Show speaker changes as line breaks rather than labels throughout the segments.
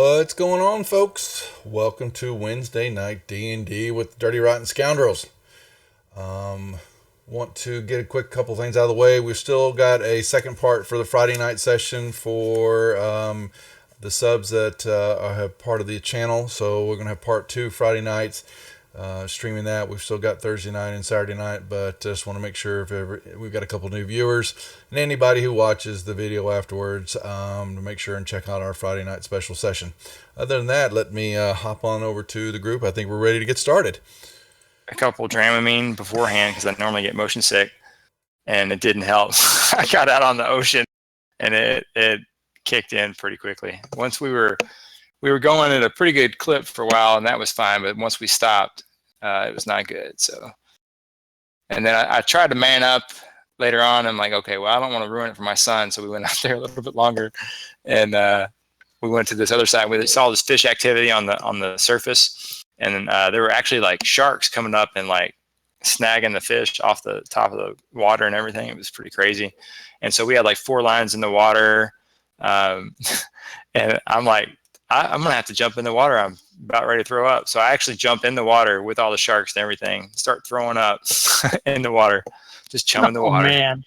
What's going on, folks? Welcome to Wednesday night D&D with Dirty Rotten Scoundrels. Want to get a quick couple things out of the way. We've still got a second part for the Friday night session for the subs that have part of the channel. So we're going to have part 2 Friday nights, streaming that. We've still got Thursday night and Saturday night, but just want to make sure we've got a couple new viewers and anybody who watches the video afterwards to make sure and check out our Friday night special session. Other than that, let me hop on over to the group. I think we're ready to get started.
A couple Dramamine beforehand because I normally get motion sick, and it didn't help. I got out on the ocean, and it kicked in pretty quickly. Once we were going at a pretty good clip for a while, and that was fine. But once we stopped, it was not good. So, and then I tried to man up later on. I'm like, okay, well, I don't want to ruin it for my son, so we went out there a little bit longer, and we went to this other side. We saw this fish activity on the surface. And there were actually like sharks coming up and like snagging the fish off the top of the water and everything. It was pretty crazy. And so we had like 4 lines in the water. And I'm like, I'm going to have to jump in the water. I'm about ready to throw up. So I actually jump in the water with all the sharks and everything, start throwing up in the water, just chumming the water.
Oh, man.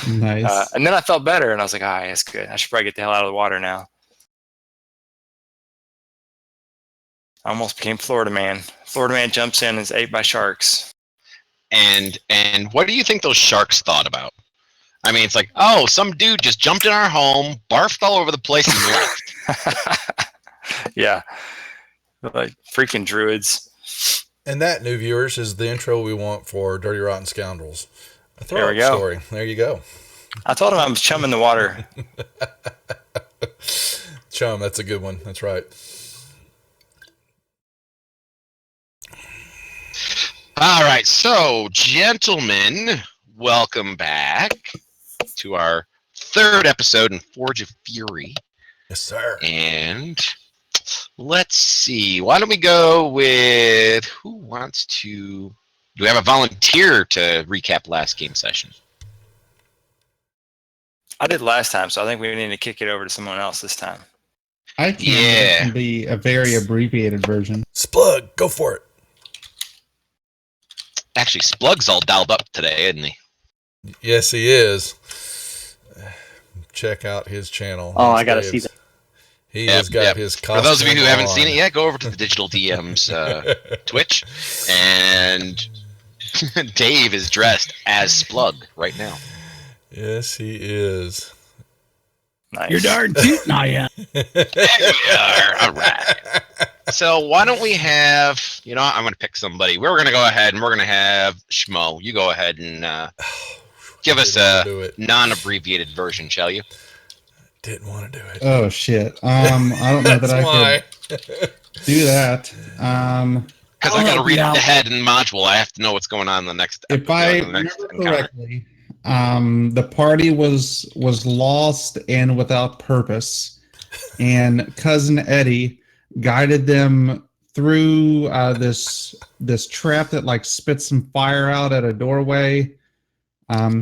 Nice.
And then I felt better and I was like, all right, that's good. I should probably get the hell out of the water now. I almost became Florida Man. Florida Man jumps in and is ate by sharks.
And what do you think those sharks thought about? I mean, it's like, oh, some dude just jumped in our home, barfed all over the place, and left.
Yeah, like freaking druids.
And that, new viewers, is the intro we want for Dirty Rotten Scoundrels. A
There we go.
story. There you go.
I told him I was chumming the water.
Chum, that's a good one. That's right.
All right, so, gentlemen, welcome back to our 3rd episode in Forge of Fury.
Yes, sir.
And let's see, why don't we go with who wants to... Do we have a volunteer to recap last game session?
I did last time, so I think we need to kick it over to someone else this time.
I can. It can be a very abbreviated version.
Splug, go for it.
Actually, Splug's all dialed up today, isn't he?
Yes, he is. Check out his channel.
Oh, I got to see that.
He has got his costume.
For those of you who haven't
on.
seen it yet, go over to the Digital DM's Twitch, and Dave is dressed as Splug right now.
Yes, he is.
Nice.
You're darn tootin' I am.
There we are. All right. So why don't we have, I'm going to pick somebody. We're going to go ahead and we're going to have Schmo. You go ahead and give us a non-abbreviated version, shall you?
Didn't want to do it.
Oh shit. I don't know that I could do that.
Because I got to read it ahead in module. I have to know what's going on in the next.
If I remember correctly, the party was lost and without purpose, and Cousin Eddie guided them through this trap that like spits some fire out at a doorway.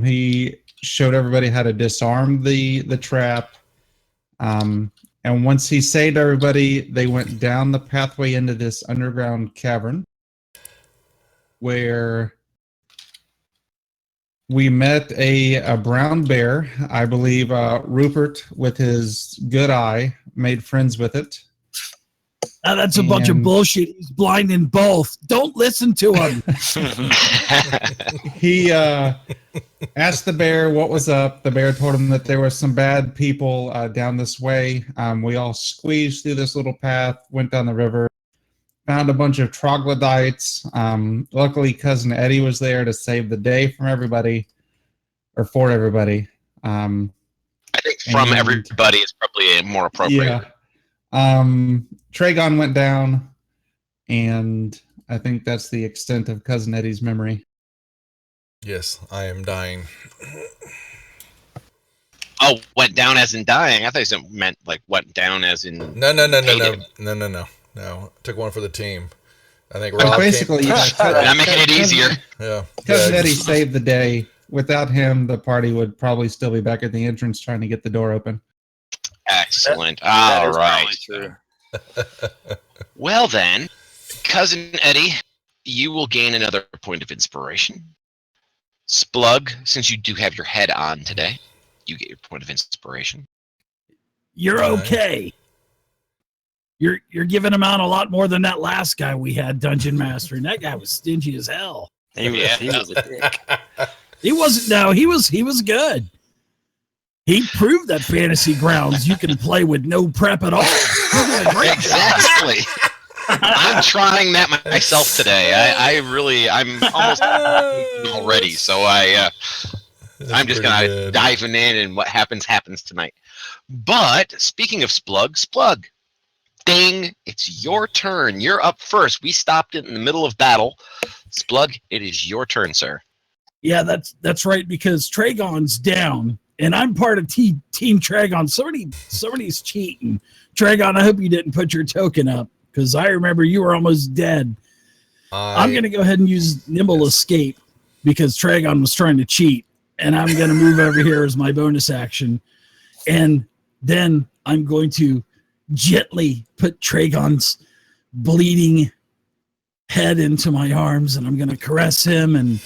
He showed everybody how to disarm the trap. And once he saved everybody, they went down the pathway into this underground cavern where we met a brown bear. I believe Rupert, with his good eye, made friends with it.
Now, that's a bunch of bullshit. He's blind in both. Don't listen to him.
He asked the bear what was up. The bear told him that there were some bad people down this way. We all squeezed through this little path, went down the river, found a bunch of troglodytes. Luckily, Cousin Eddie was there to save the day from everybody, or for everybody.
I think from everybody is probably more appropriate.
Yeah. Tragon went down, and I think that's the extent of Cousin Eddie's memory.
Yes, I am dying.
Oh, went down as in dying. I thought you meant like went down as in.
No. Took one for the team. I think Rob
basically,
I'm making it easier.
Yeah.
Cousin Eddie saved the day. Without him, the party would probably still be back at the entrance trying to get the door open.
Excellent.
That
All
is
right.
probably true.
Well then, Cousin Eddie, you will gain another point of inspiration. Splug, since you do have your head on today, you get your point of inspiration.
You're
Nice.
okay. You're giving him out a lot more than that last guy we had, Dungeon Master, and that guy was stingy as hell.
He was a dick.
He wasn't. No, he was good. He proved that Fantasy Grounds you can play with no prep at all.
Exactly. I'm trying that myself today. I'm almost already. So I'm just gonna diving in, and what happens tonight. But speaking of Splug, ding! It's your turn. You're up first. We stopped it in the middle of battle. Splug, it is your turn, sir.
Yeah, that's right, because Tragon's down, and I'm part of Team Tragon. Somebody's cheating. Tragon, I hope you didn't put your token up, because I remember you were almost dead. I'm going to go ahead and use Nimble Escape, because Tragon was trying to cheat, and I'm going to move over here as my bonus action, and then I'm going to gently put Tragon's bleeding head into my arms, and I'm going to caress him, and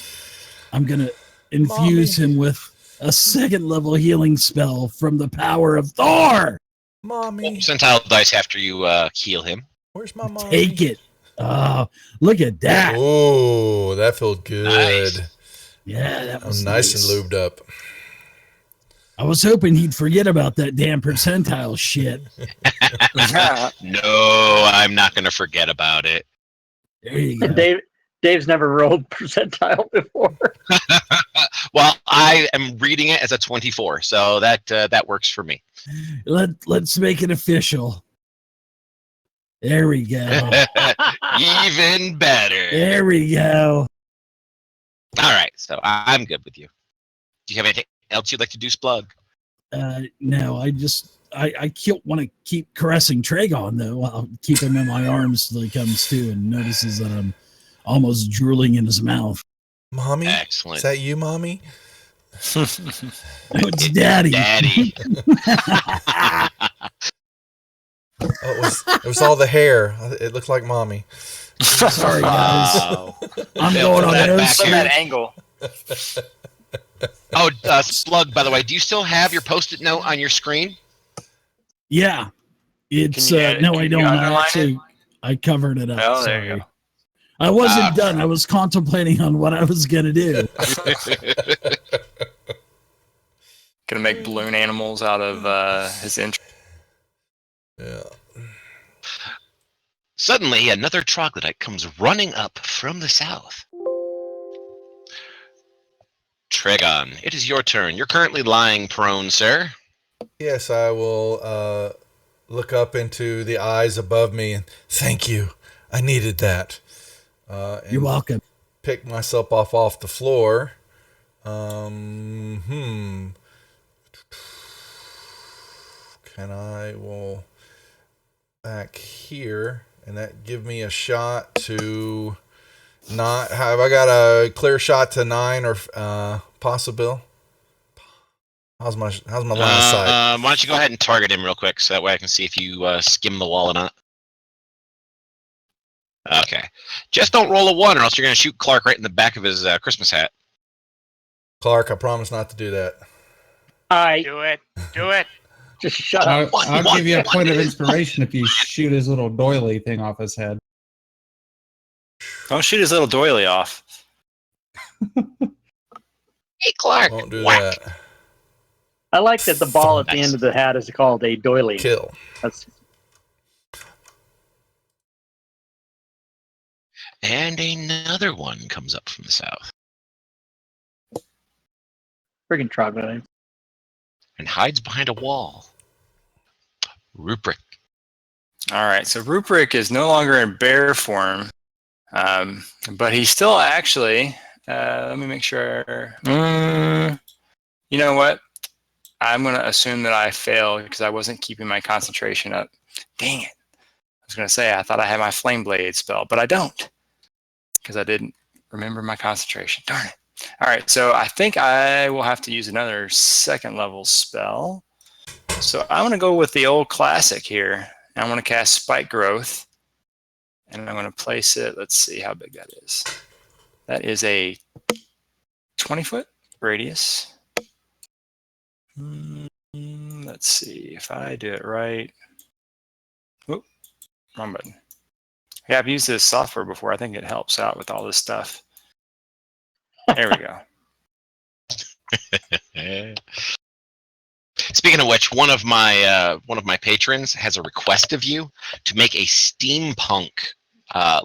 I'm going to infuse him with a 2nd level healing spell from the power of Thor.
Mommy.
Percentile dice after you heal him.
Where's my mommy?
Take it. Oh, look at that.
Oh, that felt good.
Nice.
Yeah, that
I'm
was
nice and lubed up.
I was hoping he'd forget about that damn percentile shit.
No, I'm not going to forget about it.
There you go.
Dave's never rolled percentile before.
Well, I am reading it as a 24, so that works for me.
Let's make it official. There we go.
Even better.
There we go.
All right, so I'm good with you. Do you have anything else you'd like to do, Splug?
No, I want to keep caressing Tragon, though. I'll keep him in my arms till he comes to and notices that I'm almost drooling in his mouth.
Mommy?
Excellent.
Is that you, Mommy?
No, it's Daddy.
Daddy.
It was all the hair. It looked like Mommy.
Sorry, guys.
Wow.
I'm
Yeah,
going
put
on
that
those.
back
From
here.
that angle.
Oh, Splug, by the way, do you still have your Post-it note on your screen?
Yeah. It's
Can you-
no,
can
I
you
don't
underline
actually. I covered it up.
Oh, there you
sorry.
go.
I wasn't done. I was contemplating on what I was gonna do.
Gonna make balloon animals out of his intro.
Yeah.
Suddenly, another troglodyte comes running up from the south. Tragon, it is your turn. You're currently lying prone, sir.
Yes, I will look up into the eyes above me and thank you. I needed that. And
You're welcome.
pick myself off the floor. Can I will back here and that give me a shot to not have I got a clear shot to 9 or possible? How's my line of sight?
Why don't you go ahead and target him real quick so that way I can see if you skim the wall or not. Okay. Just don't roll a 1 or else you're going to shoot Clark right in the back of his Christmas hat.
Clark, I promise not to do that.
Do it. Do it.
Just shut up.
I'll give you a point of inspiration if you shoot his little doily thing off his head.
Don't shoot his little doily off.
Hey, Clark.
Won't do
Whack.
that.
I like that the ball at the end of the hat is called a doily.
Kill.
That's
And another one comes up from the south
friggin' troglodyte.
and hides behind a wall. Rubric.
All right, so Ruprecht is no longer in bear form, but he's still actually. Let me make sure. You know what? I'm going to assume that I failed because I wasn't keeping my concentration up. Dang it. I was going to say I thought I had my Flame Blade spell, but I don't because I didn't remember my concentration. Darn it. All right, so I think I will have to use another 2nd level spell. So I'm going to go with the old classic here, And I want to cast Spike Growth. And I'm going to place it. Let's see how big that is. That is a 20-foot radius. Let's see if I do it right. Whoop, wrong button. Yeah, I've used this software before. I think it helps out with all this stuff. There we go.
Speaking of which, one of my patrons has a request of you to make a steampunk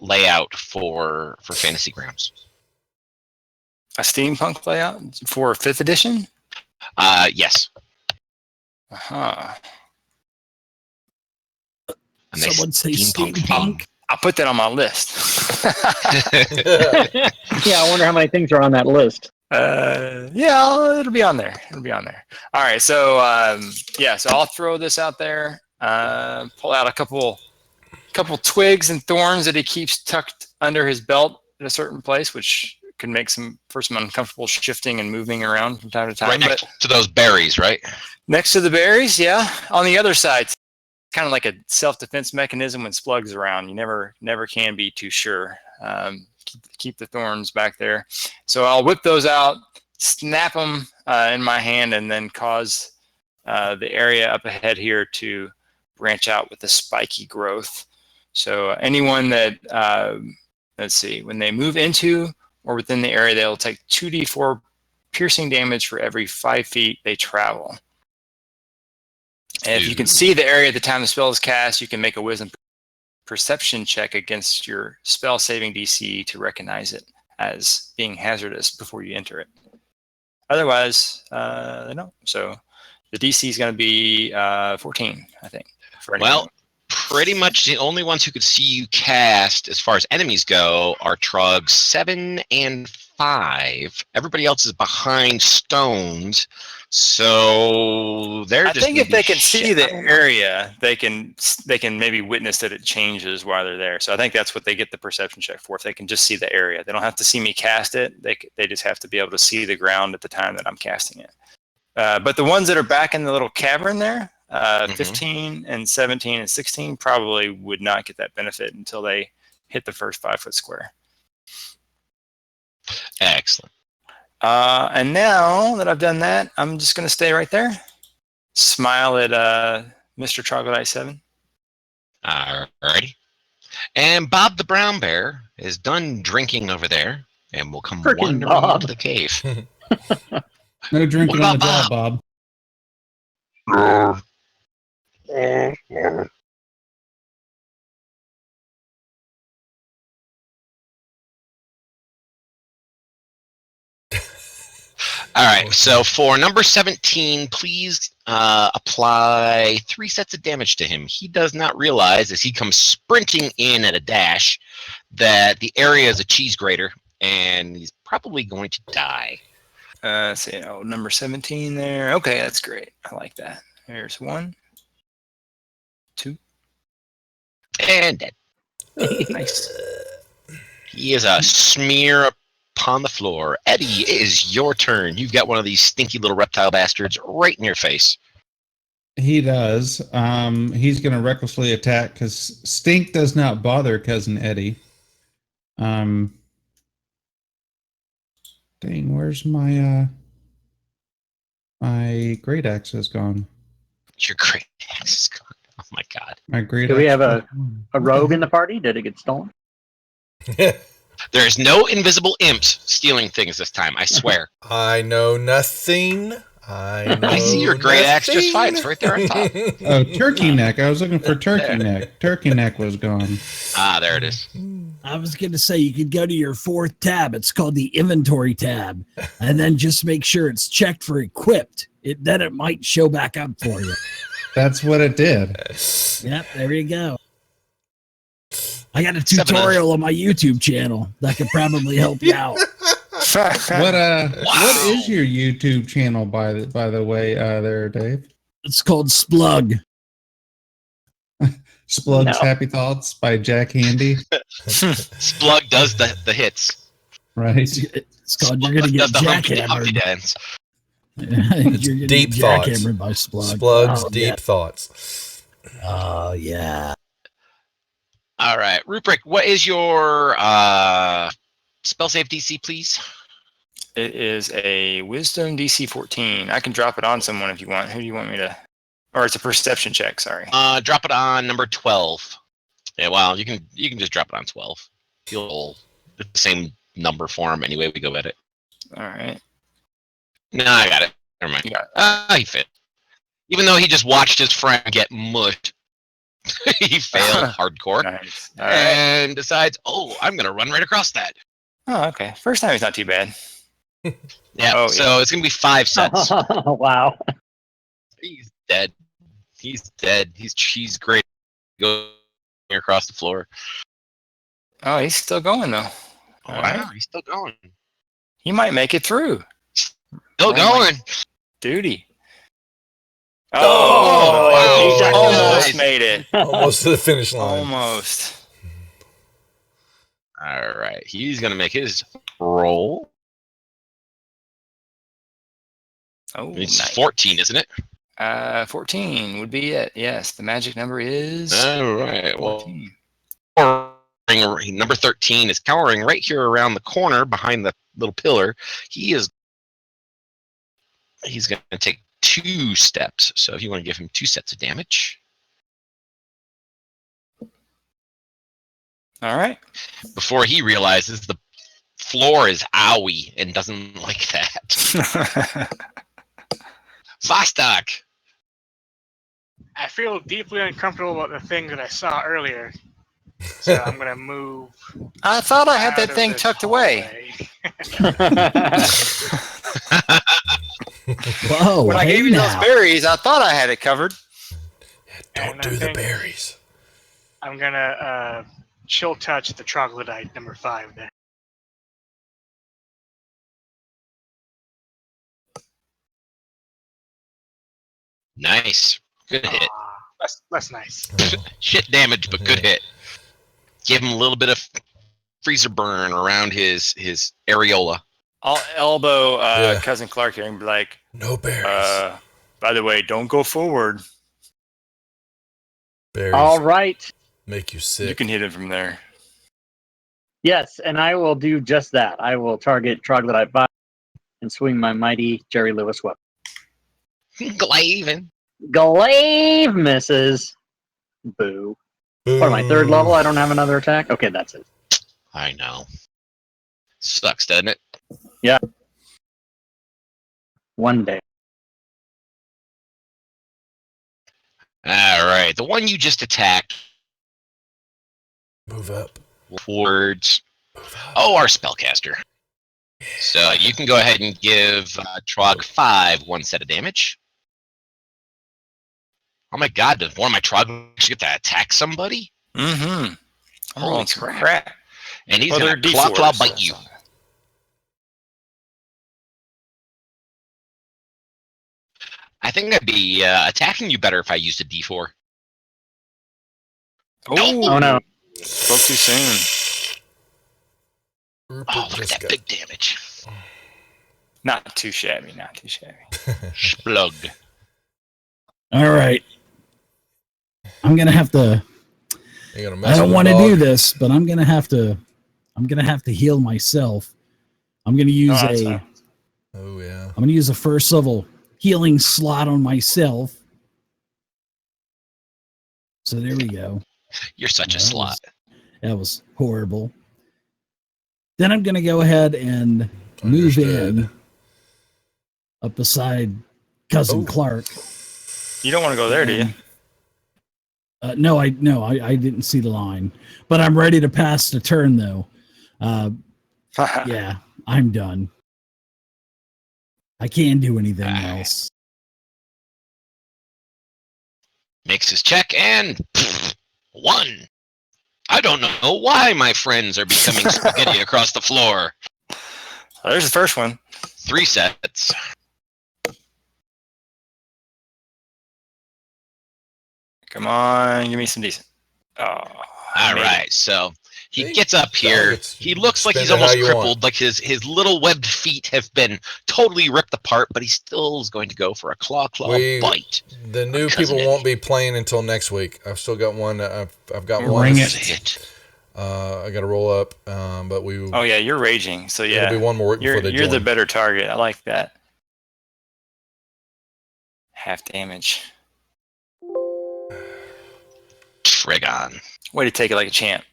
layout for Fantasy Grounds.
A steampunk layout for 5th edition?
Yes.
Uh-huh.
Someone say steampunk.
I'll put that on my list.
Yeah, I wonder how many things are on that list.
Yeah, it'll be on there. It'll be on there. All right, so so I'll throw this out there. Pull out a couple twigs and thorns that he keeps tucked under his belt at a certain place, which can make some uncomfortable shifting and moving around from time to time.
Right next to those berries, right?
Next to the berries, yeah. On the other side, kind of like a self-defense mechanism when Splug's around. You never can be too sure. Keep the thorns back there. So I'll whip those out, snap them in my hand, and then cause the area up ahead here to branch out with the spiky growth. So anyone that, let's see, when they move into or within the area, they'll take 2d4 piercing damage for every 5 feet they travel. And if you can see the area at the time the spell is cast, you can make a wisdom perception check against your spell saving DC to recognize it as being hazardous before you enter it. Otherwise, no. So the DC is going to be 14, I think. For anyone.
Well, pretty much the only ones who could see you cast, as far as enemies go, are Trugs 7 and 5. Everybody else is behind stones. So they're
I
just.
think if they can see the area, they can maybe witness that it changes while they're there. So I think that's what they get the perception check for. If they can just see the area, they don't have to see me cast it. They just have to be able to see the ground at the time that I'm casting it. But the ones that are back in the little cavern there, 15 and 17 and 16 probably would not get that benefit until they hit the first 5-foot square.
Excellent.
And now that I've done that, I'm just going to stay right there. Smile at Mr. Troglodyte 7.
Alrighty. And Bob the Brown Bear is done drinking over there and will come
Frickin'
wandering
Bob.
into the cave.
No drinking
What
on the
about
job, Bob.
All right, so for number 17, please apply 3 sets of damage to him. He does not realize, as he comes sprinting in at a dash, that the area is a cheese grater, and he's probably going to die.
Let's see, number 17 there. Okay, that's great. I like that. There's 1, 2.
And dead.
Nice.
He is a smear upon the floor. Eddie, it is your turn. You've got one of these stinky little reptile bastards right in your face.
He does. He's going to recklessly attack because stink does not bother Cousin Eddie. Dang, where's my my great axe has gone?
Your great axe is gone. Oh my god.
My great.
Do we
axe
have
has
a
gone.
rogue in the party? Did it get stolen?
There's no invisible imps stealing things this time, I swear.
I know nothing. I
see your great axe just fine. It's right there on top.
Oh, turkey neck. I was looking for turkey neck. Turkey neck was gone.
Ah, there it is.
I was going to say you could go to your 4th tab. It's called the inventory tab, and then just make sure it's checked for equipped. Then it might show back up for you.
That's what it did.
Yep, there you go. I got a tutorial on my YouTube channel that could probably help you out.
What is your YouTube channel by the way there, Dave?
It's called Splug.
Splug's
No.
Happy Thoughts by Jack Handy.
Splug does the hits.
Right.
It's called You're Gonna Get
does the Humpty
Jackhammered.
Dance.
You're gonna
Deep
get
thoughts.
jackhammered by Splug.
Splug's
Oh,
deep
yeah.
thoughts.
Oh, yeah.
All right, Ruprecht, what is your spell save DC, please?
It is a Wisdom DC 14. I can drop it on someone if you want. Who do you want me to? Or it's a perception check. Sorry.
Drop it on number 12. Yeah, well, you can just drop it on 12. You'll the same number for him anyway. We go at it.
All right.
No, I got it. Never mind.
You got it.
He fit. Even though he just watched his friend get mushed, he failed hardcore
Nice. All right.
and decides, "Oh, I'm gonna run right across that."
Oh, okay. First time is not too bad.
Yeah.
Oh,
so it's gonna be 5 sets.
Wow.
He's dead. He's dead. He's great. Go across the floor.
Oh, he's still going though.
Oh,
All
wow,
right.
he's still going.
He might make it through.
Still going.
Duty.
Oh,
he
wow.
almost made it.
Almost to the finish line.
Almost.
All right, he's gonna make his roll.
Oh,
It's
nice.
14, isn't it?
14 would be it. Yes, the magic number is
All right. Well,
14.
number 13 is cowering right here around the corner behind the little pillar. He's going to take 2 steps. So if you want to give him 2 sets of damage.
All right.
Before he realizes the floor is owie and doesn't like that. Vostok.
I feel deeply uncomfortable about the thing that I saw earlier. So I'm gonna move.
I thought I had
out
that
of
thing
this
tucked away.
Whoa,
When I
hey
gave you those
now.
berries, I thought I had it covered.
Don't
And
do
I
the
think-
berries.
I'm gonna chill touch the troglodyte number 5 there.
Nice. Good hit.
That's nice.
Shit damage, but good hit. Give him a little bit of freezer burn around his areola.
I'll elbow
Yeah.
Cousin Clark here and be like,
No berries.
by the way, don't go forward.
Berries
All right.
make you
You
sick.
can hit it from there.
Yes, and I will do just that. I will target Troglodyte 5 and swing my mighty Jerry Lewis weapon.
Glaven.
Glaive misses. Boo. What am I, 3rd level? I don't have another attack? Okay, that's it.
I know. Sucks, doesn't it?
One day.
All right. The one you just attacked
Move up.
towards
Move up.
our spellcaster. So you can go ahead and give Trog 5 1 set of damage. Oh my god, does one of my Trog get to attack somebody?
Mm-hmm. I'm
Holy
rolling some
crap.
crap.
And he's
Well,
going to
they're
claw
D4s,
bite
so
you.
that's not-
I think I'd be attacking you better if I used a D4.
Oh,
Oh no.
spoke too soon.
Rupert
Oh, look at
just
that
got-
big damage.
Not too shabby, not too shabby.
Splug.
All right. I'm gonna have to.
You gonna mess
I don't
with
want to
the
do
dog?
this, but I'm gonna have to. I'm gonna have to heal myself. I'm gonna use
Oh, that's
a.
fine.
Oh yeah.
I'm gonna use a first level healing slot on myself. So there we go.
You're such a
That
slut.
was- That was horrible. Then I'm gonna go ahead and move
Understood.
in up beside Cousin
Oh.
Clark.
You don't want to go there, do you?
No, I didn't see the line, but I'm ready to pass the turn though. Yeah, I'm done. I can't do anything else.
Makes his check and 1. I don't know why my friends are becoming spaghetti across the floor.
There's the first one.
3 sets.
Come on, give me some decent. Oh,
All
maybe.
right, so He gets up here. He looks like he's almost crippled. Like his little webbed feet have been totally ripped apart, but he still is going to go for a claw bite.
The new people won't be playing until next week. I've still got one. I've got one.
Bring it.
I got to roll up, but we.
Oh yeah, you're raging. So yeah,
there'll be one more week before they
You're
join.
the better target. I like that. Half damage.
Trigon.
Way to take it like a champ.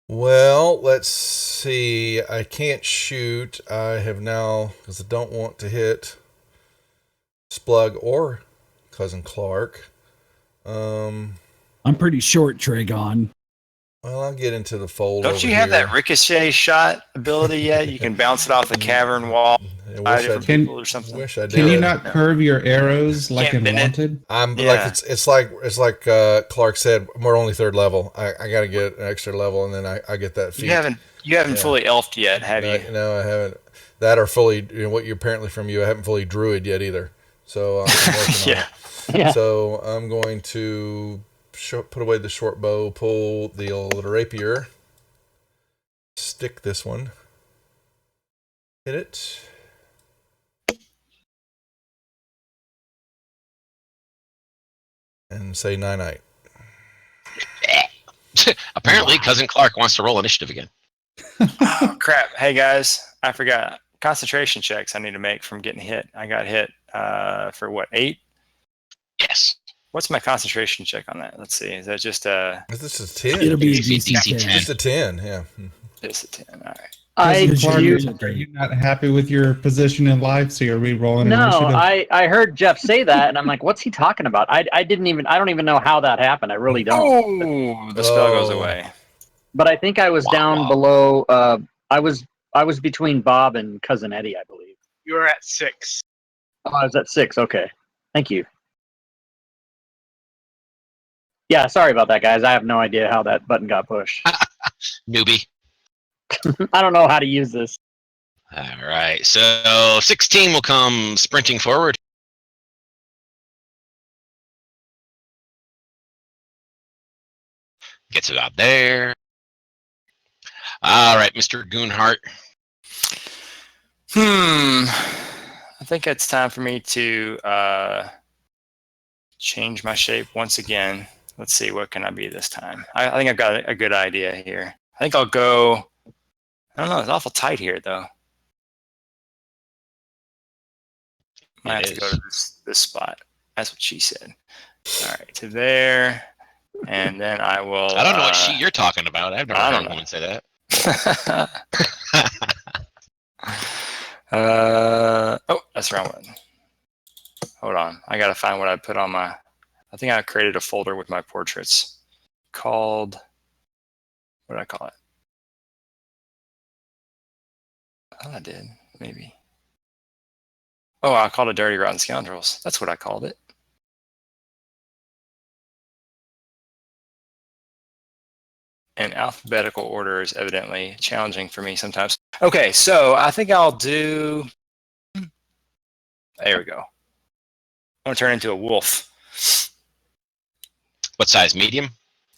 Well, let's see. I can't shoot. I have now, because I don't want to hit Splug or Cousin Clark.
I'm pretty short, Tragon.
Well, I'll get into the fold.
Don't you have that ricochet shot ability yet? You can bounce it off the cavern wall.
I
Or something.
wish I did.
Can you not curve your arrows like in Wanted?
Like it's like Clark said. We're only 3rd level. I got to get an extra level, and then I get that feat.
You haven't fully elfed yet, have you?
No, I haven't. That or fully. What you apparently from you, I haven't fully druid yet either. So I'm working on it.
Yeah.
So I'm going to put away the short bow, pull the old rapier, stick this one, hit it. And say night-night.
Apparently, Cousin Clark wants to roll initiative again.
Oh, crap. Hey, guys. I forgot. Concentration checks I need to make from getting hit. I got hit for what, 8?
Yes.
What's my concentration check on that? Let's see. Is that just a...
This is 10.
It'll be a
DC
DC 10.
10.
Just a 10, yeah.
Just a 10. All right.
Are you not happy with your position in life, so you're re-rolling initiative?
No, I heard Jeff say that, and I'm like, what's he talking about? I don't even know how that happened. I really don't.
Oh, the spell goes away.
But I think I was down below. I was between Bob and Cousin Eddie, I believe.
You were at 6.
Oh, I was at 6. Okay, thank you. Yeah, sorry about that, guys. I have no idea how that button got pushed.
Newbie.
I don't know how to use this.
All right, so 16 will come sprinting forward. Gets it out there. All right, Mr. Goonhart.
I think it's time for me to change my shape once again. Let's see, what can I be this time? I think I've got a good idea here. I think I'll go... I don't know, it's awful tight here, though. Might have to go to this spot. That's what she said. All right, to there. And then I will...
I don't know what sheet you're talking about. I've never heard anyone say that.
Oh, that's the wrong one. Hold on. I got to find what I put on my... I think I created a folder with my portraits called... What did I call it? Oh, I did. Maybe. Oh, I called it Dirty Rotten Scoundrels. That's what I called it. In alphabetical order is evidently challenging for me sometimes. Okay, so I think I'll do... There we go. I'm going to turn into a wolf.
What size? Medium?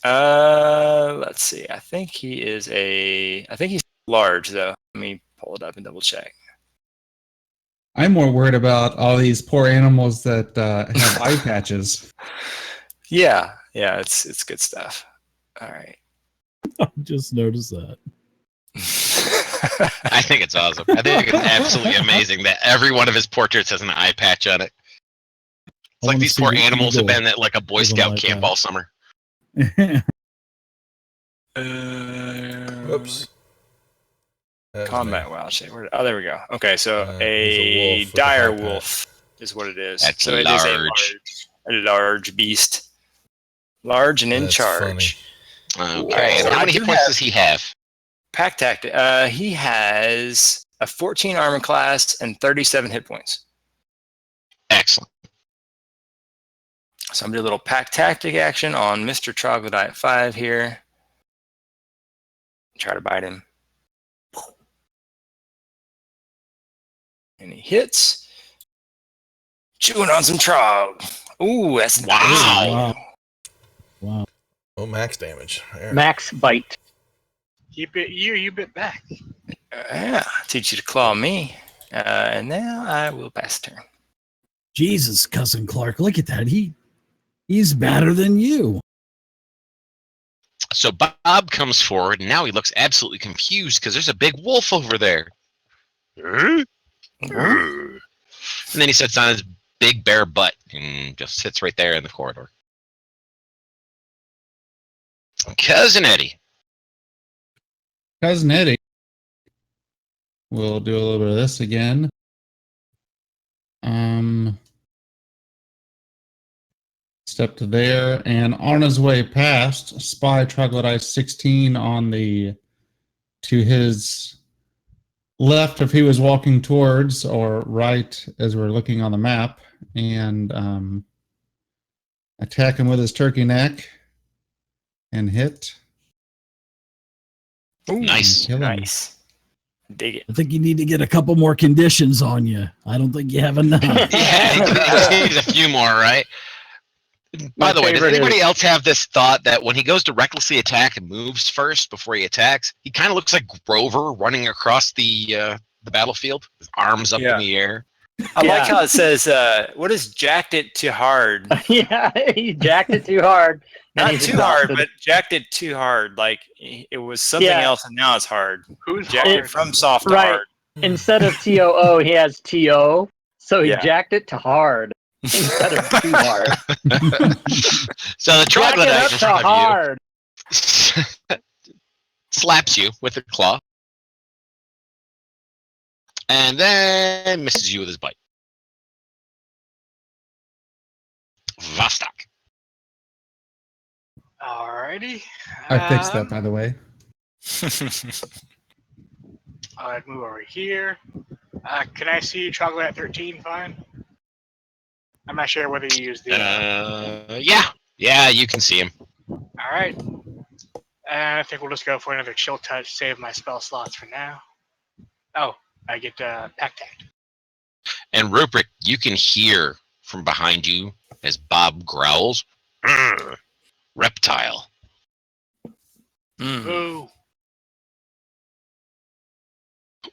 Let's see. I think he's large, though. Let me pull it up and double check.
I'm more worried about all these poor animals that have eye patches.
Yeah, it's good stuff. All right.
I just noticed that.
I think it's awesome. I think it's absolutely amazing that every one of his portraits has an eye patch on it. It's like these poor animals have been at like a Boy Scout camp all summer.
Oops.
Combat wild shape. Oh, there we go. Okay, so
a
a
wolf with a
dire
high patch.
wolf is what it is.
That's
so it is a large beast. Large and in
That's
charge.
Okay,
So
and how
I
many
do
hit points
have-
does he have?
Pack tactic. He has a 14 armor class and 37 hit points.
Excellent.
So I'm gonna do a little pack tactic action on Mr. Troglodyte 5 here. Try to bite him. And he hits. Chewing on some trog. Ooh, that's
Wow.
Wow.
Oh, max damage. There.
Max bite.
He bit you, you bit back.
Yeah, teach you to claw me. And now I will pass turn.
Jesus, cousin Clark, look at that. He's badder than you.
So Bob comes forward, and now he looks absolutely confused because there's a big wolf over there. And then he sits on his big bare butt and just sits right there in the corridor. Cousin Eddie.
Cousin Eddie. We'll do a little bit of this again. Step to there, and on his way past, spy troglodyte 16 on the to his left if he was walking towards, or right as we're looking on the map, and attack him with his turkey neck and hit.
Ooh,
Nice.
Kill him.
Nice. Dig it.
I think you need to get a couple more conditions on you. I don't think you have enough.
Yeah, he just needs a few more, right? By the way, does anybody else have this thought that when he goes to recklessly attack and moves first before he attacks, he kind of looks like Grover running across the battlefield, his arms up in the air?
I like how it says, what is jacked it too hard?
Yeah, he jacked it too hard. and
Not
he's
too hard,
exhausted.
but jacked it too hard. Like it was something else and now it's hard.
Who's
Jacked it
hard?
from soft to
Right.
hard.
Instead of TOO, he has TO. So he
Yeah.
jacked it to hard instead of too hard.
So the
Jack it
troglodyte
up
in
to
front
hard.
of you slaps you with a claw, and then misses you with his bite. Vostok.
Alrighty.
I fixed that, by the way.
I'll move over here. Can I see Chocolate 13 fine? I'm not sure whether you use the...
Yeah, you can see him.
Alright. I think we'll just go for another chill touch, save my spell slots for now. Oh, I get pack tagged.
And Rupert, you can hear from behind you as Bob growls, "Urgh, reptile."
Ooh.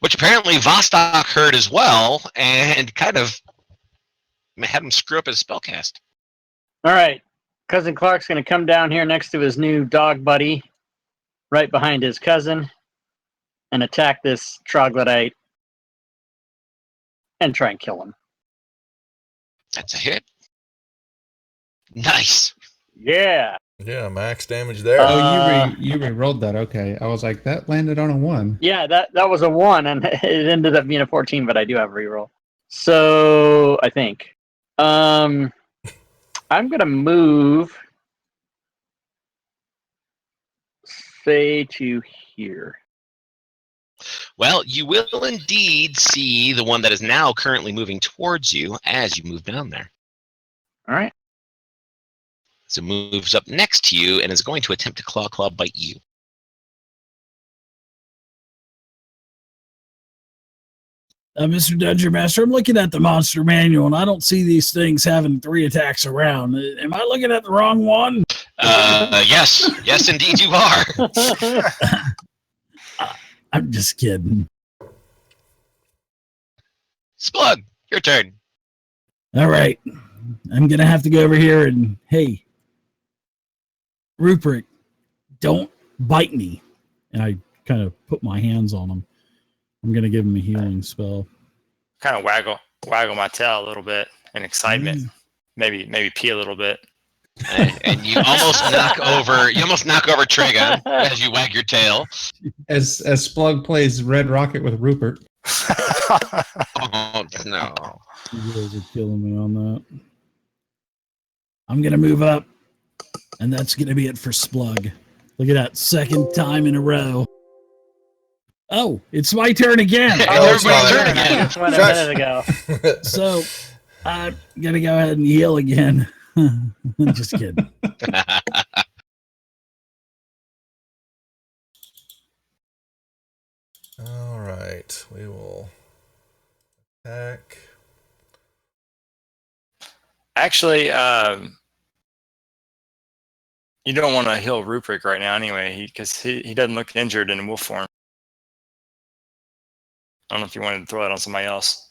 Which apparently Vostok heard as well, and kind of had him screw up his spellcast.
All right. Cousin Clark's going to come down here next to his new dog buddy, right behind his cousin, and attack this troglodyte and try and kill him.
That's a hit. Nice.
Yeah.
Yeah, max damage there.
You re-rolled that. Okay, I was like, that landed on a 1.
Yeah, that was a 1, and it ended up being a 14, but I do have a reroll. So, I think. I'm going to move, say, to here.
Well, you will indeed see the one that is now currently moving towards you as you move down there.
All right.
So it moves up next to you and is going to attempt to claw bite you.
Mr. Dungeon Master, I'm looking at the monster manual, and I don't see these things having 3 attacks around. Am I looking at the wrong one?
Yes, indeed you are.
I'm just kidding.
Splug, your turn.
All right. I'm going to have to go over here and, hey, Rupert, don't bite me. And I kind of put my hands on him. I'm going to give him a healing spell.
Kind of waggle my tail a little bit in excitement. Maybe pee a little bit.
And you almost knock over Trigon as you wag your tail.
As Splug plays Red Rocket with Rupert.
Oh no.
You guys are killing me on that. I'm going to move up, and that's going to be it for Splug. Look at that, 2nd time in a row. Oh, it's my turn again.
It's everybody's turn
I
again.
just went a minute ago.
So I'm going to go ahead and heal again. Just kidding.
All right, we will attack.
Actually, You don't want to heal Ruprecht right now anyway, because he doesn't look injured in wolf form. I don't know if you wanted to throw that on somebody else.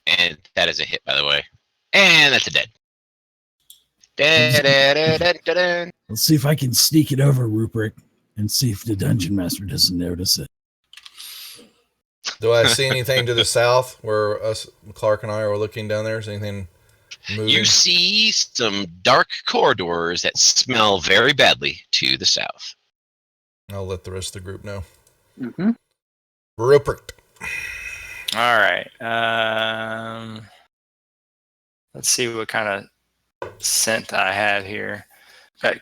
And that is a hit, by the way. And that's a dead. Da-da-da-da-da-da.
Let's see if I can sneak it over Ruprecht and see if the dungeon master doesn't notice it.
Do I see anything to the south where Clark and I are looking down there? Is anything moving?
You see some dark corridors that smell very badly to the south.
I'll let the rest of the group know.
Mm-hmm.
Rupert.
All right. Let's see what kind of scent I have here. Got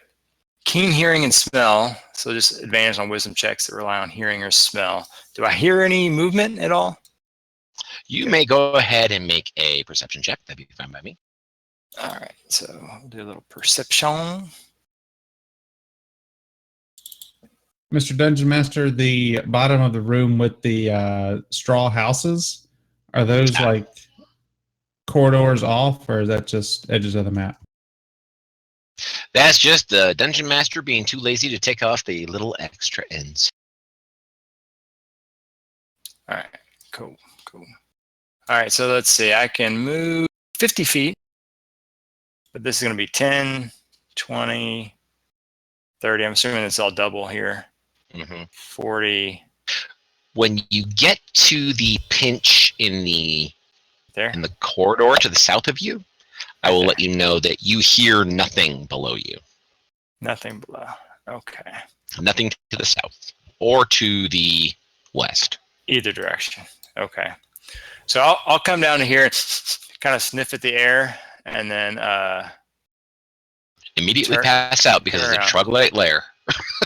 keen hearing and smell, so just advantage on wisdom checks that rely on hearing or smell. Do I hear any movement at all?
You may go ahead and make a perception check. That'd be fine by me.
All right, so we'll do a little perception.
Mr. Dungeon Master, the bottom of the room with the straw houses, are those like corridors off, or is that just edges of the map?
That's just the Dungeon Master being too lazy to take off the little extra ends.
All right, cool. All right, so let's see. I can move 50 feet, but this is going to be 10, 20, 30. I'm assuming it's all double here. 40.
When you get to the pinch in the
There?
in the corridor to the south of you, I will let you know that you hear nothing below you.
Nothing below. Okay.
Nothing to the south or to the west.
Either direction. Okay. So I'll come down to here and kind of sniff at the air, and then
Immediately pass out because it's a troglodyte lair.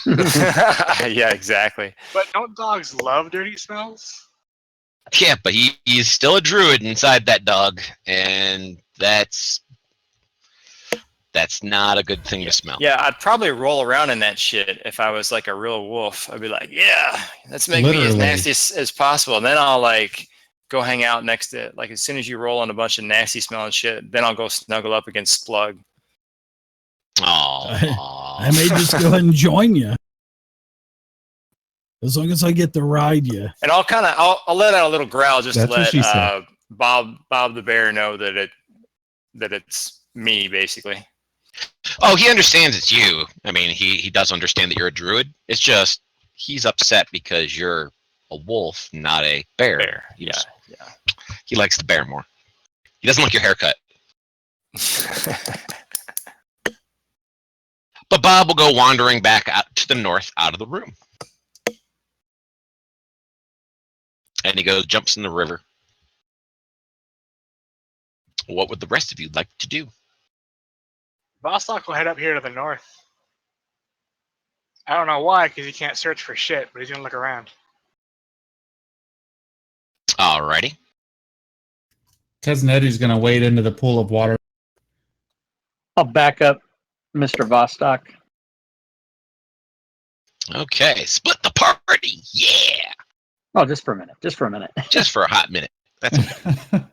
yeah, exactly.
But don't dogs love dirty smells?
Yeah, but he's still a druid inside that dog, and that's not a good thing to smell.
Yeah, I'd probably roll around in that shit if I was like a real wolf. I'd be like, yeah, let's make me as nasty as possible. And then I'll like go hang out next to it. Like as soon as you roll on a bunch of nasty smelling shit, then I'll go snuggle up against Splug.
I may just go ahead and join you. As long as I get to ride you.
And I'll let out a little growl just
That's
to
what she
let
said.
Bob the bear know that it's me, basically.
Oh, he understands it's you. I mean, he does understand that you're a druid. It's just he's upset because you're a wolf, not a bear.
Yeah.
He likes the bear more. He doesn't like your haircut. But Bob will go wandering back out to the north out of the room. And he jumps in the river. What would the rest of you like to do?
Vostok will head up here to the north. I don't know why, because he can't search for shit, but he's going to look around.
Alrighty.
Cousin Eddie's going to wade into the pool of water.
I'll back up Mr. Vostok.
Okay, split the party. Yeah.
Oh, just for a minute. Just for a minute.
Just for a hot minute. That's okay.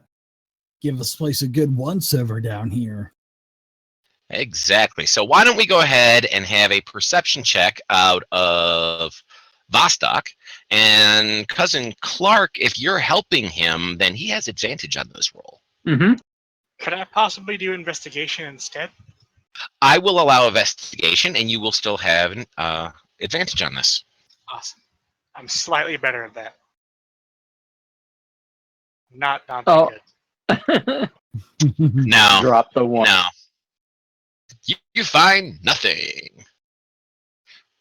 Give this place a good once-over down here.
Exactly. So why don't we go ahead and have a perception check out of Vostok, and Cousin Clark, if you're helping him, then he has advantage on this roll.
Mm-hmm.
Could I possibly do investigation instead?
I will allow investigation, and you will still have advantage on this.
Awesome. I'm slightly better at that. Not
Oh.
good.
No.
Drop the one.
No. You find nothing.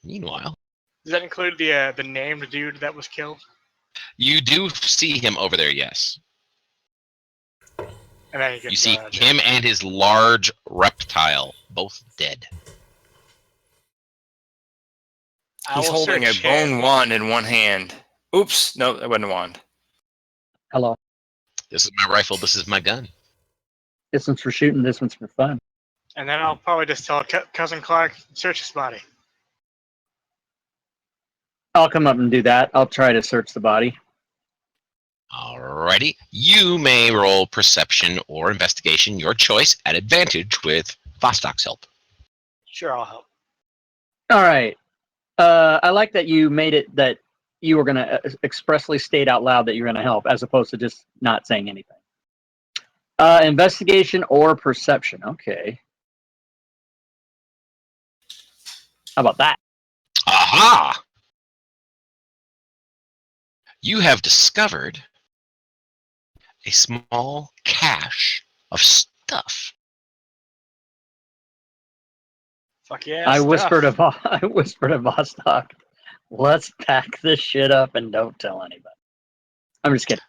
Meanwhile,
Does that include the named dude that was killed?
you do see him over there, yes.
And then
You see him and his large reptile, both dead.
He's holding a bone wand in one hand. Oops, no, that wasn't a wand.
Hello.
This is my rifle, this is my gun.
This one's for shooting, this one's for fun.
And then I'll probably just tell Cousin Clark, search his body.
I'll come up and do that. I'll try to search the body.
Alrighty. You may roll perception or investigation, your choice, at advantage with Vostok's help.
Sure, I'll help.
All right. I like that you made it that you were going to expressly state out loud that you're going to help, as opposed to just not saying anything. Investigation or perception. Okay. How about that?
Aha! You have discovered a small cache of stuff.
Fuck yeah.
I
stuff.
whispered to Vostok, let's pack this shit up and don't tell anybody. I'm just kidding.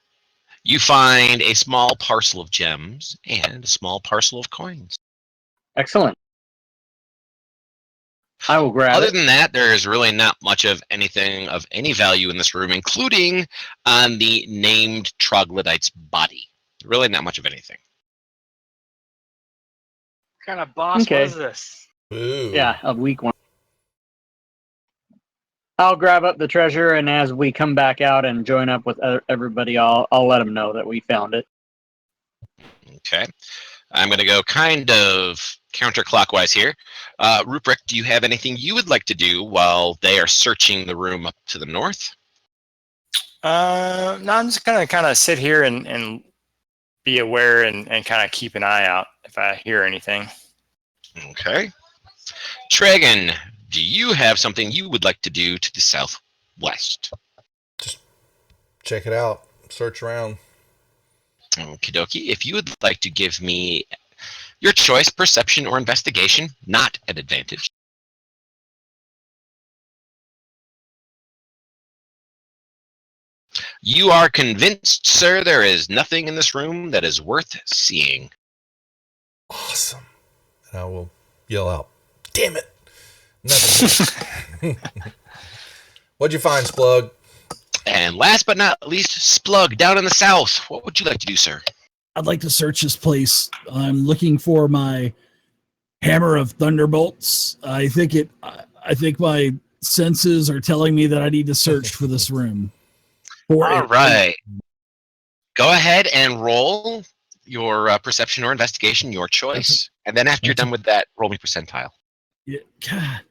You find a small parcel of gems and a small parcel of coins.
Excellent. I will grab
Other
it.
than that, there is really not much of anything of any value in this room, including on the named troglodyte's body. Really not much of anything.
What kind of boss
Okay.
was this?
Ooh.
Yeah, a weak one. I'll grab up the treasure, and as we come back out and join up with everybody, I'll let them know that we found it.
Okay. I'm going to go kind of counterclockwise here. Ruprecht, do you have anything you would like to do while they are searching the room up to the north?
No, I'm just gonna kind of sit here and be aware and kind of keep an eye out if I hear anything.
Okay. Tragan, do you have something you would like to do to the southwest?
Check it out. Search around.
Okie dokie. If you would like to give me your choice, perception or investigation, not an advantage. You are convinced, sir, there is nothing in this room that is worth seeing.
Awesome. And I will yell out, damn it. Nothing. What'd you find, Splug?
And last but not least, Splug, down in the south. What would you like to do, sir?
I'd like to search this place. I'm looking for my hammer of thunderbolts. I think my senses are telling me that I need to search for this room.
All right. Go ahead and roll your perception or investigation, your choice. And then after you're done with that, roll me percentile.
Yeah, God,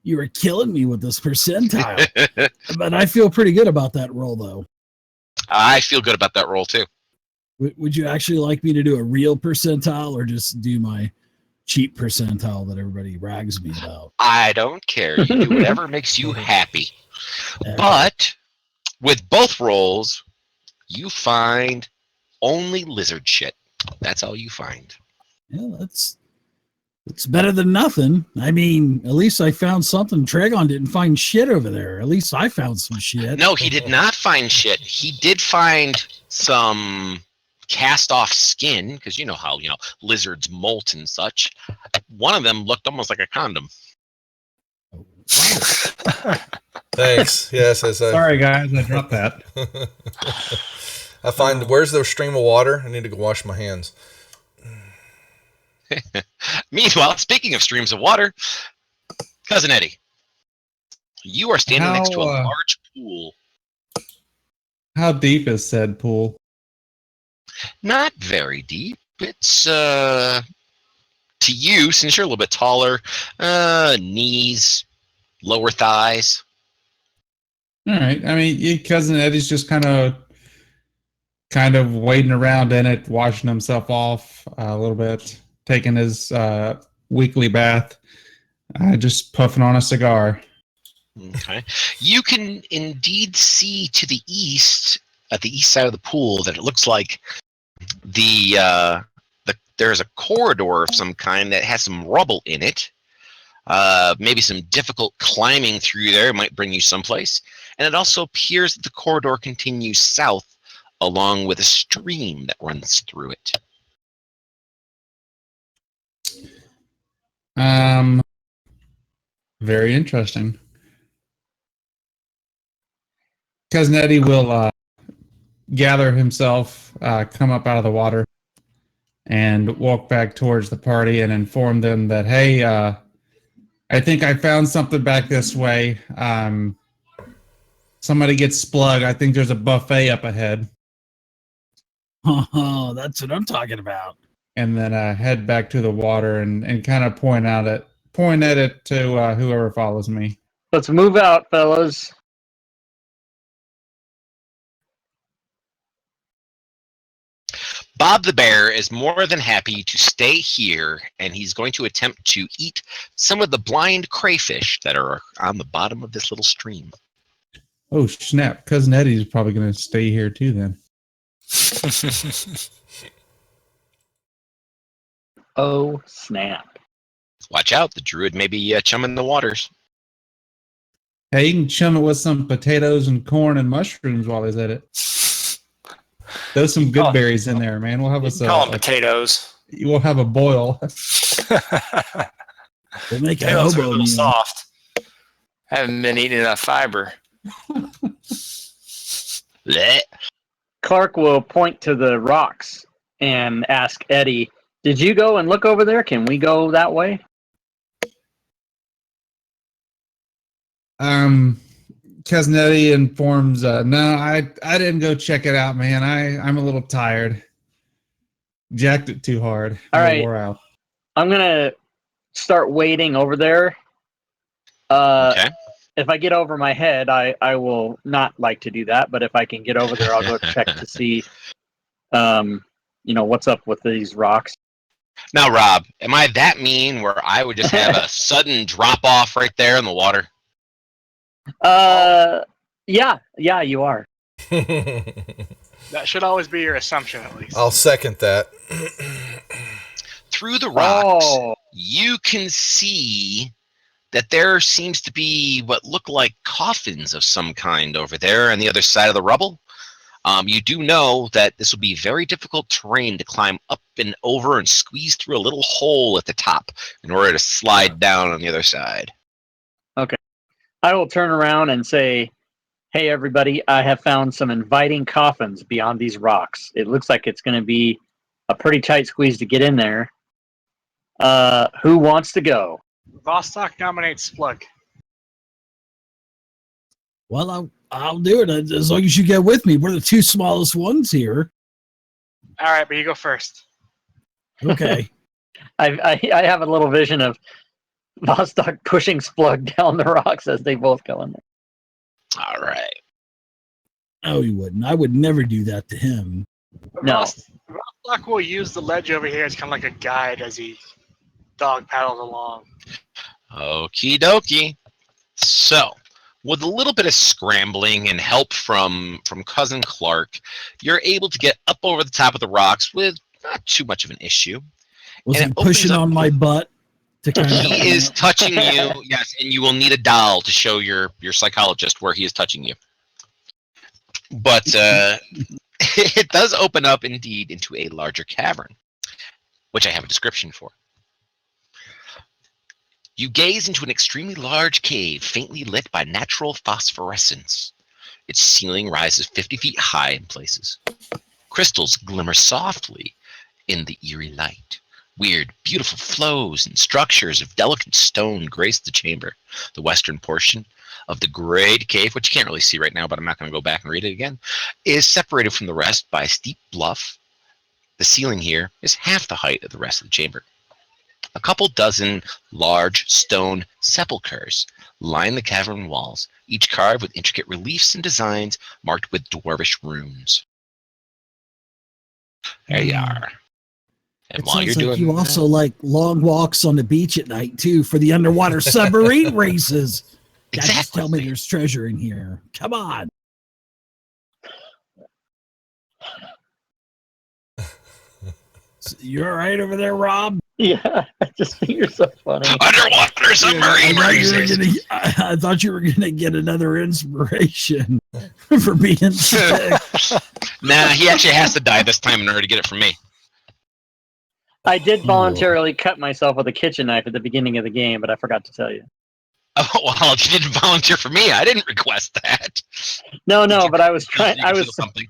you were killing me with this percentile. But I feel pretty good about that roll, though.
I feel good about that roll, too.
Would you actually like me to do a real percentile or just do my cheap percentile that everybody rags me about?
I don't care. You do whatever makes you happy. But with both rolls, you find only lizard shit. That's all you find.
Yeah, that's better than nothing. I mean, at least I found something. Tragon didn't find shit over there. At least I found some shit.
No, he did not find shit. He did find some cast off skin, because you know how, lizards molt and such. One of them looked almost like a condom.
Thanks. Yes.
Sorry, guys, I dropped that.
I find, where's the stream of water? I need to go wash my hands.
Meanwhile, speaking of streams of water, Cousin Eddie, you are standing next to a large pool.
How deep is said pool?
Not very deep. It's to you, since you're a little bit taller, knees, lower thighs.
All right. I mean, Cousin Eddie's just kind of wading around in it, washing himself off a little bit, taking his weekly bath, just puffing on a cigar.
Okay. You can indeed see to the east, at the east side of the pool, that it looks like there's a corridor of some kind that has some rubble in it. Maybe some difficult climbing through there might bring you someplace. And it also appears that the corridor continues south along with a stream that runs through it.
Very interesting. Cousin Eddie will gather himself, come up out of the water, and walk back towards the party and inform them that, hey, I think I found something back this way. Somebody gets Splug. I think there's a buffet up ahead.
Oh, that's what I'm talking about.
and then head back to the water and kind of point at it to whoever follows me.
Let's move out, fellas.
Bob the Bear is more than happy to stay here, and he's going to attempt to eat some of the blind crayfish that are on the bottom of this little stream.
Oh, snap. Cousin Eddie's probably going to stay here too then.
Oh, snap.
Watch out, the druid may be chumming the waters.
Hey, you can chum it with some potatoes and corn and mushrooms while he's at it. Throw some good berries in there, man. We'll have
You can call them potatoes.
We'll have a boil.
We'll make a
Potatoes are a
hobo
little
meal.
soft. Haven't been eating enough fiber.
Blech.
Clark will point to the rocks and ask Eddie, did you go and look over there? Can we go that way?
Cousin Eddie informs, no, I didn't go check it out, man. I'm a little tired. Jacked it too hard.
All right.
Wore out.
I'm going to start wading over there.
Okay.
If I get over my head, I will not like to do that. But if I can get over there, I'll go check to see, what's up with these rocks.
Now, Rob, am I that mean where I would just have a sudden drop off right there in the water?
Yeah, you are.
That should always be your assumption, at least.
I'll second that.
Through the rocks,
Oh,
you can see that there seems to be what look like coffins of some kind over there on the other side of the rubble. You do know that this will be very difficult terrain to climb up and over and squeeze through a little hole at the top in order to slide down on the other side.
I will turn around and say, hey, everybody, I have found some inviting coffins beyond these rocks. It looks like it's going to be a pretty tight squeeze to get in there. Who wants to go?
Vostok nominates Splug.
Well, I'll do it as long as you get with me. We're the two smallest ones here.
All right, but you go first.
Okay.
I have a little vision of Vostok pushing Splug down the rocks as they both go in there.
All right.
No, he wouldn't. I would never do that to him.
No.
Vostok will use the ledge over here as kind of like a guide as he dog paddles along.
Okie dokie. So, with a little bit of scrambling and help from Cousin Clark, you're able to get up over the top of the rocks with not too much of an issue.
Was
And
he
it opens
pushing
up-
on my butt? To kind of help
He
me
is
out?
touching you, yes, and you will need a doll to show your psychologist where he is touching you. But it does open up indeed into a larger cavern, which I have a description for. You gaze into an extremely large cave, faintly lit by natural phosphorescence. Its ceiling rises 50 feet high in places. Crystals glimmer softly in the eerie light. Weird, beautiful flows and structures of delicate stone grace the chamber. The western portion of the great cave, which you can't really see right now, but I'm not going to go back and read it again, is separated from the rest by a steep bluff. The ceiling here is half the height of the rest of the chamber. A couple dozen large stone sepulchres line the cavern walls, each carved with intricate reliefs and designs marked with dwarvish runes. There you are. And
It
while you're
sounds like
doing
you also like long walks on the beach at night too for the underwater submarine races. Guys, just tell me
Exactly.
there's treasure in here. Come on. You're all right over there, Rob?
Yeah, I just think you're so funny.
Underwater submarine races.
I thought you were gonna get another inspiration for being sick.
Nah, he actually has to die this time in order to get it from me.
I did voluntarily cut myself with a kitchen knife at the beginning of the game, but I forgot to tell you.
Oh, well, you didn't volunteer for me. I didn't request that.
No,
Did you-
but I was trying.
You can
I
feel
was
something.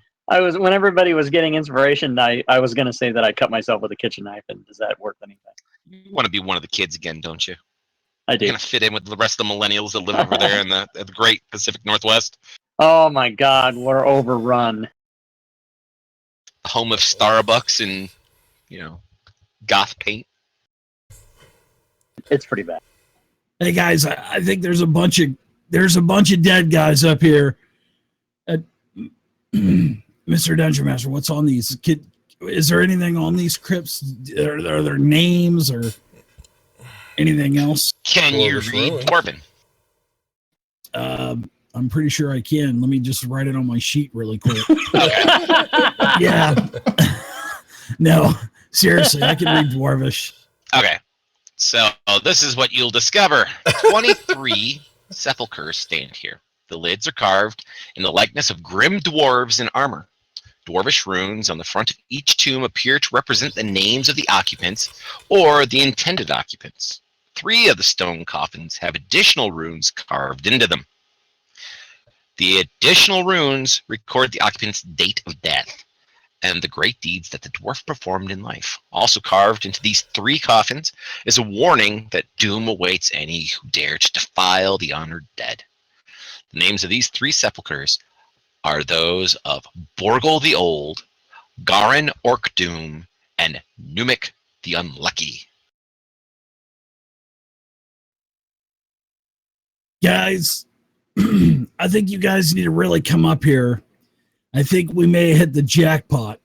when everybody was getting inspiration. I was going to say that I cut myself with a kitchen knife, and does that work anything?
You want to be one of the kids again, don't you?
I
You're
do.
gonna fit in with the rest of the millennials that live over there in the great Pacific Northwest,
Oh my God, we're overrun.
home of Starbucks and goth paint.
It's pretty bad.
Hey guys, I think there's a bunch of dead guys up here. Mr. Dungeon Master, what's on these? Is there anything on these crypts? Are there names or anything else?
Can you read Dwarven?
I'm pretty sure I can. Let me just write it on my sheet really quick. Yeah. No, seriously, I can read Dwarvish.
Okay. So this is what you'll discover. 23 sepulchres stand here. The lids are carved in the likeness of grim dwarves in armor. Dwarvish runes on the front of each tomb appear to represent the names of the occupants or the intended occupants. 3 of the stone coffins have additional runes carved into them. The additional runes record the occupant's date of death and the great deeds that the dwarf performed in life. Also carved into these 3 coffins is a warning that doom awaits any who dare to defile the honored dead. The names of these 3 sepulchres are those of Borgel the Old, Garin Orkdoom, and Numik the Unlucky.
Guys, I think you guys need to really come up here. I think we may hit the jackpot.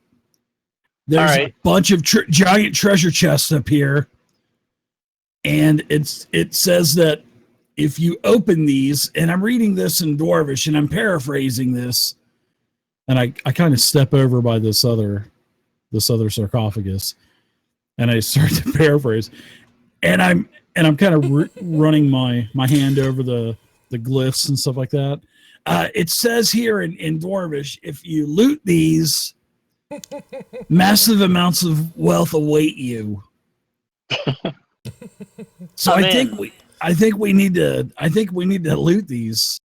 There's a bunch of giant treasure chests up here, and it says that if you open these, and I'm reading this in Dwarvish, and I'm paraphrasing this, and I kind of step over by this other sarcophagus, and I start to paraphrase, and I'm kind of running my hand over the glyphs and stuff like that. It says here in Dwarvish, if you loot these, massive amounts of wealth await you. So I think we need to loot these.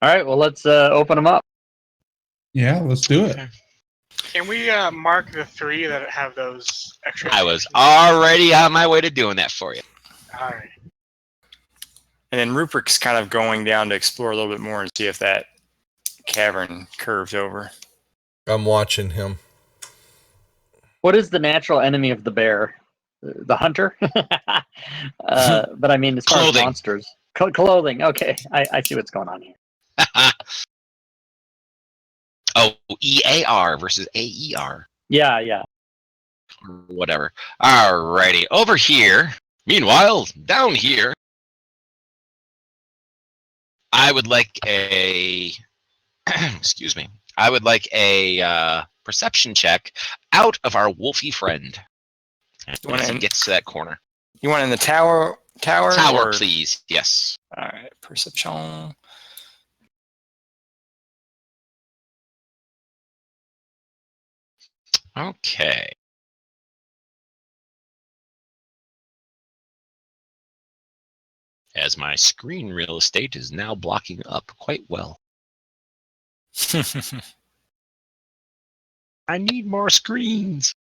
All right, well, let's open them up.
Yeah, let's do it.
Can we mark the 3 that have those extra?
I was already on my way to doing that for you.
All right.
And then Rupert's kind of going down to explore a little bit more and see if that cavern curves over.
I'm watching him.
What is the natural enemy of the bear? The hunter? But I mean, as far as monsters. Clothing. Okay, I see what's going on here.
Oh, EAR versus AER.
Yeah.
Or whatever. Alrighty. Over here, meanwhile, down here, I would like a excuse me. I would like a perception check out of our wolfy friend. Once he gets to that corner.
You want in the tower? Tower,
please. Yes.
All right. Perception.
Okay. As my screen real estate is now blocking up quite well. I need more screens.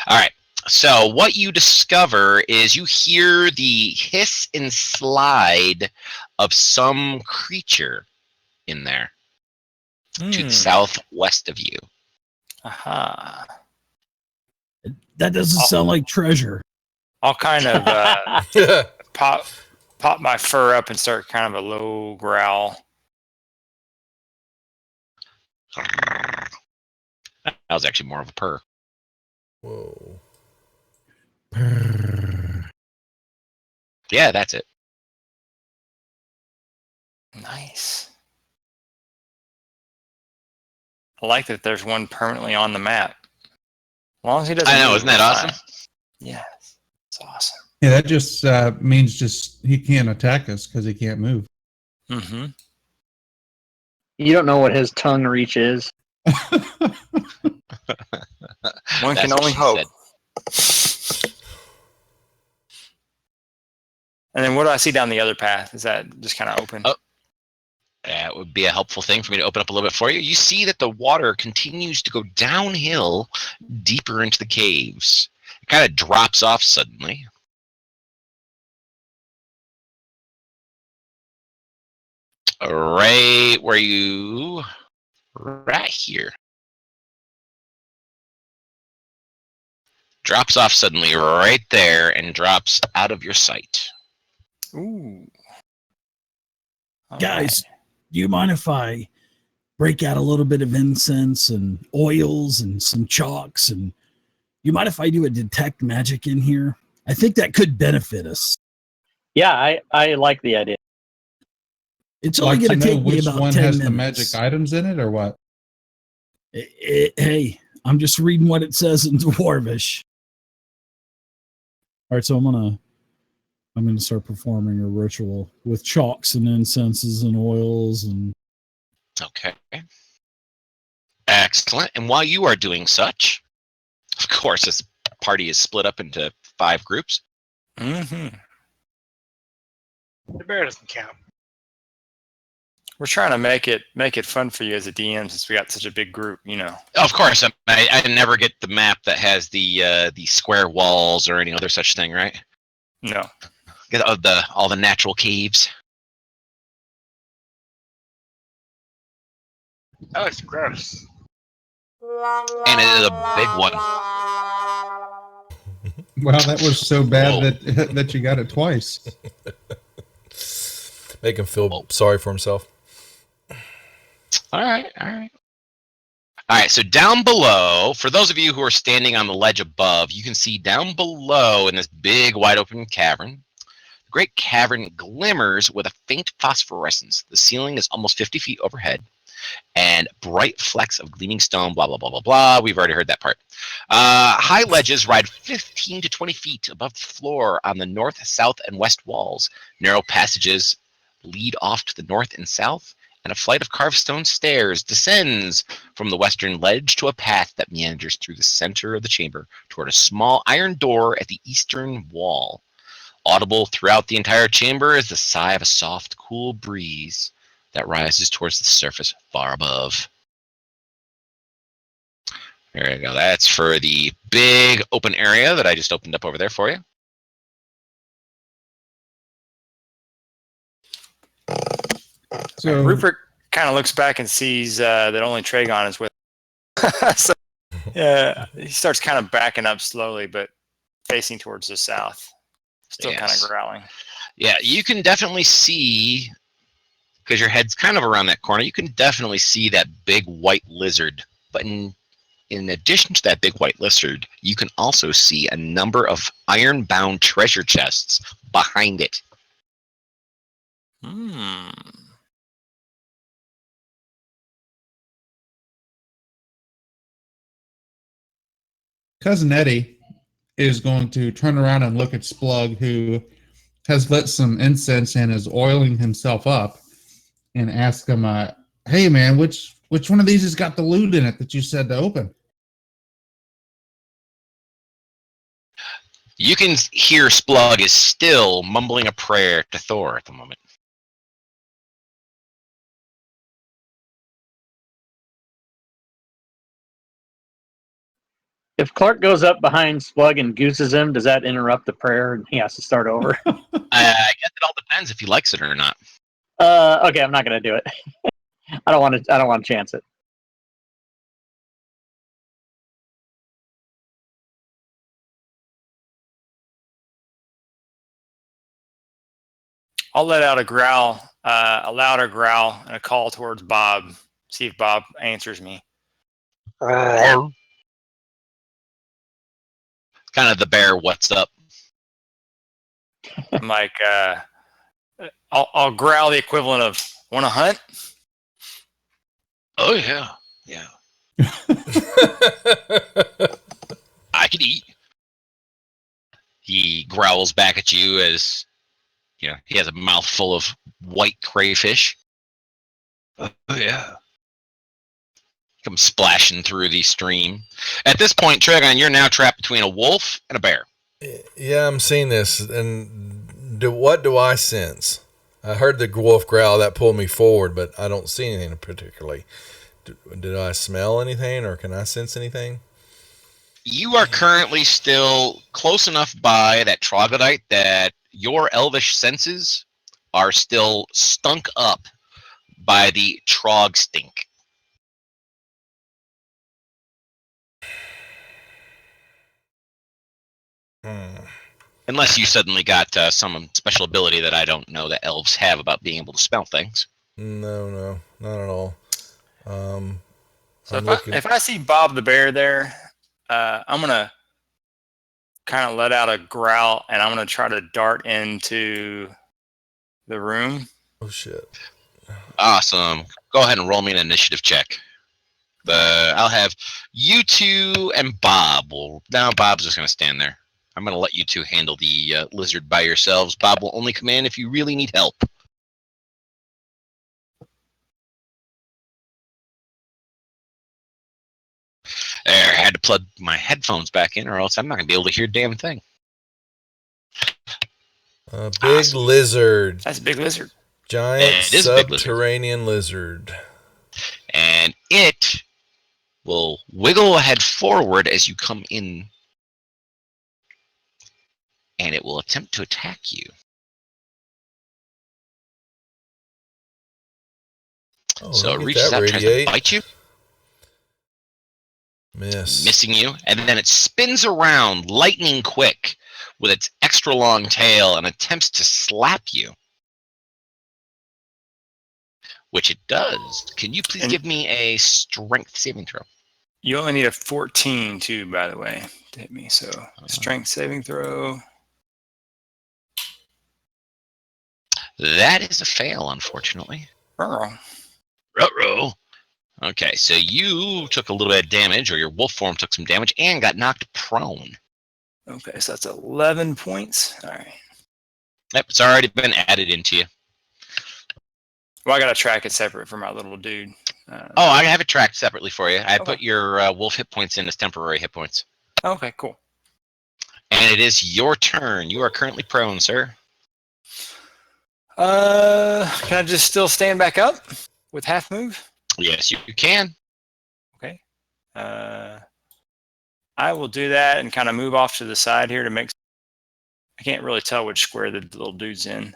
All right. So what you discover is you hear the hiss and slide of some creature in there to the southwest of you.
Aha.
That doesn't sound like treasure.
I'll kind of pop my fur up and start kind of a low growl.
That was actually more of a purr.
Whoa.
Yeah, that's it.
Nice. I like that there's one permanently on the map. As long as he doesn't.
I know, isn't that awesome?
Yes, it's awesome.
Yeah, that just means he can't attack us because he can't move.
Mm-hmm.
You don't know what his tongue reach is.
One can only hope. And then what do I see down the other path? Is that just kind of open?
Oh, that would be a helpful thing for me to open up a little bit for you. You see that the water continues to go downhill deeper into the caves. It kind of drops off suddenly. Right where you... right here. drops off suddenly right there and drops out of your sight.
Ooh. All
Guys,
right.
do you mind if I break out a little bit of incense and oils and some chalks? And you mind if I do a detect magic in here? I think that could benefit us.
Yeah, I like the idea.
It's only
Like to
going to
know
take me
which
about
one
10
has
minutes.
the magic items in it, or what?
Hey, I'm just reading what it says in Dwarvish. All right, so I'm gonna start performing a ritual with chalks and incenses and oils and.
Okay. Excellent. And while you are doing such, of course, this party is split up into 5 groups.
Mm-hmm.
The bear doesn't count.
We're trying to make it fun for you as a DM since we got such a big group, you know.
Of course, I never get the map that has the square walls or any other such thing, right?
No.
Get all the natural caves.
Oh, it's gross.
And it is a big one.
Well, that was so bad
Whoa.
that you got it twice.
Make him feel sorry for himself.
All right. All right, so down below, for those of you who are standing on the ledge above, you can see down below in this big wide open cavern, the great cavern glimmers with a faint phosphorescence. The ceiling is almost 50 feet overhead, and bright flecks of gleaming stone, blah, blah, blah, blah, blah. We've already heard that part. High ledges ride 15 to 20 feet above the floor on the north, south, and west walls. Narrow passages lead off to the north and south, and a flight of carved stone stairs descends from the western ledge to a path that meanders through the center of the chamber toward a small iron door at the eastern wall. Audible throughout the entire chamber is the sigh of a soft, cool breeze that rises towards the surface far above. There you go. That's for the big open area that I just opened up over there for you.
So
Rupert kind of looks back and sees that only Tragon is with him. So he starts kind of backing up slowly, but facing towards the south. Still kind of growling.
Yeah, you can definitely see, because your head's kind of around that corner, you can definitely see that big white lizard. But in addition to that big white lizard, you can also see a number of iron-bound treasure chests behind it.
Hmm.
Cousin Eddie is going to turn around and look at Splug, who has lit some incense and is oiling himself up, and ask him, "Hey, man, which one of these has got the loot in it that you said to open?"
You can hear Splug is still mumbling a prayer to Thor at the moment.
If Clark goes up behind Splug and gooses him, does that interrupt the prayer and he has to start over?
I guess it all depends if he likes it or not.
Okay, I'm not gonna do it. I don't want to chance it.
I'll let out a growl, a louder growl, and a call towards Bob. See if Bob answers me.
Kind of the bear, what's up?
I'm like, I'll growl the equivalent of, want to hunt?
Oh, yeah. I can eat. He growls back at you as, he has a mouthful of white crayfish. Oh, yeah. Comes splashing through the stream. At this point, Tragon, you're now trapped between a wolf and a bear.
Yeah, I'm seeing this, and what do I sense? I heard the wolf growl that pulled me forward, but I don't see anything particularly. Did I smell anything, or can I sense anything?
You are currently still close enough by that troglodyte that your elvish senses are still stunk up by the trog stink. Unless you suddenly got some special ability that I don't know that elves have about being able to spell things.
No, not at all.
So if I see Bob the Bear there, I'm gonna kind of let out a growl, and I'm gonna try to dart into the room.
Oh shit!
Awesome. Go ahead and roll me an initiative check. I'll have you two and Bob. Now Bob's just gonna stand there. I'm gonna let you two handle the lizard by yourselves. Bob will only come in if you really need help. There, I had to plug my headphones back in, or else I'm not gonna be able to hear a damn thing.
Big lizard.
That's a big lizard.
Giant subterranean lizard.
And it will wiggle a head forward as you come in, and it will attempt to attack you. So it reaches out, tries to bite you. Missing you, and then it spins around lightning quick with its extra long tail and attempts to slap you. Which it does. Can you please give me a strength saving throw?
You only need a 14 too, by the way, to hit me. So strength saving throw.
That is a fail, unfortunately.
Ruh-roh.
Okay, so you took a little bit of damage, or your wolf form took some damage, and got knocked prone.
Okay, so that's 11 points. All right.
Yep, it's already been added into you.
Well, I got to track it separate from my little dude.
I have it tracked separately for you. I put your wolf hit points in as temporary hit points.
Okay, cool.
And it is your turn. You are currently prone, sir.
Can I just still stand back up with half move?
Yes, you can.
Okay. I will do that and kind of move off to the side here to make. I can't really tell which square the little dude's in.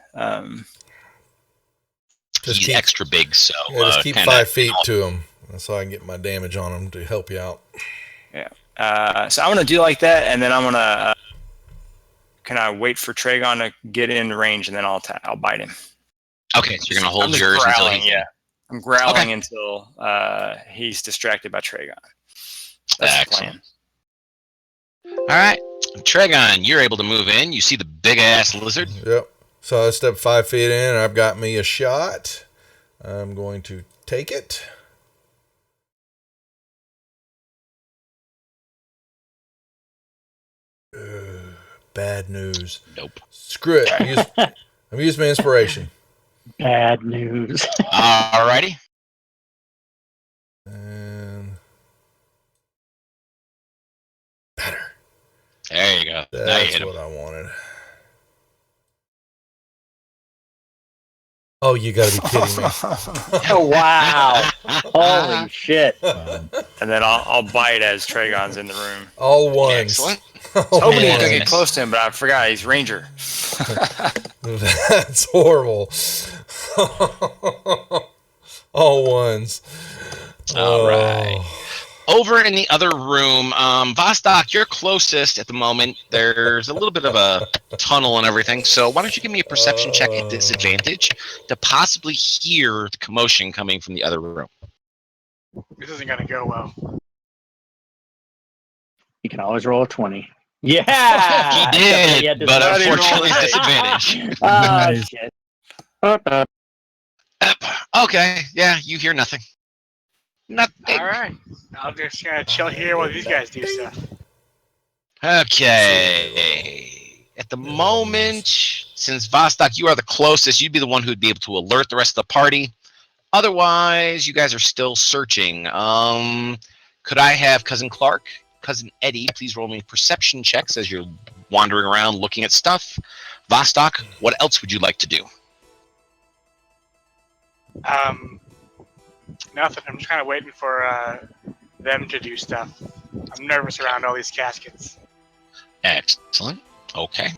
He's extra big, so
just keep 5 feet to him, so I can get my damage on him to help you out.
Yeah. So I'm gonna do like that, and then I'm gonna. Can I wait for Tragon to get in range, and then I'll bite him?
Okay, so you're gonna hold yours until he's
I'm growling until he's distracted by Tragon. That's the plan.
All right, Tragon, you're able to move in. You see the big ass lizard.
Yep. So I step 5 feet in, and I've got me a shot. I'm going to take it. Bad news.
Nope.
Screw it. I'm using my inspiration.
Bad news.
Alrighty.
And better.
There you go. Now you
That's
hit him.
what I wanted. Oh, you got to be kidding me!
Oh, wow! Holy shit!
And then I'll bite as Tragon's in the room.
All ones.
Excellent.
Hoping he can get close to him, but I forgot he's Ranger.
That's horrible. All ones.
All right. Over in the other room, Vostok, you're closest at the moment. There's a little bit of a tunnel and everything, so why don't you give me a perception check at disadvantage to possibly hear the commotion coming from the other room.
This isn't gonna go well.
You can always roll a 20. Yeah!
He did, but unfortunately it's disadvantage.
Oh, shit.
Okay, yeah, you hear nothing. Nothing.
All right, I'll just chill here while these guys do stuff.
Okay. At the moment, since Vostok, you are the closest, you'd be the one who'd be able to alert the rest of the party. Otherwise, you guys are still searching. Could I have Cousin Clark, Cousin Eddie, please roll me perception checks as you're wandering around looking at stuff. Vostok, what else would you like to do?
Nothing. I'm just kind of waiting for them to do stuff. I'm nervous around all these caskets.
Excellent. Okay.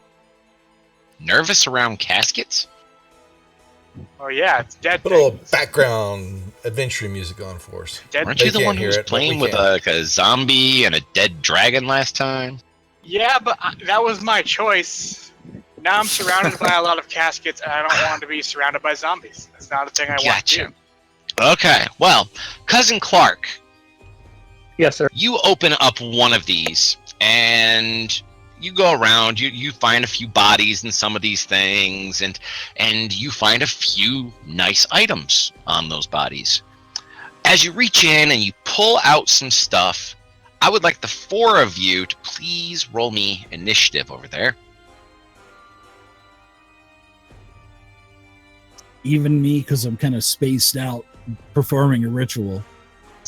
Nervous around caskets?
Oh yeah, it's dead.
Put a little background adventure music on for us.
Weren't you the one who was playing with a zombie and a dead dragon last time?
Yeah, but that was my choice. Now I'm surrounded by a lot of caskets, and I don't want to be surrounded by zombies. That's not a thing I want to do.
Okay, well, Cousin Clark,
Yes, sir.
you open up one of these, and you go around. You find a few bodies in some of these things, and you find a few nice items on those bodies. As you reach in and you pull out some stuff, I would like the 4 of you to please roll me initiative over there.
Even me, because I'm kind of spaced out performing a ritual.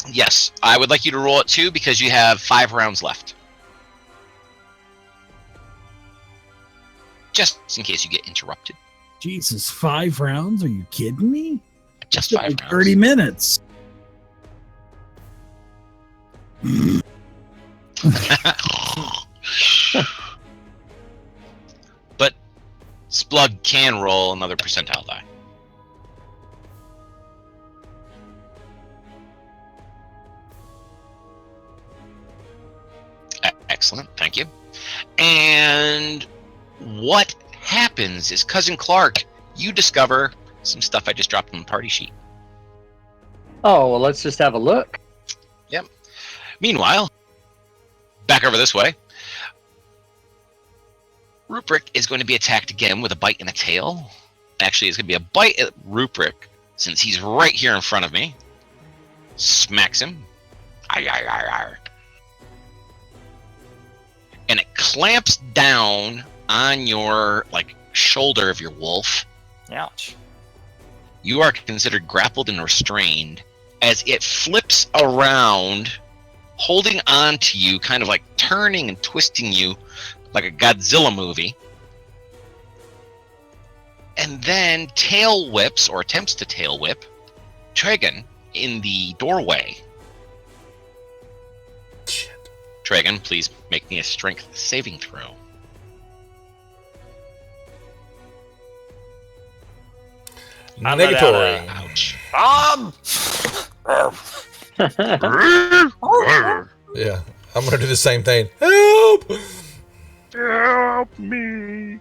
Yes, I would like you to roll it too because you have 5 rounds left. Just in case you get interrupted.
Jesus, 5 rounds? Are you kidding me?
Just
It's
5
like
rounds.
30 minutes.
But Splug can roll another percentile die. Excellent, thank you. And what happens is, Cousin Clark, you discover some stuff I just dropped on the party sheet.
Oh, well, let's just have a look.
Meanwhile, back over this way, Ruprecht is going to be attacked again with a bite and a tail. Actually, it's going to be a bite at Ruprecht, since he's right here in front of me. Smacks him. Arr, arr, arr, arr. And it clamps down on your shoulder of your wolf.
Ouch.
You are considered grappled and restrained as it flips around, holding on to you, kind of like turning and twisting you like a Godzilla movie. And then tail whips, or attempts to tail whip, Tragan in the doorway.
Shit.
Tragan, please make me a strength saving throw.
I'm let out
Negatory.
Ouch.
Bob!
Yeah, I'm gonna do the same thing. Help!
Help me!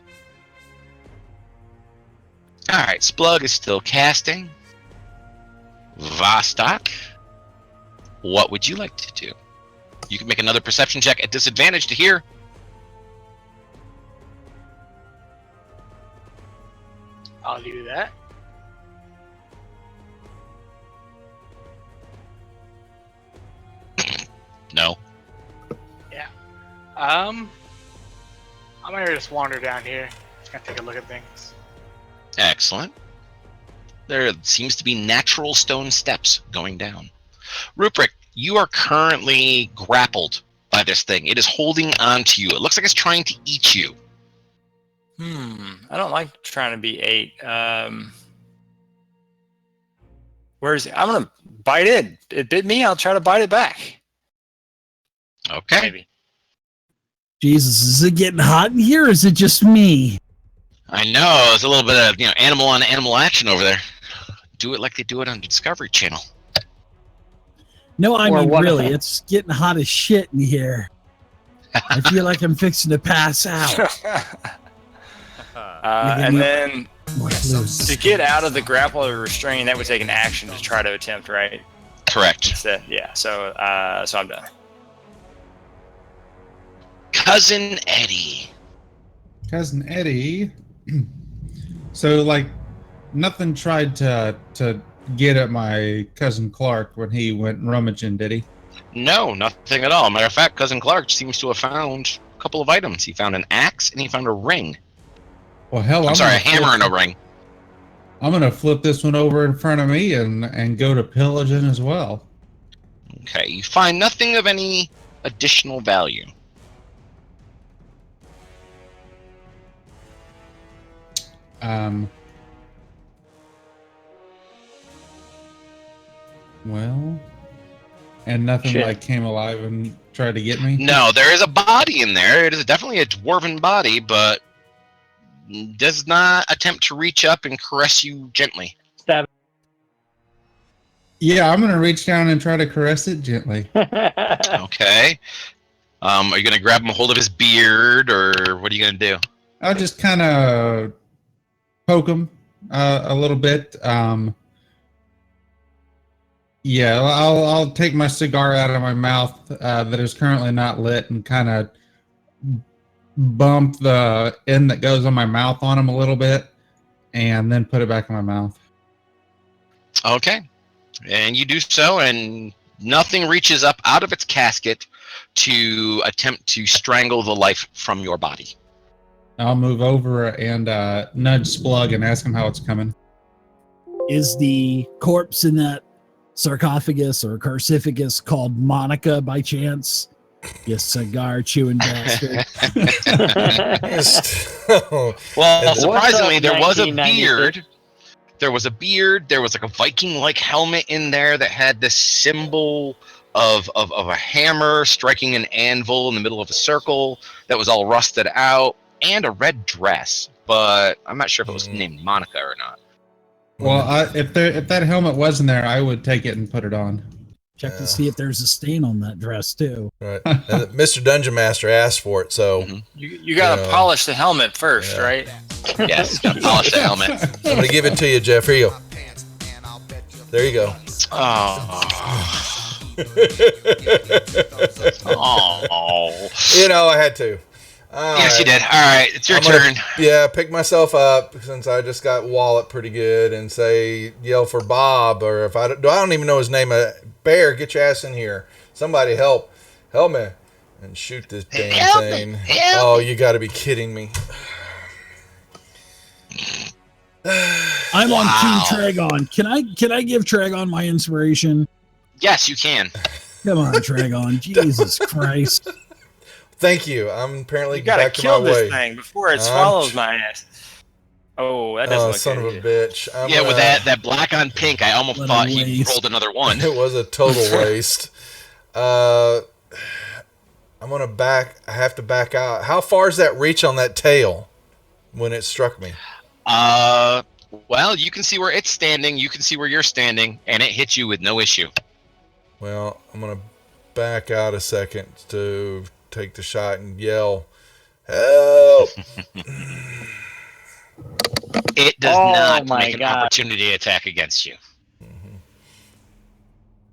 Alright, Splug is still casting. Vostok, what would you like to do? You can make another perception check at disadvantage to hear.
I'll do that.
No.
I'm gonna just wander down here. Just gonna take a look at things.
Excellent. There seems to be natural stone steps going down. Ruprecht, you are currently grappled by this thing. It is holding on to you. It looks like it's trying to eat you.
I don't like trying to be 8. Where is it? I'm gonna bite it. It bit me. I'll try to bite it back.
Okay.
Maybe.
Jesus, is it getting hot in here, or is it just me?
I know. There's a little bit of animal on animal action over there. Do it like they do it on Discovery Channel.
No, I
Or
mean,
what-
really, it's getting hot as shit in here. I feel like I'm fixing to pass out.
And then
More fluids.
to get out of the grapple or restrain, that would take an action to try to attempt, right?
Correct.
Yeah. So I'm done.
Cousin Eddie.
Cousin Eddie. So, nothing tried to get at my cousin Clark when he went rummaging, did he?
No, nothing at all. Matter of fact, Cousin Clark seems to have found a couple of items. He found an axe and he found a ring.
Well, hell,
I'm sorry, a hammer and a ring.
I'm gonna flip this one over in front of me and go to pillaging as well.
Okay, you find nothing of any additional value.
Well, and nothing
Shit.
came alive and tried to get me.
No, there is a body in there. It is definitely a dwarven body, but does not attempt to reach up and caress you gently.
Stab.
Yeah, I'm gonna reach down and try to caress it gently.
Okay. Are you gonna grab him a hold of his beard, or what are you gonna do?
I'll just kind of poke him a little bit. Yeah, I'll take my cigar out of my mouth that is currently not lit and kind of bump the end that goes on my mouth on him a little bit, and then put it back in my mouth.
Okay, and you do so, and nothing reaches up out of its casket to attempt to strangle the life from your body.
I'll move over and nudge Splug and ask him how it's coming.
Is the corpse in that sarcophagus or carciphagus called Monica by chance? You cigar chewing bastard.
Well, surprisingly, there was a
1996?
beard. There was a beard. There was like a Viking-like helmet in there that had this symbol of a hammer striking an anvil in the middle of a circle that was all rusted out, and a red dress. But I'm not sure if it was named Monica or not.
Well, if that helmet wasn't there, I would take it and put it on.
Check to see if there's a stain on that dress too.
Right. And Mr. Dungeon Master asked for it, so
You got to polish the helmet first, right?
Yes, gotta polish the helmet.
I'm gonna give it to you, Jeff. Here you go. There you go.
Oh.
You know, I had to.
Yes, you did. All right, it's your turn.
Pick myself up since I just got walloped pretty good, and say, yell for Bob, or if I don't even know his name. Bear, get your ass in here. Somebody help me, and shoot this damn thing. Oh, you got to be kidding me.
I'm on Team Tragon. Can I give Tragon my inspiration?
Yes, you can.
Come on, Tragon. Jesus Christ.
Thank you. I'm apparently
You got to
back to
kill
my way.
this thing before it swallows my ass. Oh, that doesn't look
son
good.
of a bitch.
With that black on pink, I almost
What a
thought he
waste.
rolled another one.
It was a total waste. I'm gonna back. I have to back out. How far is that reach on that tail when it struck me?
Well, you can see where it's standing. You can see where you're standing, and it hit you with no issue.
Well, I'm gonna back out a second to take the shot and yell, "Help!"
It does not
my
make an
God.
opportunity attack against you.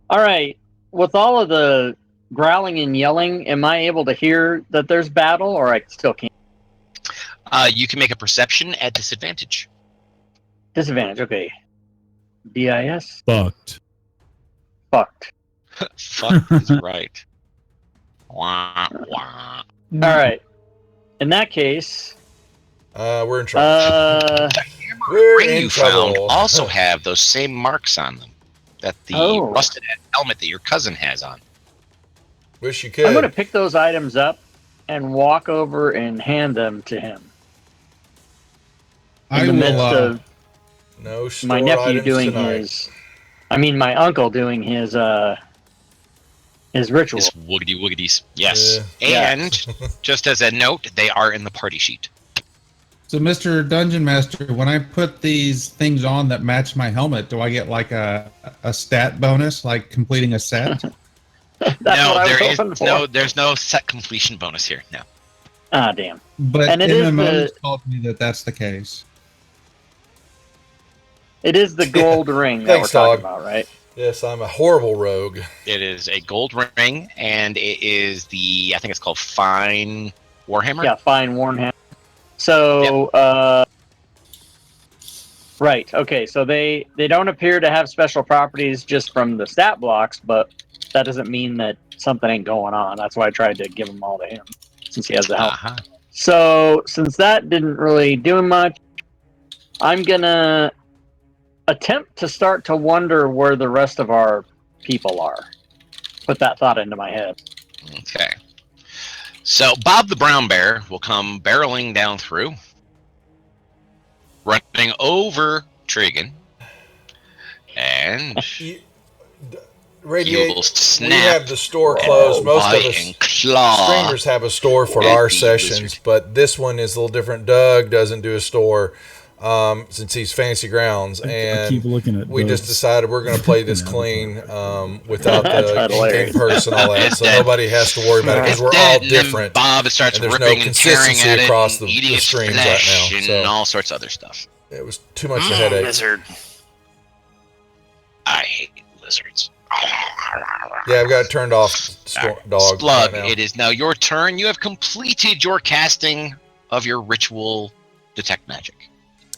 All right. With all of the growling and yelling, am I able to hear that there's battle, or I still can't?
You can make a perception at disadvantage.
Disadvantage. Okay. DIS.
Fucked.
Fucked.
Fuck is right. Wah, wah.
All right. In that case,
We're in trouble. We're
Ring
in
you found
trouble.
also have those same marks on them that the rusted helmet that your cousin has on.
Wish you could.
I'm going to pick those items up and walk over and hand them to him. In the midst of
No store
my nephew
items
doing
tonight.
my uncle doing his ritual.
His woogity woogities. Yes.
Yeah.
And just as a note, they are in the party sheet.
So, Mr. Dungeon Master, when I put these things on that match my helmet, do I get like a stat bonus, like completing a set?
That's what I was hoping for.
There's no set completion bonus here. No.
Ah, damn.
But
And it is
MMO's told me that that's the case.
It is the gold ring that
Thanks,
we're talking
dog.
about, right?
Yes, I'm a horrible rogue.
It is a gold ring, and it is I think it's called Fine Warhammer.
Yeah, fine Warhammer. So, right. Okay. So they don't appear to have special properties just from the stat blocks, but that doesn't mean that something ain't going on. That's why I tried to give them all to him, since he has the help.
Uh-huh.
So since that didn't really do much, I'm gonna attempt to start to wonder where the rest of our people are. Put that thought into my head.
Okay. So Bob the Brown Bear will come barreling down through, running over Trigan, and
Radiate,
you will
we
snap.
have the store closed. Most of
bite
us
and claw.
streamers have a store for
at
our
the
sessions,
wizard.
but this one is a little different. Doug doesn't do a store. since he's Fantasy Grounds,
I
and
keep looking at
we just
those.
decided we're going to play this
Yeah,
clean without
That's
the
hilarious.
in person and all that,
It's
so
dead.
nobody has to worry about it because
It's
we're
dead,
all
and then
different.
Bob starts
and there's no
ripping and tearing
consistency
at it
across
and
the
eating its
streams right
flesh
now,
and
so-
all sorts of other stuff.
It was too much of a headache.
Lizard.
I hate lizards.
Yeah, I've got it turned off, dog.
Splug,
right now.
it is now your turn. You have completed your casting of your ritual detect magic.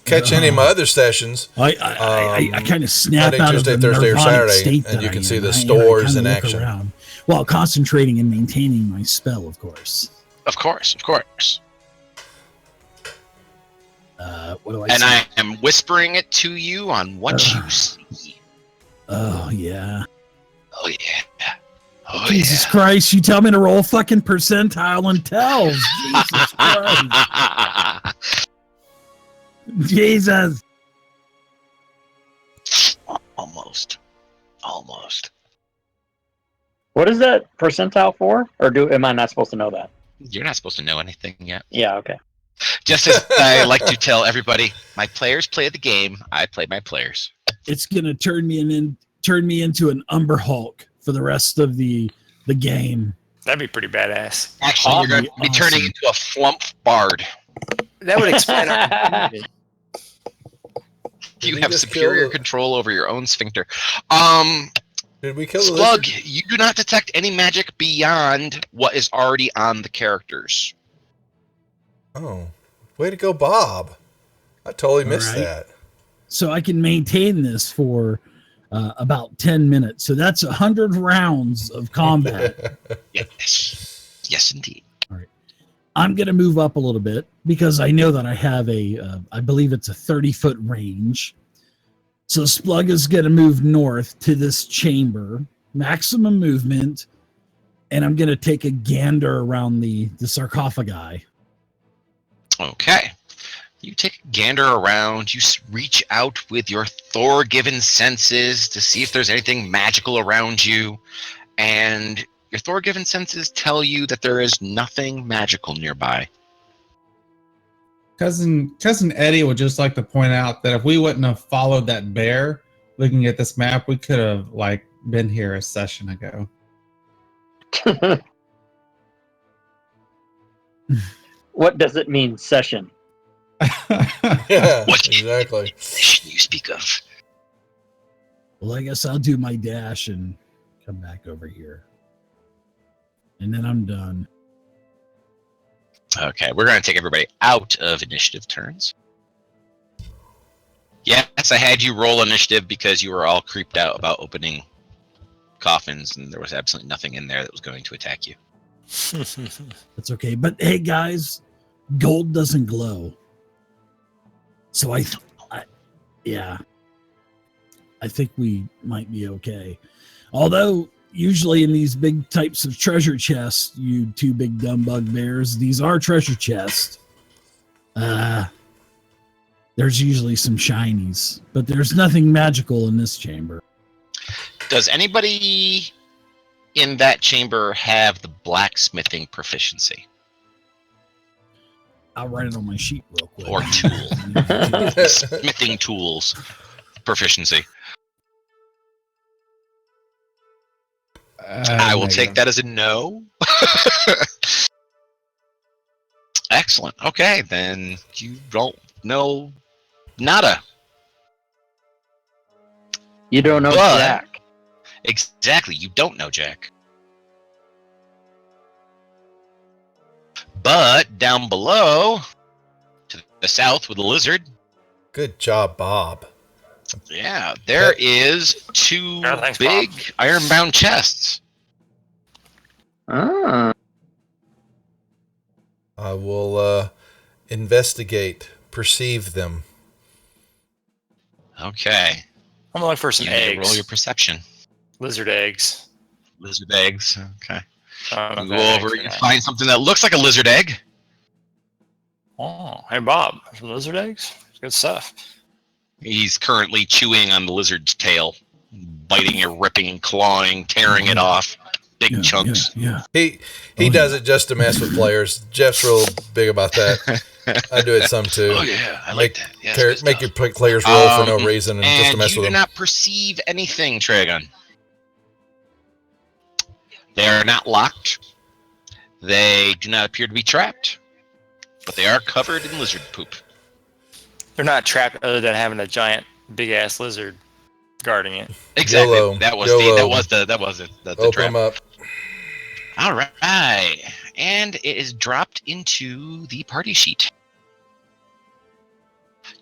Catch any of my other sessions.
I kind of snap
Monday,
out
Tuesday,
of the
Thursday, or
nirvanic
Saturday,
state
and
that
you can
I
see
am.
the
I
stores
kinda
in
look
action.
around while concentrating and maintaining my spell, of course.
Of course.
What do I
And
see?
I am whispering it to you on what you see.
Oh, yeah.
Oh yeah. Oh
Jesus
yeah.
Christ, you tell me to roll fucking percentile and tells. Jesus Christ. Jesus.
Almost.
What is that percentile for? Or am I not supposed to know that?
You're not supposed to know anything yet.
Yeah, okay.
Just as I like to tell everybody, my players play the game. I play my players.
It's gonna turn me into an Umber Hulk for the rest of the game.
That'd be pretty badass.
Actually, you're going to be turning
Awesome.
into a flump bard.
That would expand our community.
Did
You
we
have
just
superior
kill the-
control over your own sphincter.
Did we kill the lizard?
Splug, you do not detect any magic beyond what is already on the characters.
Oh, way to go, Bob! I totally missed
All right.
that.
So I can maintain this for about 10 minutes. So that's 100 rounds of combat.
Yes, indeed.
I'm going to move up a little bit because I know that I have I believe it's a 30-foot range. So Splug is going to move north to this chamber, maximum movement, and I'm going to take a gander around the sarcophagi.
Okay. You take a gander around. You reach out with your Thor-given senses to see if there's anything magical around you. And your Thor-given senses tell you that there is nothing magical nearby.
Cousin Eddie would just like to point out that if we wouldn't have followed that bear, looking at this map, we could have been here a session ago.
What does it mean, session?
Yeah,
What
exactly.
session you speak of?
Well, I guess I'll do my dash and come back over here. And then I'm done.
Okay, we're going to take everybody out of initiative turns. Yes, I had you roll initiative because you were all creeped out about opening coffins, and there was absolutely nothing in there that was going to attack you.
That's okay. But hey, guys, gold doesn't glow. So I think we might be okay. Although usually in these big types of treasure chests, you two big dumb bugbears, these are treasure chests. There's usually some shinies, but there's nothing magical in this chamber.
Does anybody in that chamber have the blacksmithing proficiency
I'll write it on my sheet real quick.
or tool? Smithing tools proficiency. I will take that as a no. Excellent. Okay, then you don't know nada.
You don't know
But-
Jack.
Exactly, you don't know Jack. But down below, to the south with the lizard,
Good job, Bob.
yeah, there is two
Yeah, thanks,
big
Bob.
ironbound chests.
Ah.
I will investigate, perceive them.
Okay.
I'm gonna look for some
You need to roll
eggs.
your perception.
Lizard eggs.
Lizard eggs. Okay.
I don't know
You
if
go
I have
over,
eggs or
you
not.
find something that looks like a lizard egg.
Oh, hey Bob, some lizard eggs. Good stuff.
He's currently chewing on the lizard's tail, biting it, ripping and clawing, tearing it off. Big chunks.
Yeah.
He
Oh,
does it just to mess with players. Jeff's real big about that. I do it some too.
Oh yeah, I like that. Yes, good
Make
stuff.
your players roll for no reason and just to mess
you
with
do
them.
not perceive anything, Tragon. They are not locked. They do not appear to be trapped, but they are covered in lizard poop.
They're not trapped other than having a giant, big-ass lizard guarding it.
Exactly.
YOLO.
That was it. That's the
Open
trap.
them up.
All right, and it is dropped into the party sheet.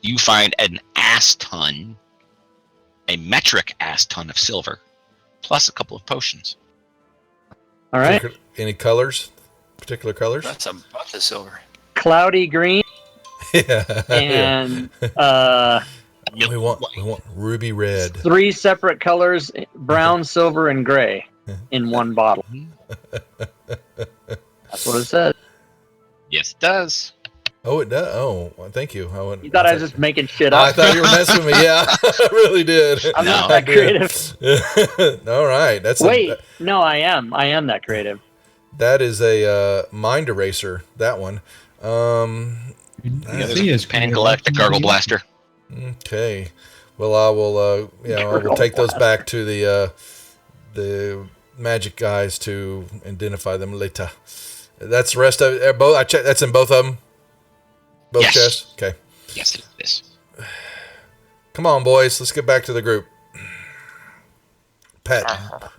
You find an ass ton, a metric ass ton of silver, plus a couple of potions.
All right.
Any colors? Particular colors?
That's a bunch of silver.
Cloudy green
Yeah.
and
We want ruby red.
3 separate colors: brown, silver, and gray in one bottle. That's what it says.
Yes, it does.
Oh, it does. Oh, well, thank you.
You thought I was just making shit
I
up?
thought you were messing with me. Yeah, I really did.
I'm not
No.
that creative.
All right,
No, I am. I am that creative.
that is a mind eraser. That one.
Yeah,
See,
there's
it's
Pangalactic Gargle Blaster.
Okay. Well, I will. I will take those back to the magic guys to identify them later. That's the rest of it. Both. I checked. That's in both of them. Both
Yes.
chests. Okay.
Yes, it is.
Come on, boys. Let's get back to the group. Pat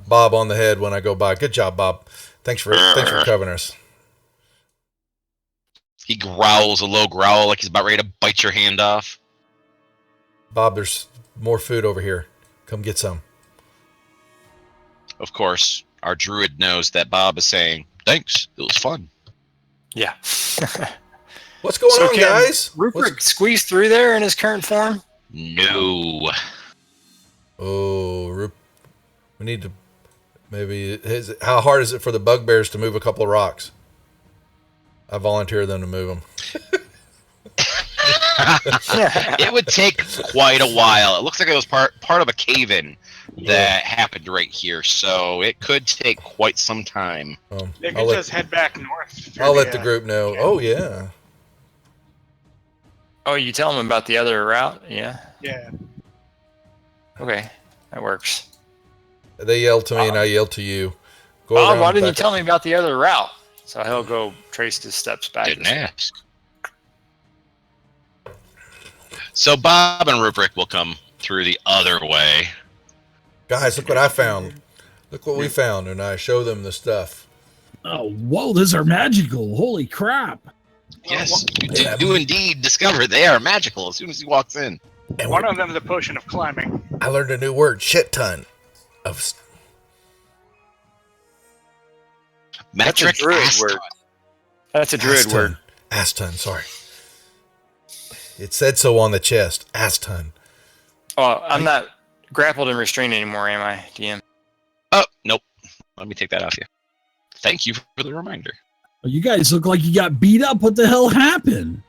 Bob on the head when I go by. Good job, Bob. Thanks for covering us.
He growls a low growl like he's about ready to bite your hand off.
Bob, there's more food over here. Come get some.
Of course, our druid knows that Bob is saying, "Thanks, it was fun."
Yeah.
What's going on,
can
guys?
Rupert squeeze through there in his current form?
No.
We need to maybe. How hard is it for the bugbears to move a couple of rocks? I volunteer them to move them.
It would take quite a while. It looks like it was part of a cave-in that happened right here, so it could take quite some time.
They could just head back north.
I'll let the group know. Oh yeah.
Oh, you tell them about the other route? Yeah.
Yeah.
Okay, that works.
They yell to me and I yell to you. Go
Bob,
around
why didn't you
back-
tell me about the other route? So he'll go trace his steps back.
Didn't ask. So Bob and Rupert will come through the other way.
Guys, look what I found. Look what we found, and I show them the stuff.
Oh, whoa, those are magical. Holy crap.
Yes, you do indeed discover they are magical as soon as he walks in.
And
One of them is a potion of climbing.
I learned a new word, shit ton.
Metric
druid
ass
word.
ton.
That's a druid word.
Aston, sorry. It said so on the chest. Aston.
Oh, I'm not grappled and restrained anymore, am I, DM?
Oh, nope. Let me take that off you. Thank you for the reminder.
Oh, you guys look like you got beat up. What the hell happened?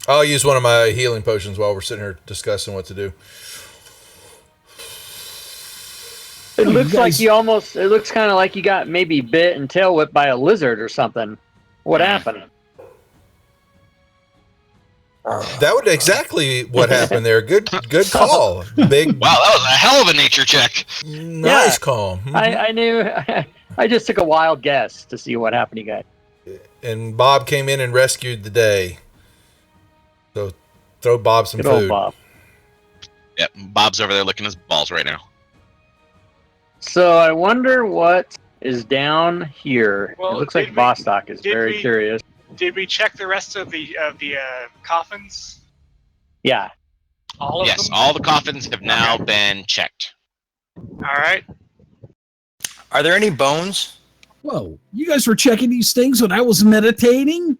I'll use one of my healing potions while we're sitting here discussing what to do.
It
Oh,
looks
you
like
guys-
you almost. It looks kind of like you got maybe bit and tail whipped by a lizard or something. What happened?
That would exactly what happened there. Good call. Big,
Wow, that was a hell of a nature check.
nice
Yeah.
call. Mhm.
I knew. I just took a wild guess to see what happened to you guys.
And Bob came in and rescued the day. So throw Bob some
Good old
food.
Bob.
Yep, Bob's over there licking his balls right now.
So I wonder what is down here.
Well,
it looks
did
like
we-
Vostok is
did
very
we-
curious.
Did we check the rest of the coffins?
Yeah.
All of
Yes,
them?
all the coffins have now been checked.
All right.
Are there any bones?
Whoa, you guys were checking these things when I was meditating?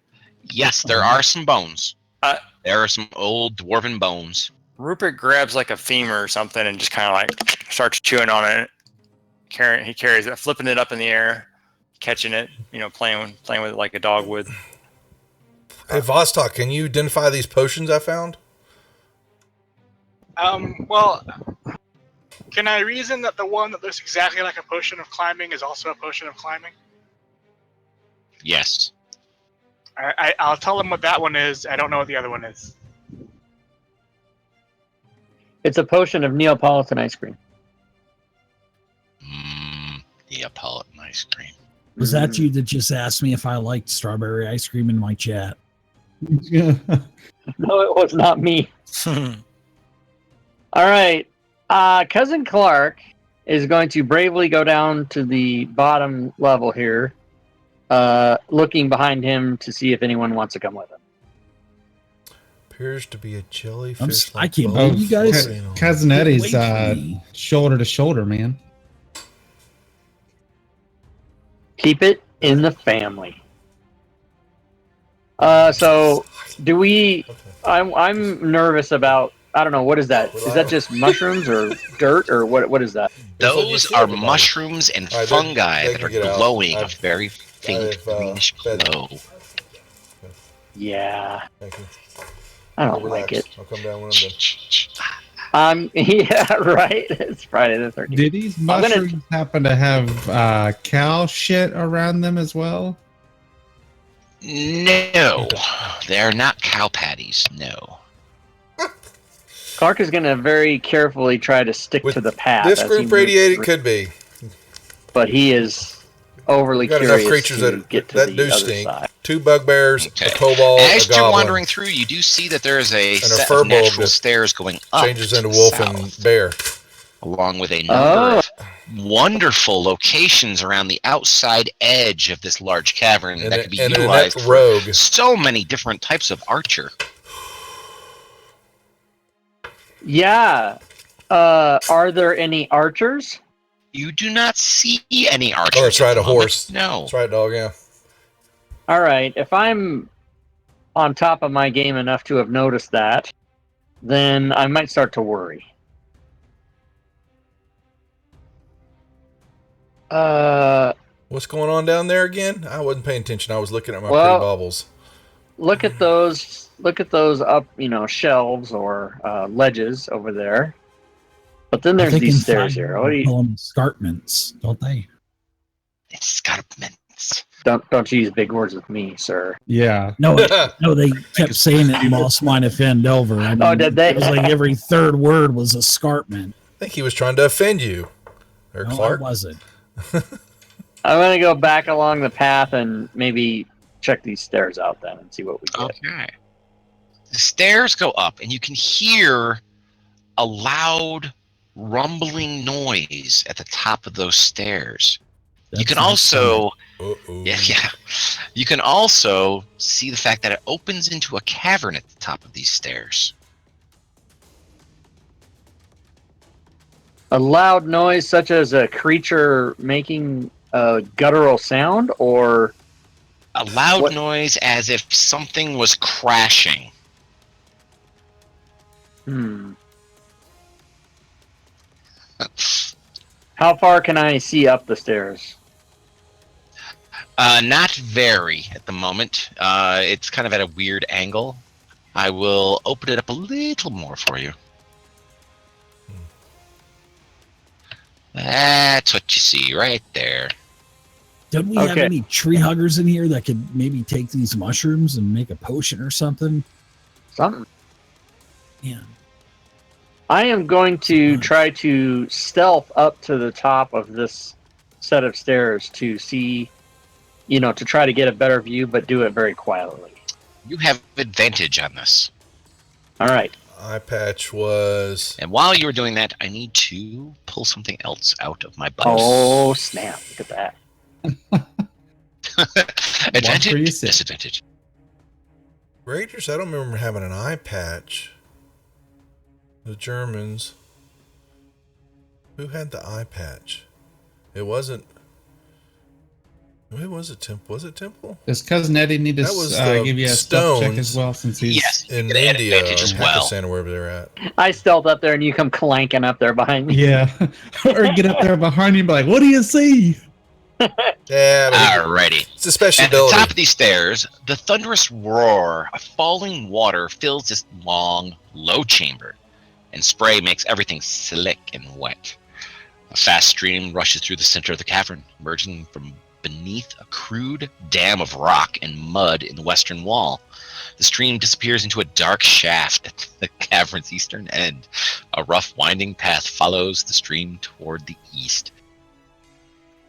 Yes, there are some bones.
Uh,
There are some old dwarven bones.
Rupert grabs like a femur or something and just kind of like starts chewing on it. He carries it, flipping it up in the air, catching it, playing with it like a dog would.
Hey, Vostok, can you identify these potions I found?
Well, can I reason that the one that looks exactly like a potion of climbing is also a potion of climbing?
Yes.
I'll tell him what that one is. I don't know what the other one is.
It's a potion of Neapolitan ice cream.
Neapolitan ice cream.
Was that you that just asked me if I liked strawberry ice cream in my chat?
No, it was not me. All right. Cousin Clark is going to bravely go down to the bottom level here, looking behind him to see if anyone wants to come with him.
Appears to be a jellyfish.
I can't believe you guys.
Cousin Eddie's
Wait for me.
shoulder to shoulder, man.
Keep it in the family. So do we? I'm nervous about. I don't know. What is that? Is that just mushrooms or dirt or what? What is that?
Those are mushrooms and fungi that are glowing a very faint greenish glow.
Yeah,
Thank you.
I don't like it.
I'll come down when I'm done.
Yeah, right. It's Friday the 13th.
Did these mushrooms happen to have cow shit around them as well?
No, they're not cow patties. No.
Clark is going to very carefully try to stick to the path.
This
as he
group
moves
radiated
through,
could be.
but he is overly
We've got
curious
enough creatures
to
that
get to
that
the
do
other
stink.
side.
2 bugbears,
Okay.
a kobold,
As
a
you're
goblin.
wandering through, you do see that there is a
a
set
furbolg
of natural
that
stairs going up
Changes
to
into
the
wolf
south,
and bear.
along with a number of wonderful locations around the outside edge of this large cavern
And
that
a-
could be
and an
utilized
inept
for
rogue.
so many different types of archer.
Yeah. Are there any archers?
You do not see any archers.
Oh, that's
at
right,
the
a
moment.
horse.
No.
That's right, dog, yeah.
All right. If I'm on top of my game enough to have noticed that, then I might start to worry.
What's going on down there again? I wasn't paying attention. I was looking at my
Well,
pretty baubles.
Look at those up, shelves or ledges over there. But then there's these stairs here. What do you
call them escarpments, don't they?
Escarpments.
don't use big words with me, sir.
Yeah.
No, they kept saying it in Moss Mine offend over. I mean,
Oh, did they?
It was like every third word was escarpment.
I think he was trying to offend you. Or
No,
Clark.
I wasn't.
I'm gonna go back along the path and maybe check these stairs out then and see what we get.
Okay. The stairs go up, and you can hear a loud rumbling noise at the top of those stairs. You
That's
can
not
also,
Uh-oh.
yeah. You can also see the fact that it opens into a cavern at the top of these stairs.
A loud noise such as a creature making a guttural sound, or
A loud
What-
noise as if something was crashing.
How far can I see up the stairs?
Not very at the moment. It's kind of at a weird angle. I will open it up a little more for you. That's what you see right there.
Don't we have
Okay.
any tree huggers in here that could maybe take these mushrooms and make a potion or something?
Something.
Yeah.
I am going to try to stealth up to the top of this set of stairs to see, to try to get a better view, but do it very quietly.
You have advantage on this.
All right.
Eye patch was.
And while you're doing that, I need to pull something else out of my butt.
Oh, snap. Look at that.
where you
Advantage,
sit.
disadvantage.
Raiders, I don't remember having an eye patch. The Germans. Who had the eye patch? It wasn't. Who was it? Temple? Was it Temple?
Does Cousin Eddie need to
That was the
give you a stealth check
stones.
as well, since he's
Yes,
In
you get an
India or
advantage as well.
Pakistan or wherever they're at.
I stealth up there and you come clanking up there behind me.
Yeah. Or get up there behind you and be like, what do you see?
Yeah, but
Alrighty.
it's a special
At the
ability.
top of these stairs, the thunderous roar of falling water fills this long, low chamber, and spray makes everything slick and wet. A fast stream rushes through the center of the cavern, emerging from beneath a crude dam of rock and mud in the western wall. The stream disappears into a dark shaft at the cavern's eastern end. A rough, winding path follows the stream toward the east.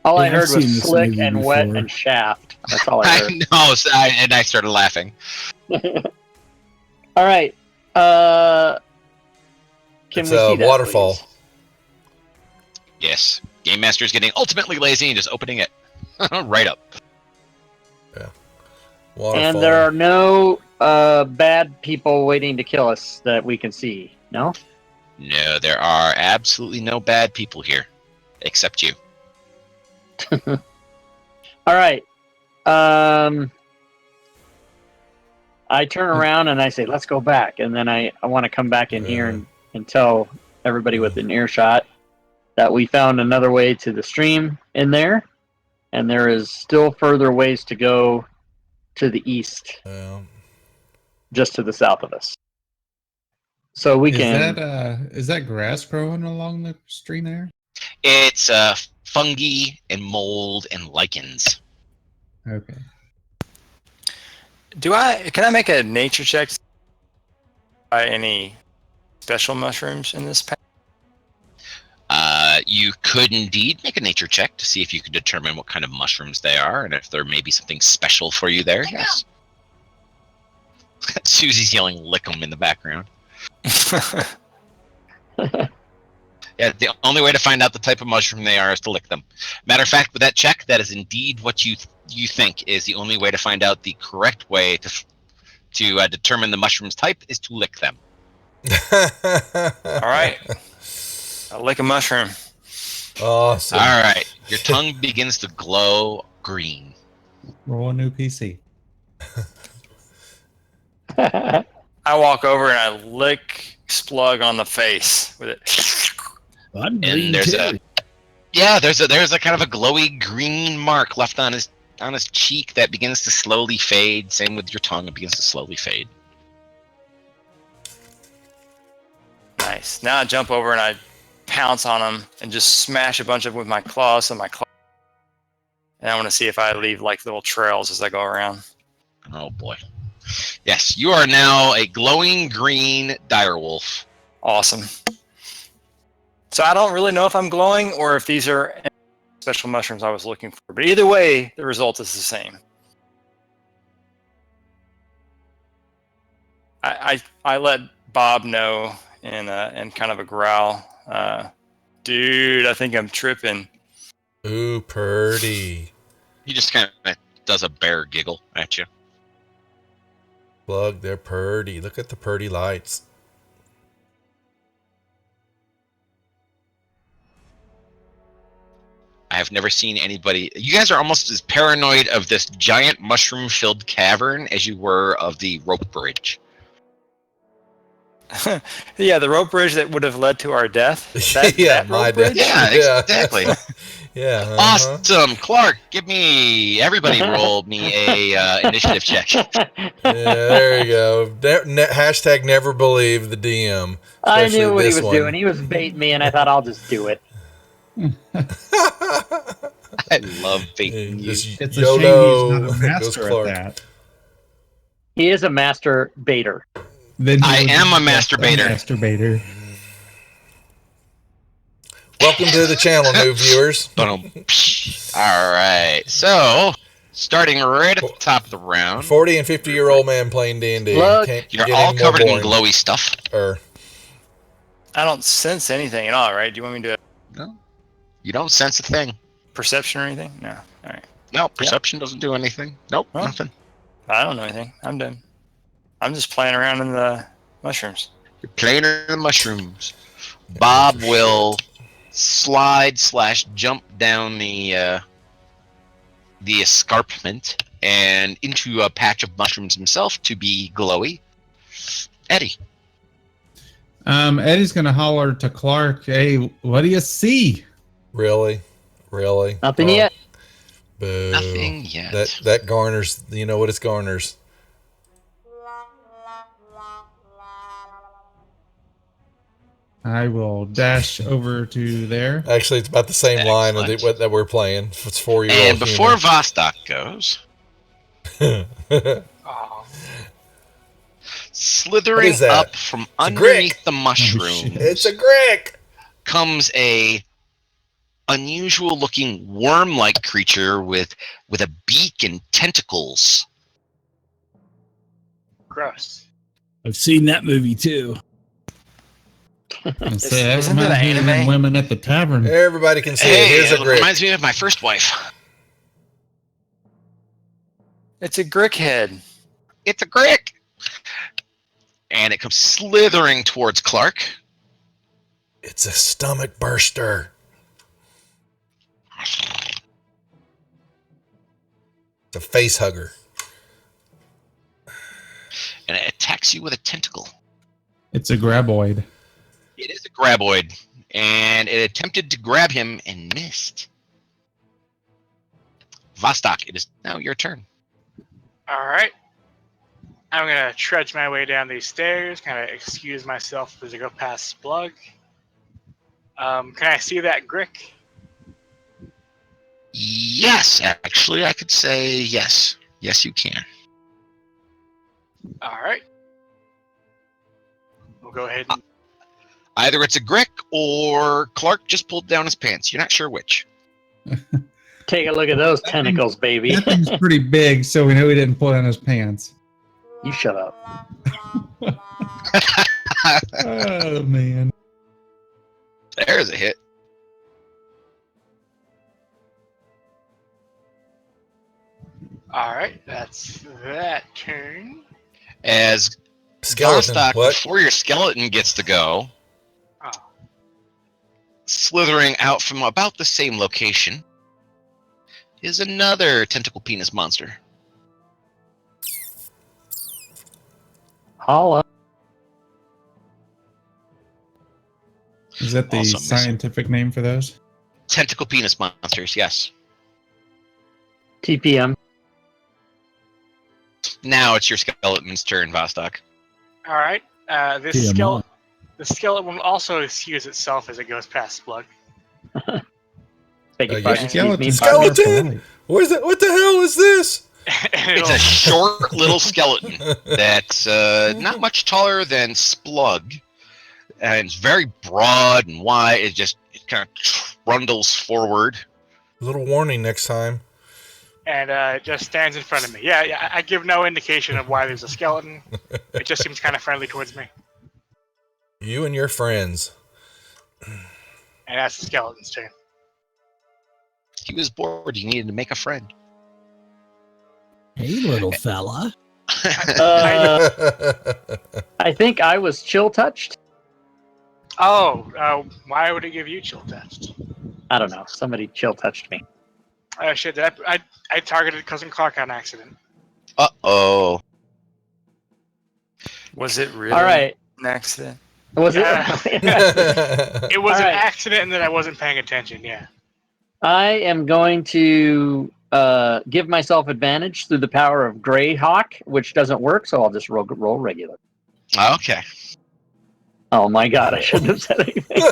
All I
Yeah, I've
heard
seen
was
this
slick
movie
and wet
before.
and shaft. That's all I heard.
I know, and I started laughing.
All right. Can
It's
we see
a
that,
waterfall.
please?
Yes, Game Master's getting ultimately lazy and just opening it right up.
Waterfall.
And there are no bad people waiting to kill us that we can see. No?
No, there are absolutely no bad people here, except you.
All right. I turn around and I say, let's go back. And then I want to come back in here and tell everybody within earshot that we found another way to the stream in there. And there is still further ways to go to the east, just to the south of us. So we can...
Is that grass growing along the stream there?
It's fungi and mold and lichens.
Okay.
Can I make a nature check to buy any special mushrooms in this pack?
You could indeed make a nature check to see if you could determine what kind of mushrooms they are and if there may be something special for you there. Yes. Susie's yelling "lick 'em" in the background. Yeah, the only way to find out the type of mushroom they are is to lick them. Matter of fact, with that check, that is indeed what you think is the only way to find out the correct way to determine the mushroom's type is to lick them.
All right. I'll lick a mushroom.
Awesome.
All right. Your tongue begins to glow green.
Roll a new PC.
I walk over and I lick Splug on the face with it.
I'm
And there's a kind of a glowy green mark left on his cheek that begins to slowly fade. Same with your tongue; it begins to slowly fade.
Nice. Now I jump over and I pounce on him and just smash a bunch of them with my claws. And I want to see if I leave like little trails as I go around.
Oh boy! Yes, you are now a glowing green direwolf.
Awesome. So I don't really know if I'm glowing or if these are special mushrooms I was looking for. But either way, the result is the same. I let Bob know in kind of a growl. Dude, I think I'm tripping.
Ooh, purdy.
He just kind of does a bear giggle at you.
Plug, they're purdy. Look at the purdy lights.
I have never seen anybody. You guys are almost as paranoid of this giant mushroom-filled cavern as you were of the rope bridge.
Yeah, the rope bridge that would have led to our death. That
my
rope bridge?
death.
Yeah, exactly.
Yeah.
Awesome, Clark. Everybody roll me a initiative check.
Yeah, there you go. Hashtag never believe the DM.
I knew what he
this
was
one.
doing. He was baiting me, and I thought I'll just do it.
I love baiting you.
Just
It's a
YOLO,
shame he's not a
goes
master at
Clark.
that.
He is a master baiter.
Then he
I
was
am a
just
masturbator.
masturbator.
Welcome to the channel, new viewers.
Boom. All right. So, starting right at the top of the round,
40 and 50-year-old man playing D&D.
Look,
Can't
you're
get
all
any more
covered in
boring.
glowy stuff.
I don't sense anything at all, right? Do you want me to
No, you don't sense a thing.
perception or anything? No. All right.
No, perception doesn't do anything. Nope,
Huh?
nothing.
I don't know anything. I'm done. I'm just playing around in the mushrooms.
You're playing in the mushrooms. Bob will slide/jump down the escarpment and into a patch of mushrooms himself to be glowy. Eddie.
Eddie's gonna holler to Clark, "Hey, what do you see?"
Really?
Nothing
Oh,
yet.
Boo.
Nothing yet.
That garners. You know what it garners?
I will dash over to there.
Actually, it's about the same line
Excellent.
that we're playing. It's 4-year-old
And before Vostok goes,
humor.
Oh,
slithering
is that?
up from
a
underneath
grick.
the mushrooms
It's a Grick.
comes a unusual looking worm-like creature with a beak and tentacles.
gross.
I've seen that movie too.
And say, that
Isn't that
reminds me
an
of them
anime?
women at the tavern.
Everybody can see it.
Hey,
Here's a
it
Grick.
reminds me of my first wife.
It's a Grick head.
It's a Grick! And it comes slithering towards Clark.
It's a stomach burster. It's a face hugger.
And it attacks you with a tentacle.
It's a graboid.
It is a graboid, and it attempted to grab him and missed. Vostok, it is now your turn.
All right. I'm gonna trudge my way down these stairs, kind of excuse myself as I go past Splug. Can I see that Grick?
Yes, actually, I could say yes. Yes, you can.
All right. We'll go ahead and
Either it's a Grick or Clark just pulled down his pants. You're not sure which.
Take a look at those tentacles, baby.
That thing's pretty big, so we know he didn't pull down his pants.
You shut up.
Oh, man.
There's a hit.
all right. That's that turn.
As
Skeleton.
Vostok,
What?
before your skeleton gets to go,
Oh,
slithering out from about the same location, is another tentacle penis monster.
Holla.
Is that the
Also missing.
scientific name for those?
Tentacle penis monsters, yes.
TPM.
Now it's your skeleton's turn, Vostok.
all right. This
TMI.
skeleton. The skeleton will also excuse itself as it goes past Splug.
Beg your
Yeah,
pardon, excuse me.
Skeleton.
Skeleton! What the hell is this?
It's a short little skeleton that's not much taller than Splug, and it's very broad and wide. It kind of trundles forward.
A little warning next time.
And it just stands in front of me. Yeah, I give no indication of why there's a skeleton. It just seems kind of friendly towards me.
You and your friends.
And that's the skeleton's turn.
He was bored. He needed to make a friend.
Hey, little fella.
I think I was chill touched.
Why would it give you chill test?
I don't know. Somebody chill touched me.
Oh shit! I targeted Cousin Clark on accident.
Uh-oh.
Was it really
All right.
an accident?
Was it?
It was
All
an
right.
accident, and then I wasn't paying attention. Yeah.
I am going to give myself advantage through the power of Greyhawk, which doesn't work, so I'll just roll regular.
Okay.
Oh my god, I shouldn't have said anything.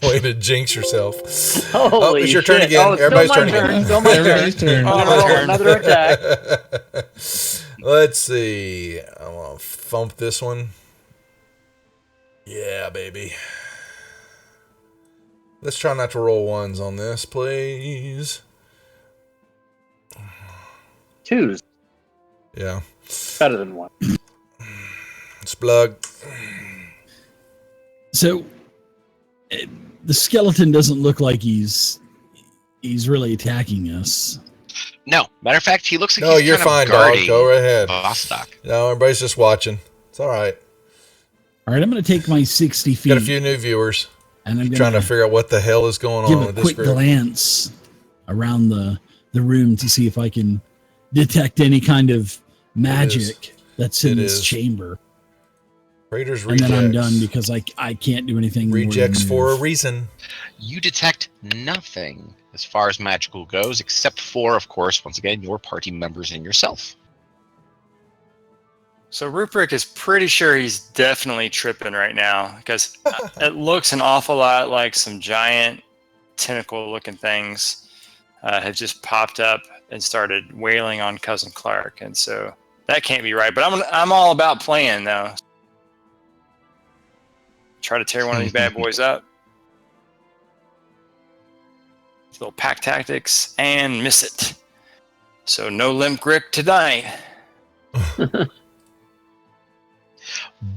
Way to jinx yourself.
Holy
it's your
shit.
turn again.
Oh, it's
Everybody's
still
turn
my
again.
turn. Still my turn.
Everybody's turn.
I'm gonna roll another attack.
Let's see. I'm gonna thump this one. Yeah, baby. Let's try not to roll ones on this, please.
Two's
Yeah.
better than one.
Splug.
So the skeleton doesn't look like he's really attacking us.
No. Matter of fact, he looks like
No,
he's
you're
kind
fine,
of
dog.
guarding
Go right ahead.
Vostok.
No, everybody's just watching. It's all right.
All right, I'm going to take my 60 feet
Got a few new viewers
and I'm
trying to
going to
figure out what the hell is going
give
on
a
with this
quick
group.
glance around the room to see if I can detect any kind of magic that's in
It
this
is.
chamber.
Raiders
And
rejects.
then I'm done because I can't do anything more than
Rejects for a
move.
reason.
You detect nothing as far as magical goes, except for, of course, once again, your party members and yourself.
So Rupert is pretty sure he's definitely tripping right now because it looks an awful lot like some giant tentacle-looking things have just popped up and started wailing on Cousin Clark, and so that can't be right. But I'm all about playing though. Try to tear one of these bad boys up. Little pack tactics and miss it. So no limp Grick tonight.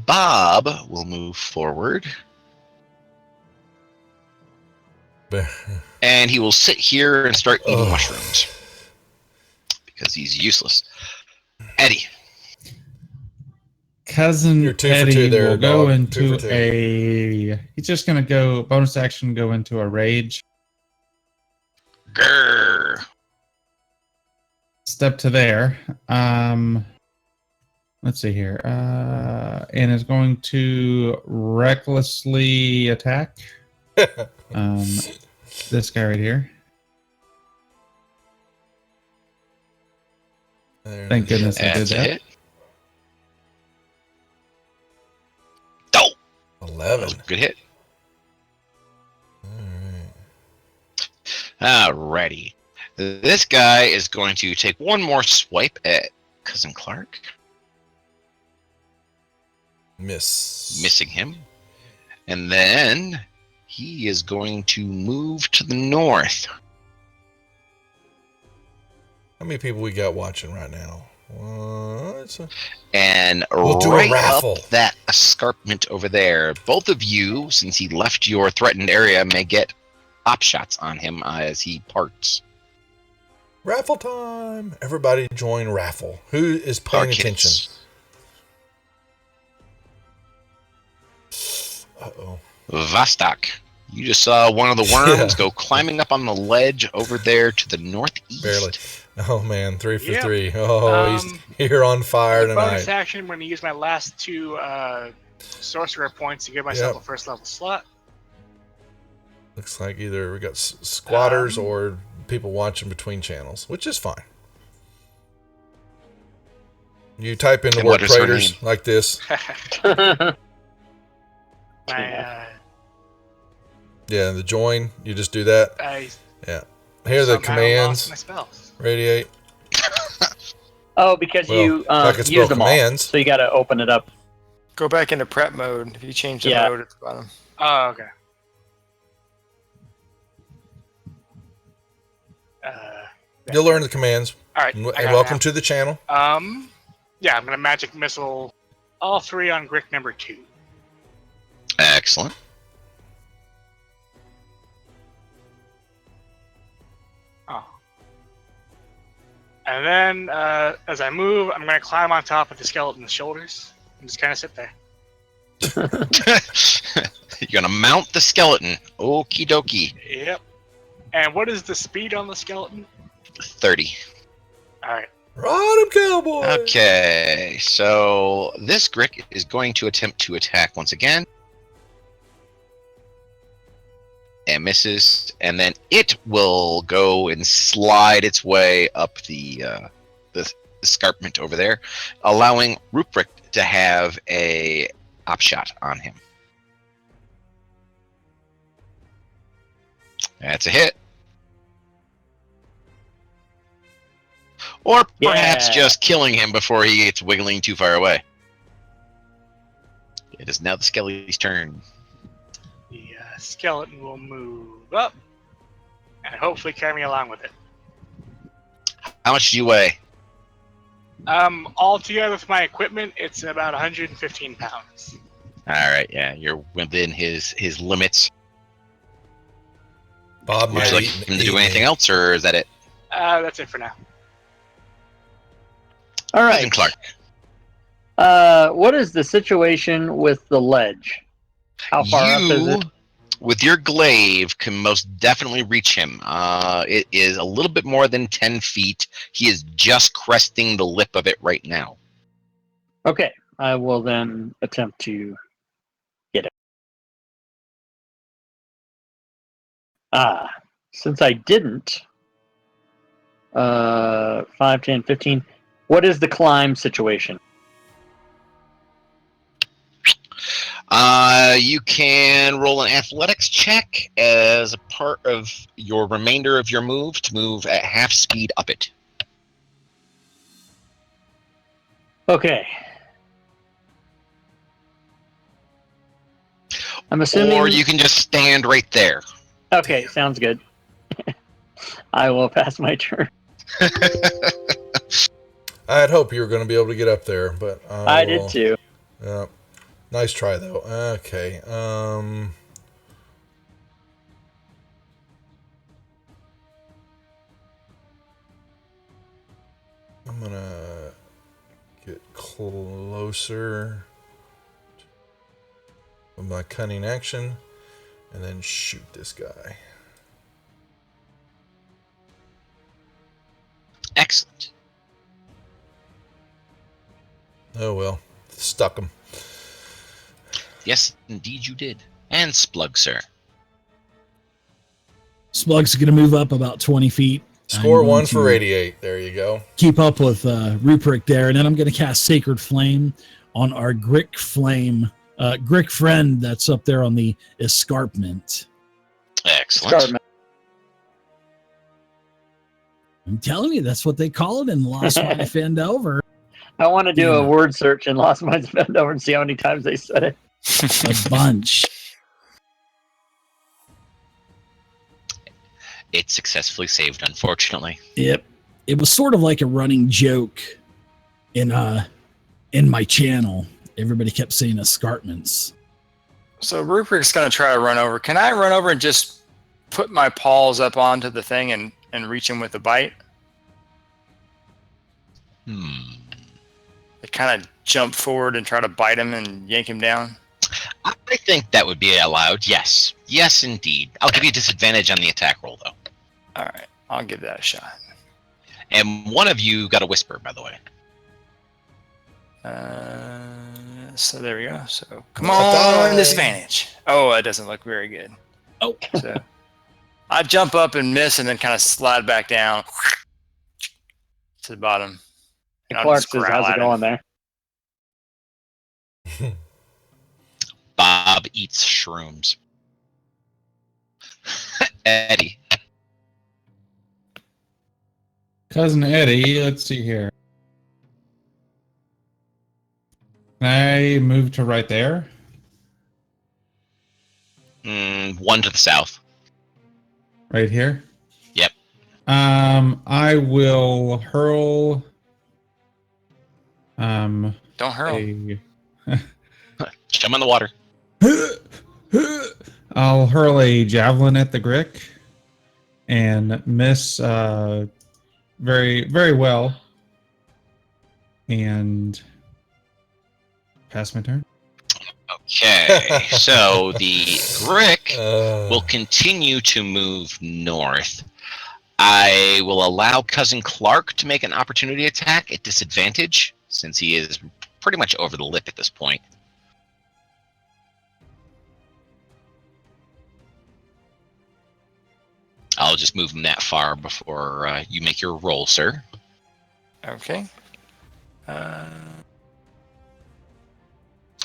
Bob will move forward. And he will sit here and start eating mushrooms. Because he's useless. Eddie.
Cousin
You're 2 for
Eddie
2 there,
will go
dog.
into
2 for 2.
He's just going to go, bonus action, go into a rage.
Grrr.
Step to there. Let's see here. And is going to recklessly attack. This guy right here. Thank goodness I did
That's a
that.
hit. Oh!
11.
Good hit.
Alright.
Alrighty. This guy is going to take one more swipe at Cousin Clark. Missing him. And then he is going to move to the north.
How many people we got watching right now?
And
We'll do a
right
raffle.
up that escarpment over there. Both of you, since he left your threatened area, may get op shots on him as he parts.
Raffle time! Everybody join raffle. Who is paying attention? Uh-oh.
Vostok, you just saw one of the worms go climbing up on the ledge over there to the northeast.
Barely. Oh man, 3 for
Yep.
3. Oh, he's here on fire
Bonus
tonight.
action, I'm going to use my last 2 sorcerer points to give myself
Yep.
a first level slot.
Looks like either we got squatters or people watching between channels, which is fine. You type in the
And
word
what is her
Praetors
name?
like this.
My,
Yeah, the join. You just do that.
I
Yeah. Here are the
somehow
commands.
lost my spells.
Radiate.
Oh, because
Well,
you
I can spell
used them
commands.
all, so you got to open it up.
Go back into prep mode if you change the
Yeah.
mode at the bottom.
Oh, okay.
You'll learn the commands.
All right.
And
I got it
welcome
now.
to the channel.
Yeah, I'm going to magic missile all 3 on Grick number 2.
Excellent.
Oh. And then, as I move, I'm going to climb on top of the skeleton's shoulders and just kind of sit there.
You're gonna mount the skeleton. Okie dokie.
Yep. And what is the speed on the skeleton?
30.
All right.
Run him, cowboy!
Okay, so this Grick is going to attempt to attack once again. And misses. And then it will go and slide its way up the escarpment over there, allowing Ruprecht to have a op shot on him. That's a hit. Or perhaps
Yeah.
just killing him before he gets wiggling too far away. It is now the Skelly's turn.
The skeleton will move up and hopefully carry me along with it.
How much do you weigh?
All together with my equipment, it's about 115 pounds.
Alright, yeah, you're within his limits.
Bob
Would
might
you like
eat-
him to
eat
do
me.
anything else, or is that it?
That's it for now.
All
Cousin
right.
Clark.
What is the situation with the ledge? How far up is it?
With your glaive, can most definitely reach him. It is a little bit more than 10 feet. He is just cresting the lip of it right now.
Okay, I will then attempt to get it. Since I didn't, 5, 10, 15, what is the climb situation?
You can roll an athletics check as a part of your remainder of your move to move at half speed up it.
Okay. I'm assuming.
Or you can just stand right there.
Okay, sounds good. I will pass my turn.
I had hoped you were going to be able to get up there, but
I did too.
Yeah, nice try though. Okay. I'm gonna get closer with my cunning action, and then shoot this guy.
Excellent.
Oh well, stuck him.
Yes, indeed you did. And Splug, sir.
Splug's going to move up about 20 feet.
Score
I'm going
1 for
to
radiate. There you go.
Keep up with Ruprecht there, and then I'm going to cast Sacred Flame on our Grick friend that's up there on the escarpment.
Excellent.
Escarpment.
I'm telling you, that's what they call it in Lost Mine of Fendover.
I want to do
Yeah.
a word search in Lost Mines of Fendover and see how many times they said it.
A bunch.
It's successfully saved, unfortunately.
Yep. It was sort of like a running joke in my channel. Everybody kept saying escarpments.
So Rupert's going to try to run over. Can I run over and just put my paws up onto the thing and reach him with a bite? I kind of jump forward and try to bite him and yank him down.
I think that would be allowed, yes. Yes, indeed. I'll give you a disadvantage on the attack roll, though.
All right, I'll give that a shot.
And one of you got a whisper, by the way.
So there we go. So come on, disadvantage. Oh, that doesn't look very good.
Oh.
So I jump up and miss and then kind of slide back down to the bottom. And I'll
Clark
just
says,
growl
how's it
at him.
going there?
Bob eats shrooms. Eddie.
Cousin Eddie, let's see here. Can I move to right there?
One to the south.
Right here?
Yep.
I will hurl.
Don't hurl.
Jump in the water.
I'll hurl a javelin at the Grick and miss very, very well. And pass my turn.
Okay, so the Grick will continue to move north. I will allow Cousin Clark to make an opportunity attack at disadvantage, since he is pretty much over the lip at this point. I'll just move him that far before you make your roll, sir.
Okay.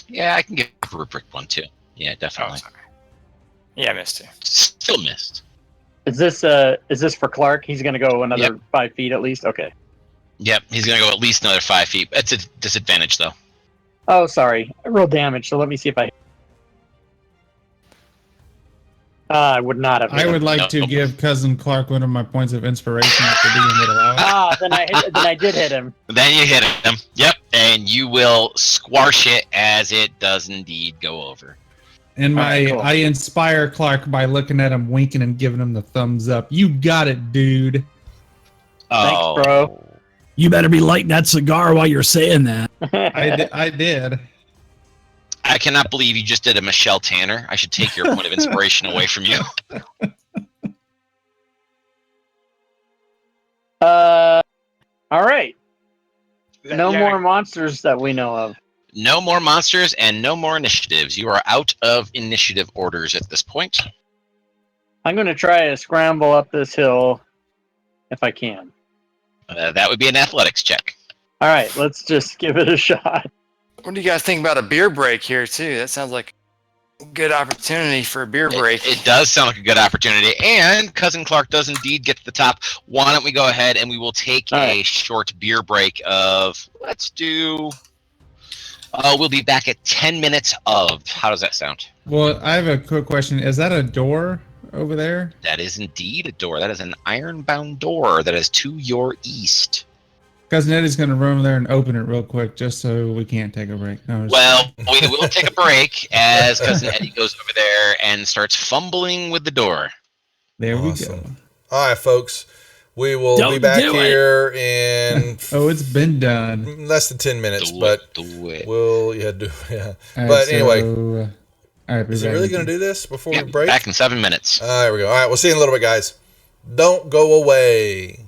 Yeah, I can give Rupert one too. Yeah, definitely.
Sorry. Yeah, I missed it.
Still missed.
Is this for Clark? He's going to go another 5 feet at least? Okay.
Yep, he's going to go at least another 5 feet. It's a disadvantage, though.
Oh, sorry. I rolled damage, so let me see if I... I would not have.
I would like to give Cousin Clark one of my points of inspiration if the DM would allow it.
Then I did hit him.
Then you hit him. Yep, and you will squash it as it does indeed go over.
And
Cool.
I inspire Clark by looking at him, winking, and giving him the thumbs up. You got it, dude.
Thanks, bro.
You better be lighting that cigar while you're saying that.
I did.
I cannot believe you just did a Michelle Tanner. I should take your point of inspiration away from you.
All right. No
Yeah,
more monsters that we know of.
No more monsters and no more initiatives. You are out of initiative orders at this point.
I'm going to try to scramble up this hill if I can.
That would be an athletics check.
All right, let's just give it a shot.
What do you guys think about a beer break here, too? That sounds like good opportunity for a beer break.
It does sound like a good opportunity, and Cousin Clark does indeed get to the top. Why don't we go ahead and we will take a short beer break of, let's do, we'll be back at 10 minutes of. How does that sound?
Well, I have a quick question. Is that a door over there?
That is indeed a door. That is an iron-bound door that is to your east.
Cousin Eddie's going to run over there and open it real quick just so we can't take a break. No,
Well, we will take a break as Cousin Eddie goes over there and starts fumbling with the door.
there
Awesome.
we go.
All right, folks. We will be back here in
Oh, it's been done.
less than 10 minutes,
Do
but
it.
we'll do yeah.
All right,
But anyway,
all right,
is he really going to do this before
Yeah,
we break?
back in 7 minutes.
There we go. All right, we'll see you in a little bit, guys. Don't go away.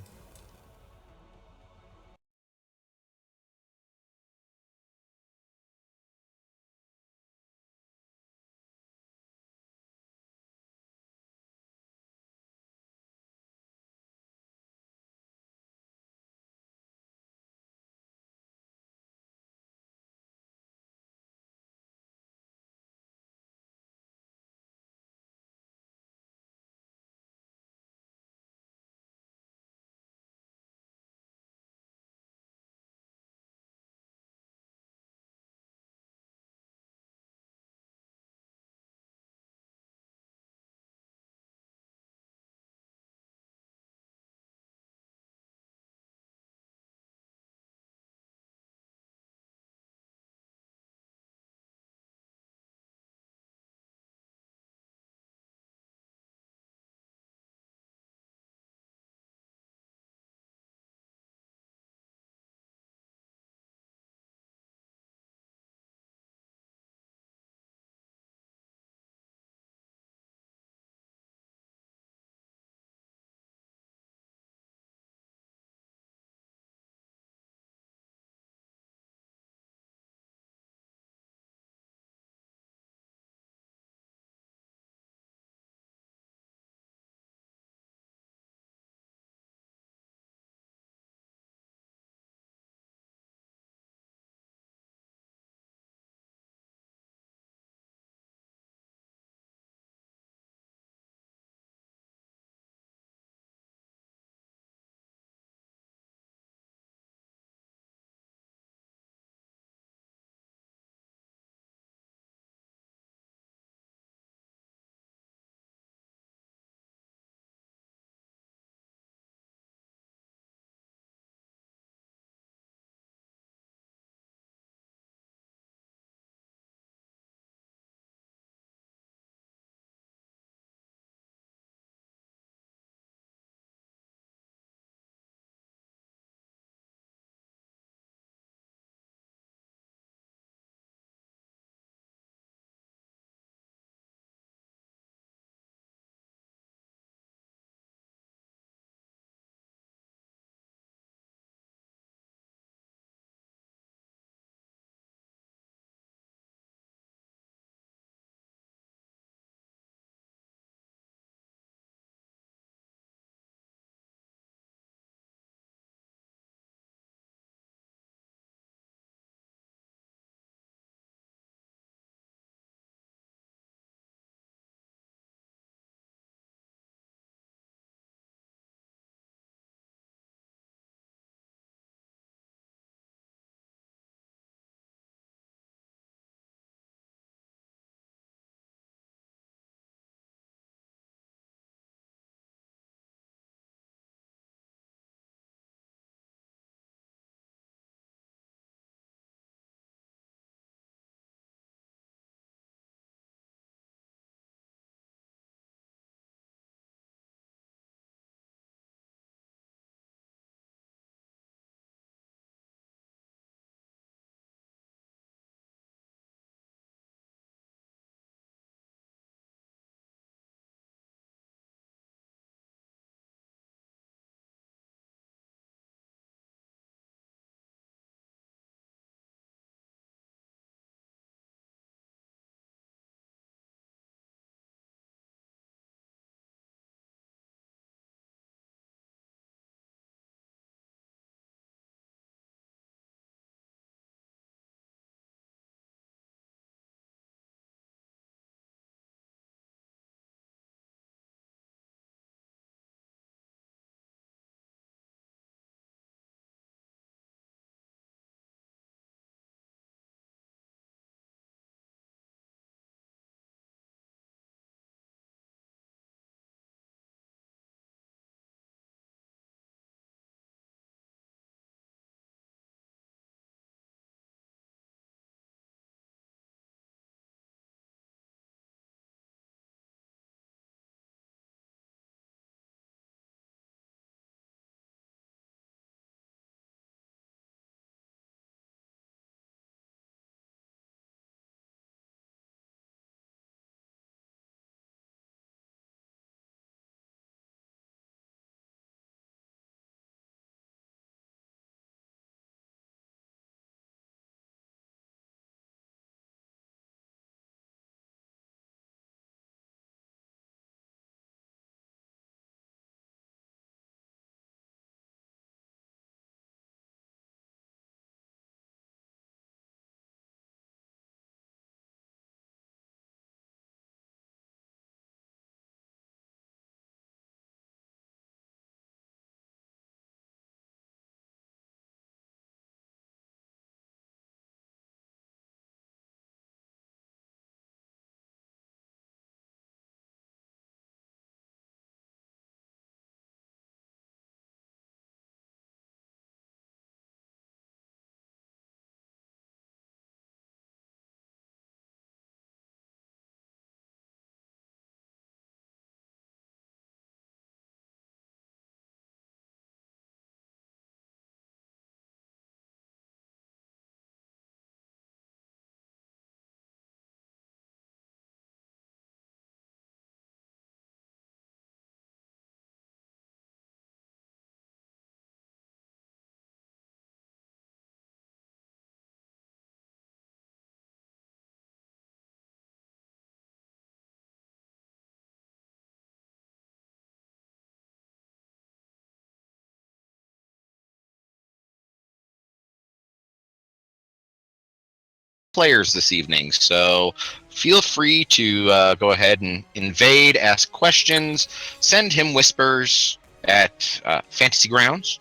players this evening, so feel free to go ahead and invade, ask questions, send him whispers at Fantasy Grounds,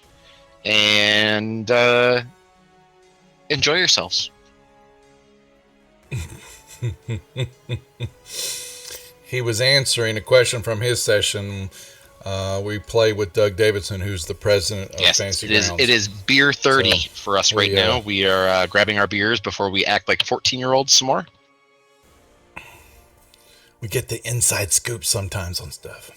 and enjoy yourselves.
He was answering a question from his session. We play with Doug Davidson, who's the president of Fantasy Grounds.
It is beer 30 for us right now. We are grabbing our beers before we act like 14-year-olds some more.
We get the inside scoop sometimes on stuff.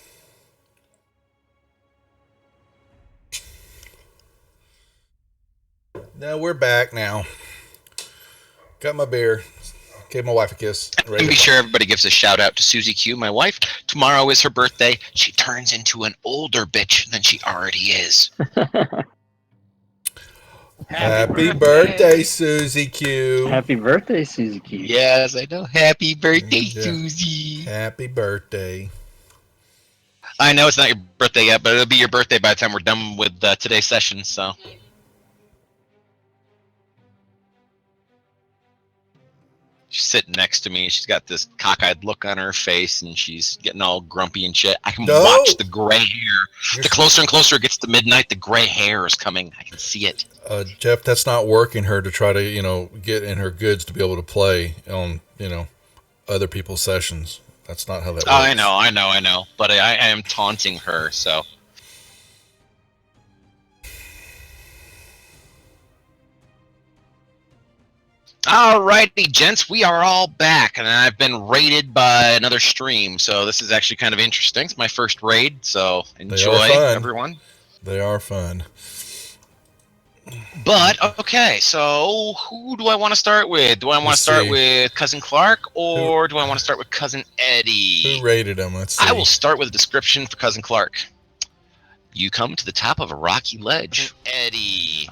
No, we're back now. Got my beer. Gave my wife a kiss.
And be sure everybody gives a shout out to Susie Q, my wife. Tomorrow is her birthday. She turns into an older bitch than she already is.
Happy birthday, Susie Q.
Happy birthday, Susie Q.
Yes, I know. Happy birthday, Susie.
Happy birthday.
I know it's not your birthday yet, but it'll be your birthday by the time we're done with today's session, so. She's sitting next to me. She's got this cockeyed look on her face, and she's getting all grumpy and shit. I can watch the gray hair. The closer and closer it gets to midnight, the gray hair is coming. I can see it.
Jeff, that's not working her to try to, get in her goods to be able to play on, other people's sessions. That's not how that works.
I know. But I am taunting her, so. Alrighty, gents, we are all back, and I've been raided by another stream, so this is actually kind of interesting. It's my first raid, so enjoy, everyone.
They are fun.
But, okay, so who do I want to start with? Do I want to start with Cousin Clark, or do I want to start with Cousin Eddie?
Who raided him? Let's see.
I will start with a description for Cousin Clark. You come to the top of a rocky ledge. Eddie.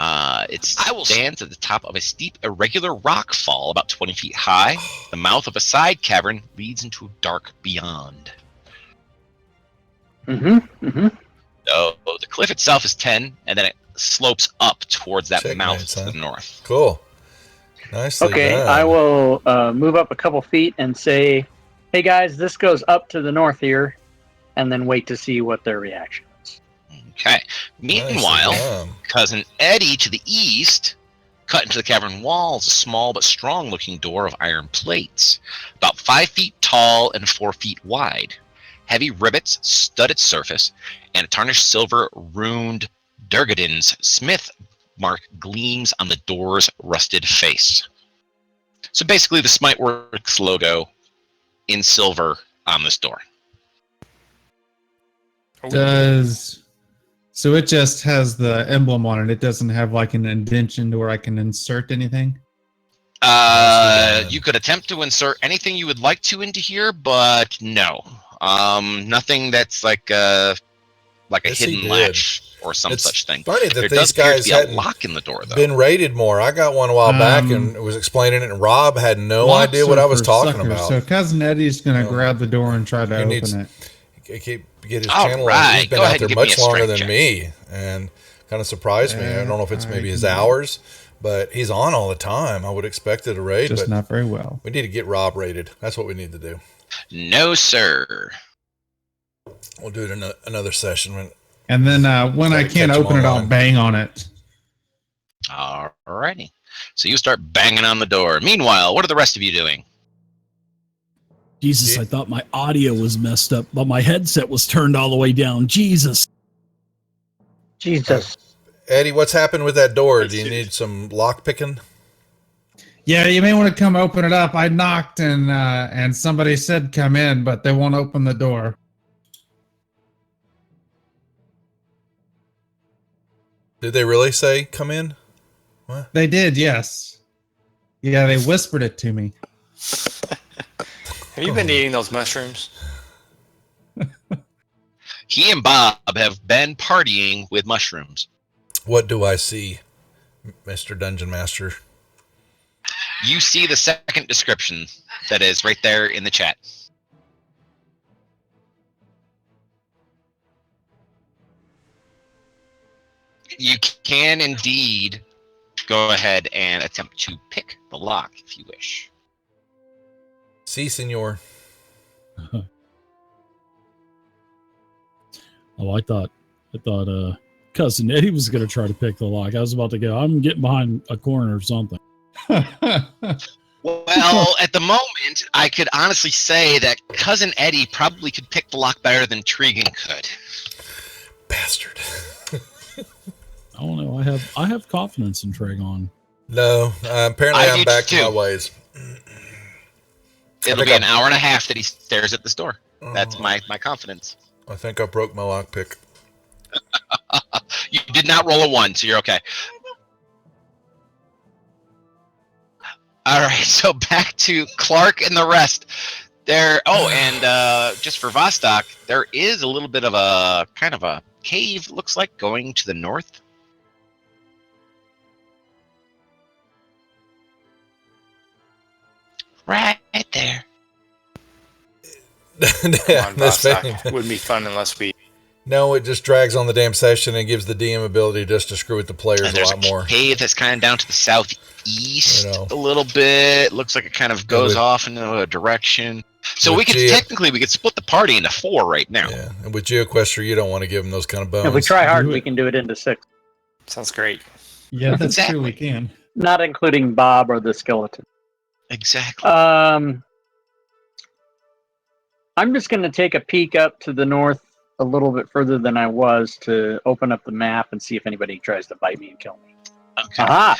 It stands at the top of a steep, irregular rock fall about 20 feet high. The mouth of a side cavern leads into a dark beyond. So the cliff itself is 10, and then it slopes up towards that mouth to the north.
Cool. Nicely done.
I will move up a couple feet and say, hey guys, this goes up to the north here, and then wait to see what their reaction is.
Okay. Meanwhile, Cousin Eddie to the east, cut into the cavern wall, is a small but strong-looking door of iron plates, about 5 feet tall and 4 feet wide. Heavy rivets stud its surface, and a tarnished silver runed Durgadin's smith mark gleams on the door's rusted face. So basically the Smiteworks logo in silver on this door.
So it just has the emblem on it. It doesn't have like an indentation where I can insert anything?
You could attempt to insert anything you would like to into here, but no. Nothing that's like a hidden latch or some such thing.
Funny that
there
these guys
hadn't a lock in the door, though.
Been raided more. I got one a while back and was explaining it, and Rob had no idea what I was talking about.
So Cousin Eddie's going to grab the door and try to open it.
Get his channel on. He's been out there much longer than me, and kind of surprised me. I don't know if it's maybe his hours, but he's on all the time. I would expect it a raid,
just
but
not very well.
We need to get Rob raided. That's what we need to do.
No, sir.
We'll do it in another session.
And then when I can't open it, I'll bang on it.
Alrighty. So you start banging on the door. Meanwhile, what are the rest of you doing?
Jesus, I thought my audio was messed up, but my headset was turned all the way down. Jesus.
Eddie, what's happened with that door? Do you need some lock picking?
Yeah, you may want to come open it up. I knocked and somebody said come in, but they won't open the door.
Did they really say come in? What?
They did, yes. Yeah, they whispered it to me.
Have you been eating those mushrooms?
He and Bob have been partying with mushrooms.
What do I see, Mr. Dungeon Master?
You see the second description that is right there in the chat. You can indeed go ahead and attempt to pick the lock if you wish.
Si, senor.
Oh, I thought Cousin Eddie was going to try to pick the lock. I was about to go, I'm getting behind a corner or something.
Well, at the moment, I could honestly say that Cousin Eddie probably could pick the lock better than Tregan could.
Bastard.
I don't know. I have confidence in Tragon.
No, apparently I'm back to my ways.
It'll be an hour and a half that he stares at this door. That's my confidence.
I think I broke my lockpick.
You did not roll a 1, so you're okay. All right, so back to Clark and the rest. There. Oh, and just for Vostok, there is a little bit of a kind of a cave. Looks like going to the north. Right there.
Yeah,
Wouldn't be fun unless we.
No, it just drags on the damn session and gives the DM ability just to screw with the players
And
a lot more.
There's a cave that's kind of down to the southeast a little bit. Looks like it kind of goes off into a direction. So we could technically split the party into 4 right now.
Yeah, and with GeoQuester, you don't want to give them those kind of bones.
If we try hard, we can do it into 6.
Sounds great.
Yeah, that's true. We can.
Not including Bob or the skeleton.
Exactly.
I'm just going to take a peek up to the north a little bit further than I was to open up the map and see if anybody tries to bite me and kill me.
Okay.
Aha!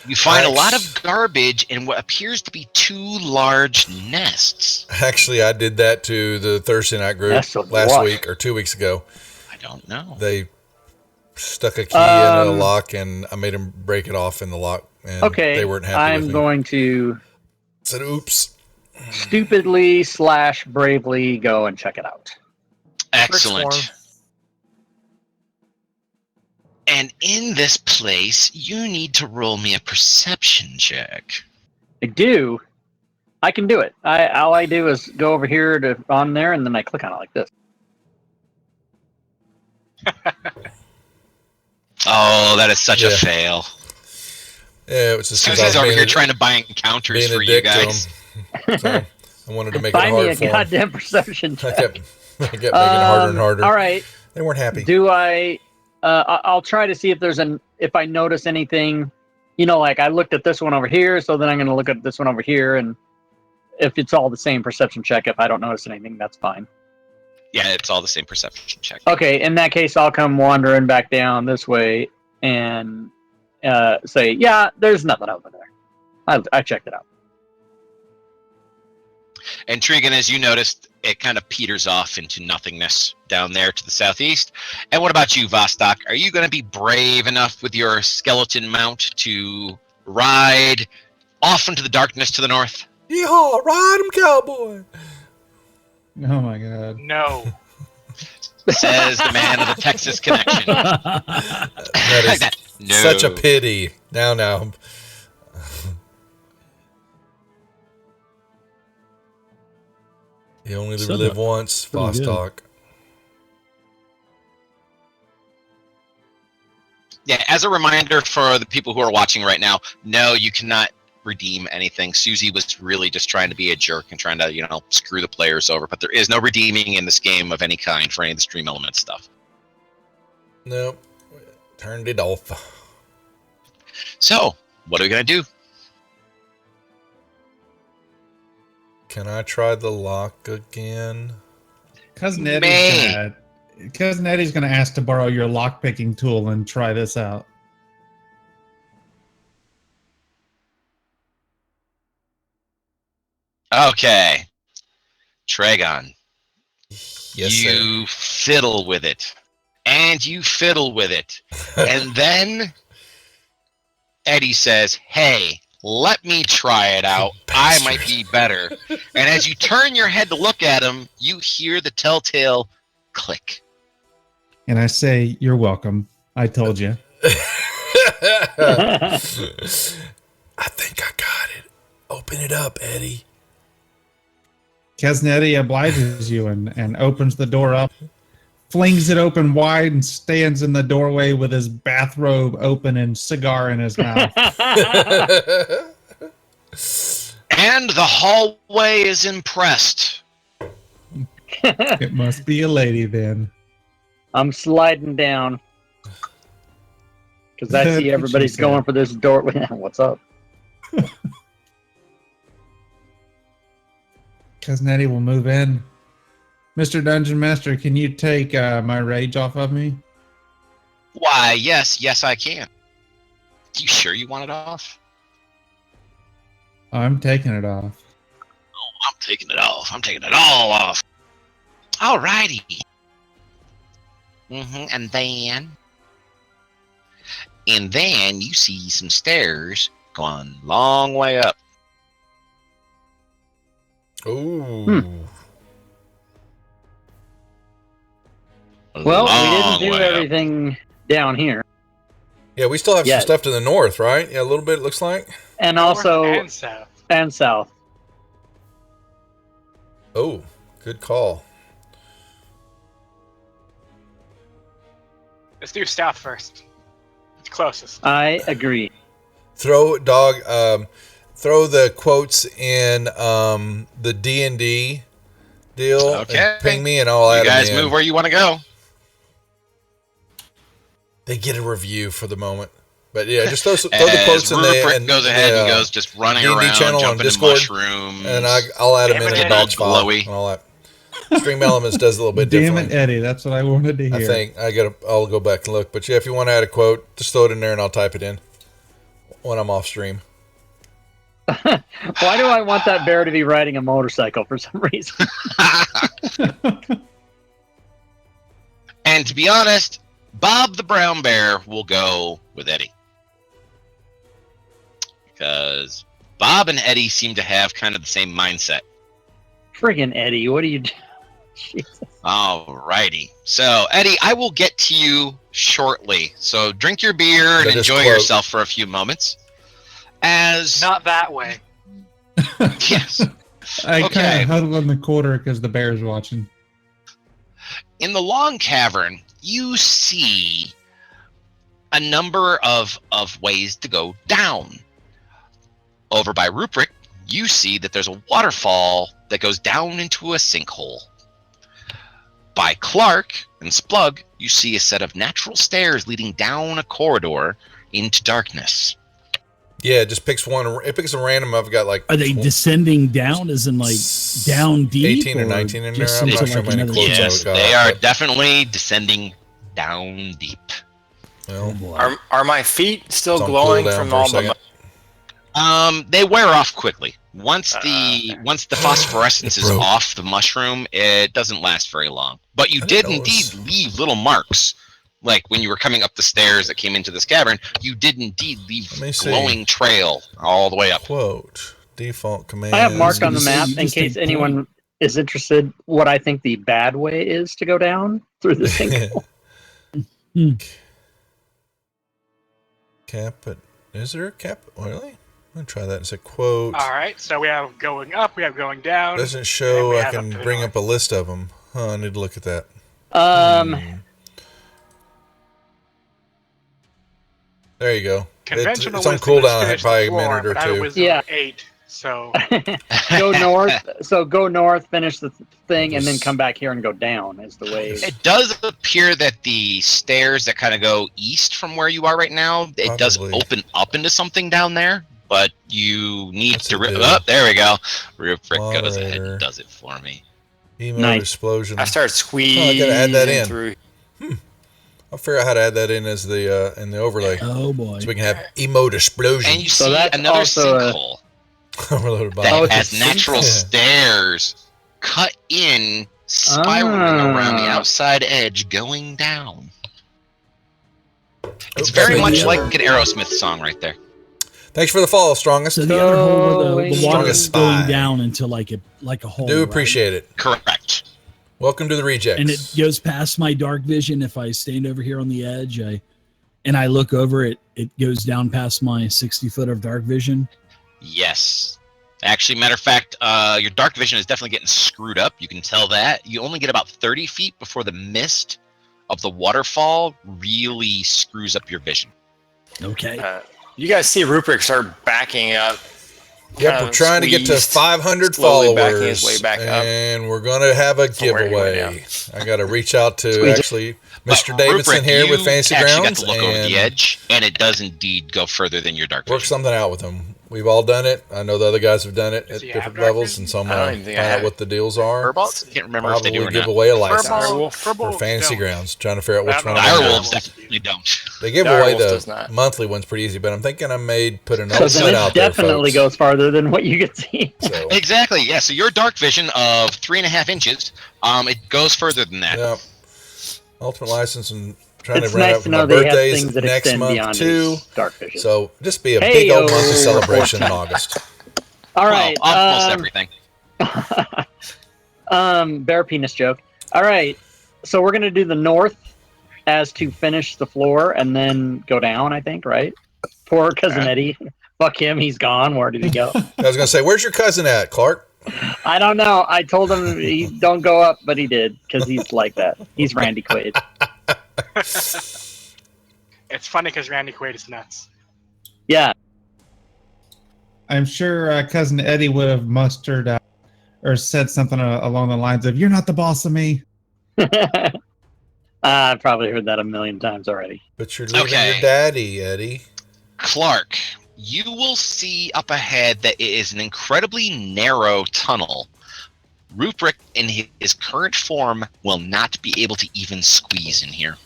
You find a lot of garbage in what appears to be 2 large nests.
Actually, I did that to the Thursday night group last week or 2 weeks ago.
I don't know.
They stuck a key in a lock, and I made them break it off in the lock, and they weren't happy with me.
I'm going to
said, oops.
Stupidly / bravely go and check it out.
Excellent. And in this place, you need to roll me a perception check.
I do. I can do it. All I do is go over here to on there, and then I click on it like this.
Oh, that is such a fail.
Yeah, it was just
Susie's over here trying to buy encounters for you guys.
So I wanted to make
Buy
it hard
me
for
a
them.
goddamn perception check.
I kept making it harder and harder.
All right.
They weren't happy.
Do I? I'll try to see if I notice anything. You know, like I looked at this one over here, so then I'm going to look at this one over here, and if it's all the same perception check, if I don't notice anything, that's fine.
Yeah, it's all the same perception check.
Okay, in that case, I'll come wandering back down this way and say, yeah, there's nothing over there. I checked it out.
And Tregan, as you noticed, it kind of peters off into nothingness down there to the southeast. And what about you, Vostok? Are you going to be brave enough with your skeleton mount to ride off into the darkness to the north?
Yeehaw, ride 'em, cowboy.
Oh my god.
No.
Says the man of the Texas connection.
That is
No.
such a pity. Now. You only live once, Vostok.
Yeah, as a reminder for the people who are watching right now, no, you cannot redeem anything. Susie was really just trying to be a jerk and trying to, screw the players over. But there is no redeeming in this game of any kind for any of the stream element stuff.
Nope. Turned it off.
So, what are we going to do?
Can I try the lock again?
Cousin Eddie's going to ask to borrow your lockpicking tool and try this out.
Okay. Tragon.
Yes,
you fiddle with it. And you fiddle with it. And then Eddie says, hey, let me try it out. I might be better. And as you turn your head to look at him, you hear the telltale click.
And I say, you're welcome. I told you.
I think I got it. Open it up, Eddie.
Cousin Eddie obliges you and opens the door up, flings it open wide and stands in the doorway with his bathrobe open and cigar in his mouth.
And the hallway is impressed.
It must be a lady then.
I'm sliding down because I see everybody's
She's
going for this door. What's up?
Cousin Eddie will move in. Mr. Dungeon Master, can you take my rage off of me?
Why, yes, I can. You sure you want it off?
I'm taking it off.
Oh, I'm taking it off. I'm taking it all off. Alrighty. And then you see some stairs going a long way up.
Ooh.
Well, we
Long
didn't do
way up.
everything down here,
Yeah, we still have some
Yes.
stuff to the north, right? Yeah, a little bit, it looks like.
and
North
also
and south.
and south.
Oh, good call.
Let's do south first. It's closest.
I agree.
Throw the quotes in the D&D deal.
Okay.
And ping me and I'll
You
add
guys
them in.
move where you want to go.
They get a review for the moment. But yeah, just throw the
As
quotes in there.
Rupert
and
goes ahead and goes just running
D&D
around,
channel on
jumping in
Discord,
mushrooms.
And I'll add them
Damn
in
it,
the
Eddie.
batch file
Glowy.
and all that. Stream Elements does a little bit
Damn
differently.
it, Eddie. That's what I wanted to hear.
I think I'll go back and look. But yeah, if you want to add a quote, just throw it in there and I'll type it in when I'm off stream.
Why do I want that bear to be riding a motorcycle for some reason?
And to be honest, Bob the Brown Bear will go with Eddie. Because Bob and Eddie seem to have kind of the same mindset.
Friggin' Eddie, what are you doing? Jesus.
Alrighty. So, Eddie, I will get to you shortly. So drink your beer and
That is
enjoy
quote.
yourself for a few moments. As
Not that way.
yes.
I
Okay.
kind of huddle in the corner because the bear's watching.
In the long cavern, you see a number of ways to go down. Over by Rupert, you see that there's a waterfall that goes down into a sinkhole. By Clark and Splug, you see a set of natural stairs leading down a corridor into darkness.
Yeah, it just picks one. It picks a random. I've got like.
Are they descending down, as in like down deep?
18 or 19 in
just
there? I'm not
into,
sure
like,
how many
another
quotes
chamber?
I've
Yes,
got,
they are
but-
definitely descending down deep.
Oh,
Well,
boy.
Are my feet still
It's on
glowing
cooldown
from
for a
all the?
second.
They wear off quickly. Once
Okay.
the phosphorescence
It
is
broke.
off the mushroom, it doesn't last very long. But you
I
did
didn't
indeed
notice.
leave little marks. Like when you were coming up the stairs that came into this cavern, you did indeed leave
Let me see.
glowing trail all the way up.
Quote default command.
I have marked on the
So
map
you
in
just
case
take
anyone is interested what I think the bad way is to go down through the sinkhole.
Cap it. Is there a cap? Really? I'm gonna try that. It's a quote.
All right, so we have going up, we have going down.
Doesn't
and
show.
we
I
have
can
up to the
bring
north.
up a list of them. Huh, I need to look at that. There you go.
Conventional
it's on
wisdom is
cooldown
finish the
probably a
floor,
minute or
but I have
two.
wisdom
Yeah.
8, so
Go north. So go north, finish the thing, and then come back here and go down is the way.
It does appear that the stairs that kind of go east from where you are right now, it does
Probably.
open up into something down there, but you need
What's
to.
it do?
Oh, there we go. Rupert goes ahead
Moderator.
and does it for me.
Emote
Nice.
explosion.
I started squeezing
gotta add that in.
through.
I'll figure out how to add that in as the in the overlay,
Oh boy.
so we can have emote explosion.
And you
So
see
that's
another
also a-
sinkhole
Overloaded
that
by.
it's a
has natural
sinkhole.
stairs cut in, spiraling around the
Ah.
outside edge, going down. It's
Oops.
very
So
much
the
like
other-
an Aerosmith song right there.
Thanks for the follow, strongest.
So the other hole where the water
Strongest
is going
spy.
down into like a hole.
Do
right?
appreciate it.
Correct.
Welcome to the rejects.
And it goes past my dark vision. If I stand over here on the edge, I look over it, it goes down past my 60 foot of dark vision.
Yes. Actually, matter of fact, your dark vision is definitely getting screwed up. You can tell that. You only get about 30 feet before the mist of the waterfall really screws up your vision.
Okay.
You guys see Rupert start backing up.
Yep, we're trying to get to
squeezed,
500
slowly
followers,
backing his way back up.
and we're going to have a
From where he went
giveaway. I got to reach out to
Squeeze it.
actually
But
Mr. Davidson
Rupert,
here with
you
Fantasy
actually
Grounds,
got to look over the
and
edge, and it does indeed go further than your dark
work
vision.
something out with them. We've all done it. I know the other guys have done it
Does
at
he have
different
dark
levels,
vision?
and so I'm
I don't
going
even
to
think I
find
have
out
it.
what the deals are.
Furbolts? Can't remember if they do
Probably
or
give
not.
away a license
Furball,
for
Furball
Fantasy
don't.
Grounds. Trying to figure out which
I
one.
don't
I'm
know.
gonna
Direwolves
do.
definitely don't.
They give away
Direwolf does
the
not.
monthly ones pretty easy, but I'm thinking I may put an
So then
ultimate
it
out there,
definitely
folks.
goes farther than what you can see.
So,
Exactly, yeah. So your dark vision of 3.5 inches, it goes further than that.
yeah. Ultimate license and trying
It's
to run
nice
out
to
for my
know they have
birthdays
things that
next
extend
month
beyond
too.
his dark vision.
So just be a
Hey,
big old month of
yo.
celebration in August.
All right.
Well, almost everything.
Bear penis joke. All right. So we're gonna do the north as to finish the floor and then go down. I think, right? Poor cousin Eddie. Fuck him. He's gone. Where did he go?
I was gonna say, where's your cousin at, Clark?
I don't know. I told him he don't go up, but he did because he's like that. He's Randy Quaid.
It's funny because Randy Quaid is nuts.
Yeah.
I'm sure cousin Eddie would have mustered or said something along the lines of, "You're not the boss of me."
I've probably heard that a million times already.
But you're leaving
Okay.
your daddy, Eddie.
Clark, you will see up ahead that it is an incredibly narrow tunnel. Rupert, in his current form, will not be able to even squeeze in here.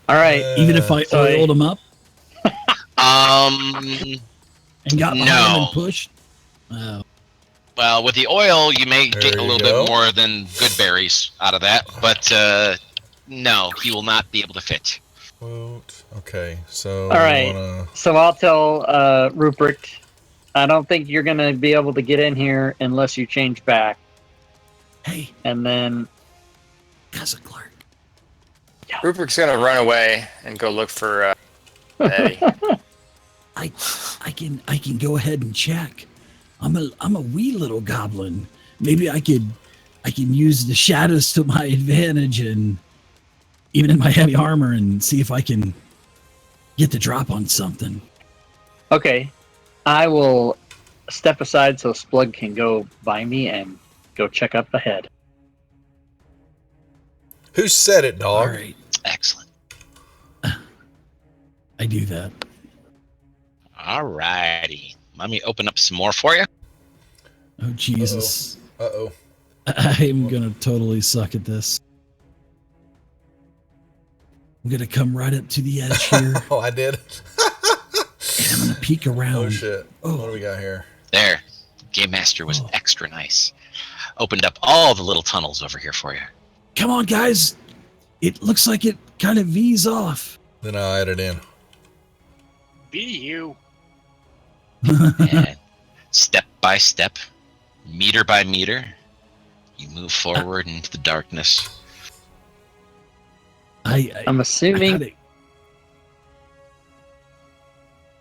All right.
Even if I
sorry.
oiled him up
Um,
and got behind him
No.
and pushed. Oh,
well, with the oil, you may
There
get a
you
little
go.
bit more than good berries out of that, but no, he will not be able to fit.
Quote. Okay, so
All right.
wanna-
So I'll tell Rupert, I don't think you're going to be able to get in here unless you change back.
hey,
And then,
cousin Clark.
Rupert's gonna run away and go look for Eddie.
I can go ahead and check. I'm a wee little goblin. Maybe I can use the shadows to my advantage, and even in my heavy armor, and see if I can get the drop on something.
okay, I will step aside so Splug can go by me and go check up ahead.
Who said it,
All
dog?
right,
Excellent.
I do that.
Alrighty. Let me open up some more for you.
Oh Jesus!
Uh-oh.
I'm gonna totally suck at this. I'm gonna come right up to the edge here,
Oh, I did.
and I'm gonna peek around.
Oh shit.
Oh.
What do we got here?
There. Game Master was
Oh.
extra nice. Opened up all the little tunnels over here for you.
Come on, guys! It looks like it kind of V's off.
Then I'll add it in.
Be you.
And step by step, meter by meter, you move forward into the darkness.
I'm assuming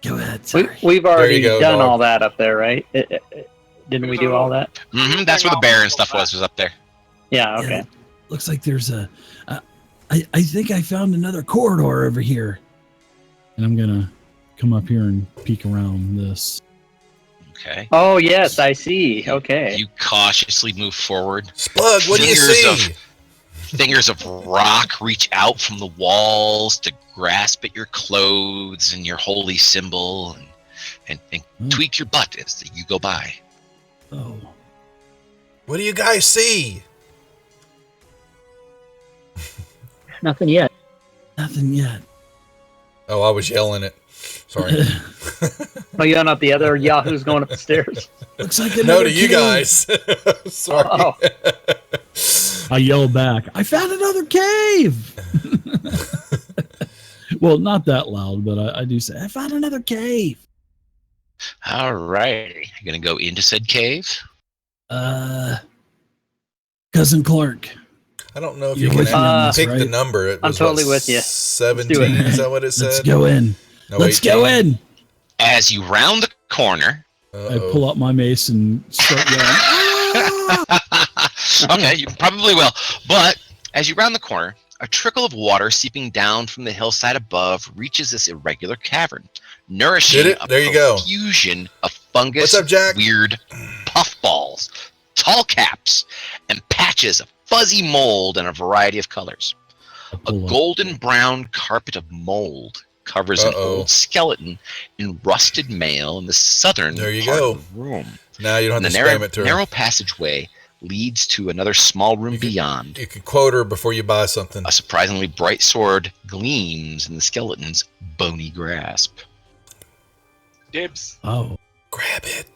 Go ahead. Sorry.
we've already
go,
done
dog.
all that up there, right? Didn't we do all that?
That's where the bear and stuff was up there.
Yeah,
Yeah,
okay.
looks like there's I think I found another corridor over here. And I'm gonna come up here and peek around this.
Okay.
Oh, yes, I see. Okay.
You cautiously move forward.
Splug, what do you
Fingers
see?
Fingers of rock reach out from the walls to grasp at your clothes and your holy symbol and tweak your butt as you go by.
Oh.
What do you guys see?
Nothing yet.
Nothing yet.
Oh, I was yelling it. Sorry.
Oh, you're not the other Yahoo's going up the stairs?
Looks like
No
another
to you
cave.
guys. Sorry.
Oh,
I yell back, I found another cave. Well, not that loud, but I do say, I found another cave.
All right. You're going to go into said cave.
Cousin Clark.
I don't know if
You're
you
with
can
me on this,
pick the
right?
number. It
I'm
was
totally with you.
17.
Let's do it.
Is that what it said?
Let's go in.
No,
Let's
18.
go in.
As you round the corner.
I
Uh-oh.
pull out my mace and start yelling.
Okay, you probably will. But as you round the corner, A trickle of water seeping down from the hillside above reaches this irregular cavern, nourishing
Did it?
a
There you go.
profusion of fungus,
What's up, Jack?
weird puffballs, tall caps, and patches of fuzzy mold in a variety of colors. A golden brown carpet of mold covers an old skeleton in rusted mail in the southern
There you
part
go.
of the room.
Now you don't have
The
to spam it to her.
narrow passageway leads to another small room beyond.
You can quote her before you buy something.
A surprisingly bright sword gleams in the skeleton's bony grasp.
Dibs.
Oh.
Grab it.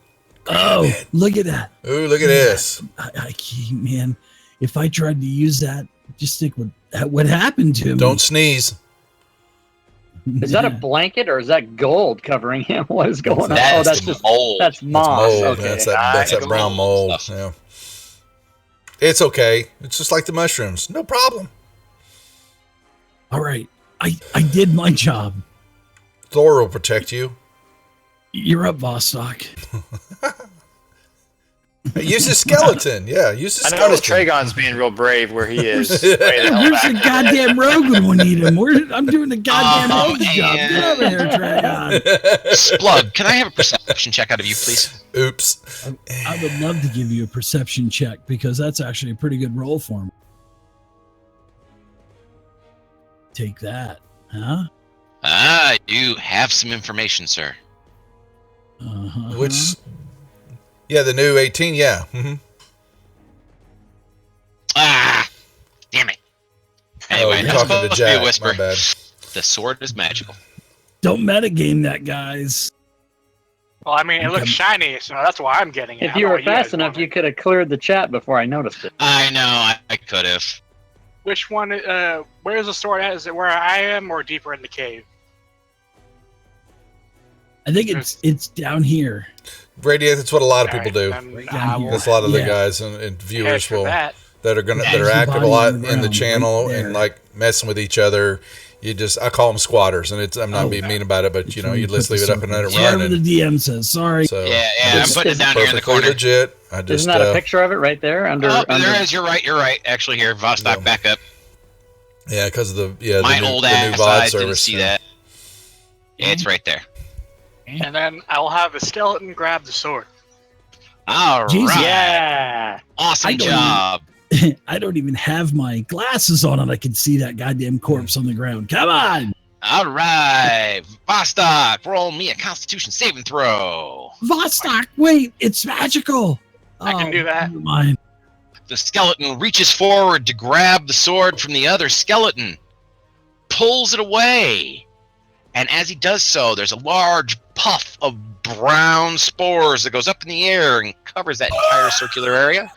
Look at that.
Ooh, look at this.
I can't, man. If I tried to use that, just think what happened to me.
Don't sneeze.
Is that a blanket or is that gold covering him? What is going on?
That's
Oh, that's
the
just
mold.
that's moss.
Mold.
Okay.
That's that brown mold. Yeah. It's okay. It's just like the mushrooms. No problem.
All right. I did my job.
Thor will protect you.
You're up, Vostok.
Use his skeleton. Yeah, use his
I
skeleton.
noticed Tragon's being real brave where he is. Way the hell
Where's the
back.
goddamn rogue when we need him? I'm doing the goddamn rogue job.
man.
Get over here, Tragon.
Splug, can I have a perception check out of you, please?
Oops.
I would love to give you a perception check because that's actually a pretty good roll for me. Take that, huh?
Ah, you have some information, sir.
Uh-huh.
Which, yeah, the new 18, yeah. Mm-hmm.
Ah, damn it. Anyway,
you're
that's
talking to
supposed to be a
Jack.
whisper.
My bad.
The sword is magical.
Don't metagame that, guys.
Well, I mean, it looks shiny, so that's why I'm getting it.
If you were fast enough, you could have cleared the chat before I noticed it.
I know, I could have.
Which one? Where's the sword at? Is it where I am, or deeper in the cave?
I think it's down here.
Brady, that's what a lot of people do.
Then
down
I
here.
will
That's a lot of the
Yeah.
guys and viewers
head for
will
that.
that are
There's
active a
the
lot
body on the
in the
ground
channel
right
and
there.
like messing with each other. I call them squatters, and I'm not being mean about it, but you just leave it up and let it run.
Whatever the DM says. Sorry.
So
Yeah, I'm
it's
putting it down here in the
perfectly
corner.
legit. I just
Isn't that a picture of it right there? Under,
Oh,
under
there is. You're right. Actually, here, Vostok,
Yeah.
back up.
yeah, because of
My
the
old
new
ass
VOD
eyes didn't
service.
see
yeah.
that. Yeah, it's right there.
And then I'll have the skeleton grab the sword.
All
Jesus.
right.
Yeah.
Awesome
I don't
job.
I don't even have my glasses on and I can see that goddamn corpse on the ground. Come on.
All right. Vostok, roll me a Constitution saving throw.
Vostok, wait, it's magical.
I can do that.
Never mind.
The skeleton reaches forward to grab the sword from the other skeleton, pulls it away, and as he does so, there's a large puff of brown spores that goes up in the air and covers that entire circular area.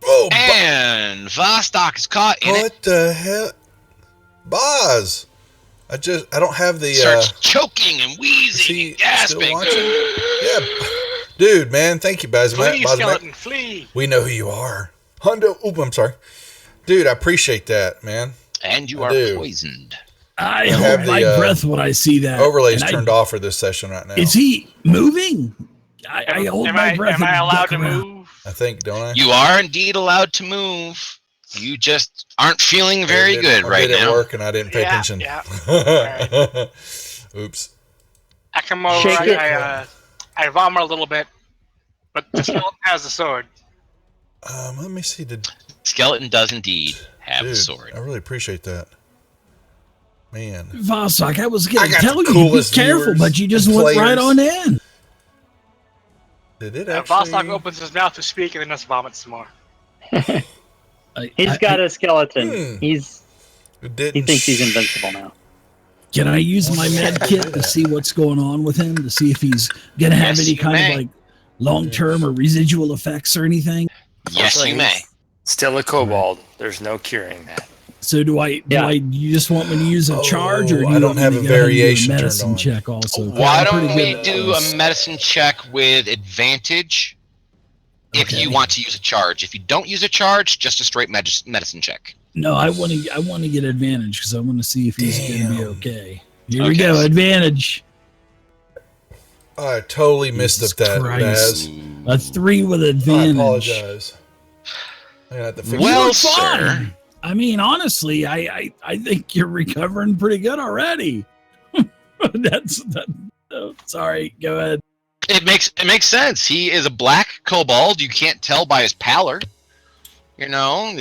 Oh,
And Vostok is caught in it.
what the hell, Boz? I don't have the.
Starts choking and
Is
wheezing
he
and gasping.
still watching? Yeah, dude, man, thank you, Baz.
Flee, skeleton, flee!
We know who you are. Hundo. Oop, I'm sorry, dude. I appreciate that, man.
And you
I
are
do.
poisoned.
I
have
hold my
the,
breath when I see that.
Overlay's
And I-
turned off for this session right now.
Is he moving? I hold
Am
my breath.
Am I
and
allowed
duck
to
around.
move?
I think, don't I?
You are indeed allowed to move. You just aren't feeling very good right
I did
now.
at work and I didn't pay
Yeah,
attention.
yeah.
Oops.
I come over.
Shake it.
I vomit a little bit, but the skeleton has the sword.
Let me see.
Skeleton does indeed have
Dude,
a sword.
I really appreciate that. Man.
Vostok, I was going
I
to
got
tell
the
you, be
coolest
careful,
viewers
but you just
and
went right
players.
on in.
Did it
Vostok
actually?
opens his mouth to speak and then just vomits some more.
He's got a skeleton.
Hmm.
He
Didn't
thinks he's invincible now.
Can I use my med kit to see what's going on with him, to see if he's going to have
Yes,
any
you
kind
may.
of like long-term or residual effects or anything?
Yes,
Also,
you may.
he's Still a kobold. There's no curing that.
So do I?
Yeah.
You just want me to use a charge, or do you
I don't
want me
have
to
a
go ahead and do
variation turned
medicine
on.
check also? 'Cause
Why
I'm pretty
don't we
good at
do
those.
a medicine check with advantage if
Okay.
you want to use a charge? If you don't use a charge, just a straight medicine check.
No, I want to get advantage because I want to see if he's going to be
Damn.
okay. Here we
Okay.
go, advantage.
I totally missed
Jesus
up that,
Christ.
Baz.
A 3 with
I
advantage.
apologize. I have to fix
Well,
You're
sir,
fine. I mean, honestly, I think you're recovering pretty good already. Sorry, go ahead.
It makes sense. He is a black kobold. You can't tell by his pallor. You know,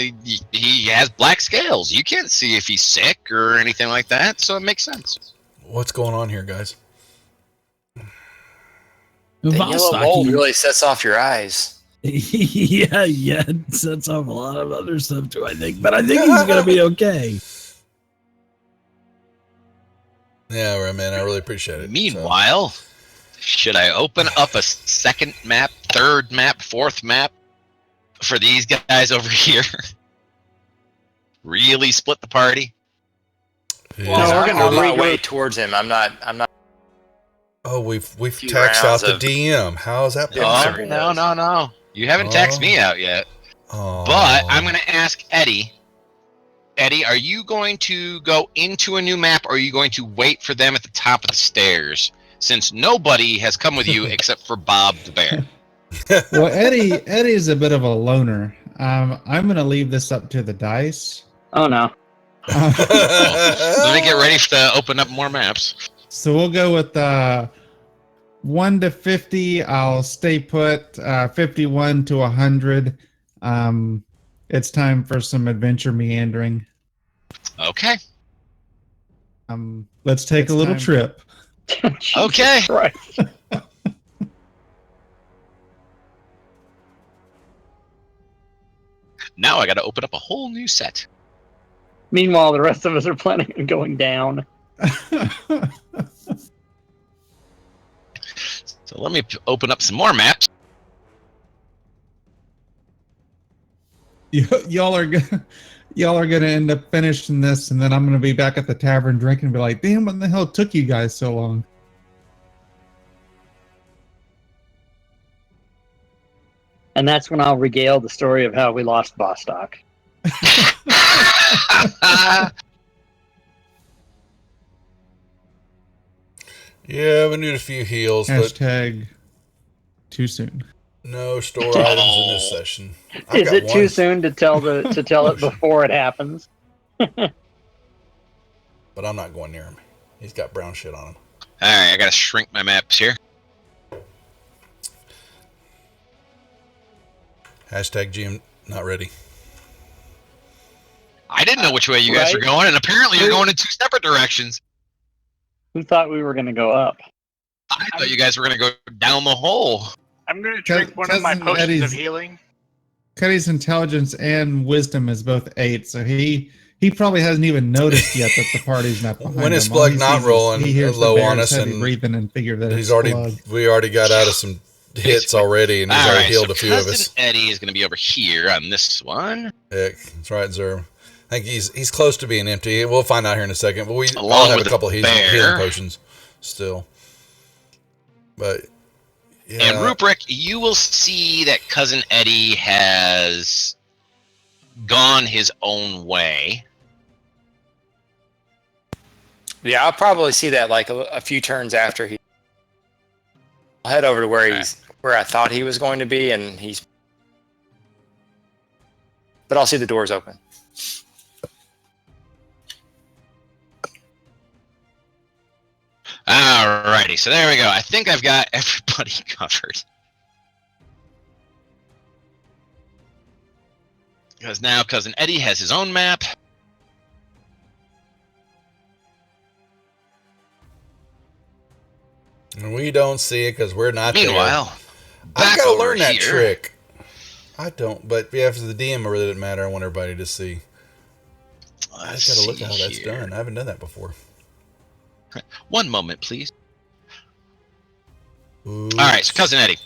he has black scales. You can't see if he's sick or anything like that, so it makes sense.
What's going on here, guys?
The yellow mold really sets off your eyes.
Yeah, it sets off a lot of other stuff too, I think. But I think he's going to be okay.
Yeah, right, man. I really appreciate it.
Meanwhile, should I open up a second map, third map, fourth map for these guys over here? Really split the party?
Yeah.
No, we're gonna
on my
reroute.
way towards him. I'm not.
Oh, we've
Few
taxed out
rounds
the
of-
DM. How is that
Yeah,
possible?
Oh, no. You haven't taxed me out yet.
Oh.
But I'm going to ask Eddie. Eddie, are you going to go into a new map, or are you going to wait for them at the top of the stairs? Since nobody has come with you except for Bob the Bear.
Well, Eddie's a bit of a loner. I'm going to leave this up to the dice.
Oh no.
Let me get ready to open up more maps.
So we'll go with 1 to 50. I'll stay put. 51 to 100. It's time for some adventure meandering.
Okay.
Let's take
It's
a little
time.
trip.
Jesus
Okay.
Christ.
Now I got to open up a whole new set.
Meanwhile, the rest of us are planning on going down.
So let me open up some more maps.
Y'all are gonna end up finishing this, and then I'm gonna be back at the tavern drinking and be like, "Damn, what the hell took you guys so long?"
And that's when I'll regale the story of how we lost Bostock.
Yeah, we need a few heals, but
Hashtag too soon.
no store items in this session. I've
Is
got
it too
one,
soon to tell it before it happens?
but I'm not going near him. He's got brown shit on him.
Alright, I got to shrink my maps here.
Hashtag GM not ready.
I didn't know which way you guys were
Right.
going, and apparently you're going in two separate directions.
Who thought we were going to go up?
I thought you guys were going to go down the hole.
I'm going to drink one of my
Cousin
potions
Eddie's-
of healing.
Cody's intelligence and wisdom is both 8, so he probably hasn't even noticed yet that the party's not behind
When is
him. All
Splug
he
not
sees is
rolling
he hears the
low on
bear's
us
heavy
and
breathing and figured that
He's
it's
already
Splug.
we already got out of some hits already, and he's already
Alright,
healed
so
a few of
Cousin
us.
Eddie is going to be over here on this one.
Heck, that's right, Zer. I think he's close to being empty. We'll find out here in a second. But we
Along
all have
with
a
the
couple of healing
bear.
potions still. But yeah,
And Rubric, you will see that Cousin Eddie has gone his own way.
Yeah, I'll probably see that like a few turns after he. I'll head over to where where I thought he was going to be, and he's. But I'll see the doors open.
Alrighty, so there we go. I think I've got everybody covered. Because now Cousin Eddie has his own map.
and we don't see it because we're not
Meanwhile,
there. I
back
gotta
over
learn that
here.
trick. I don't, but yeah, for the DM, it really didn't matter. I want everybody to see. I
Let's
just gotta look at how
see
that's
here.
done. I haven't done that before.
One moment, please.
Ooh.
All right, so Cousin Eddie,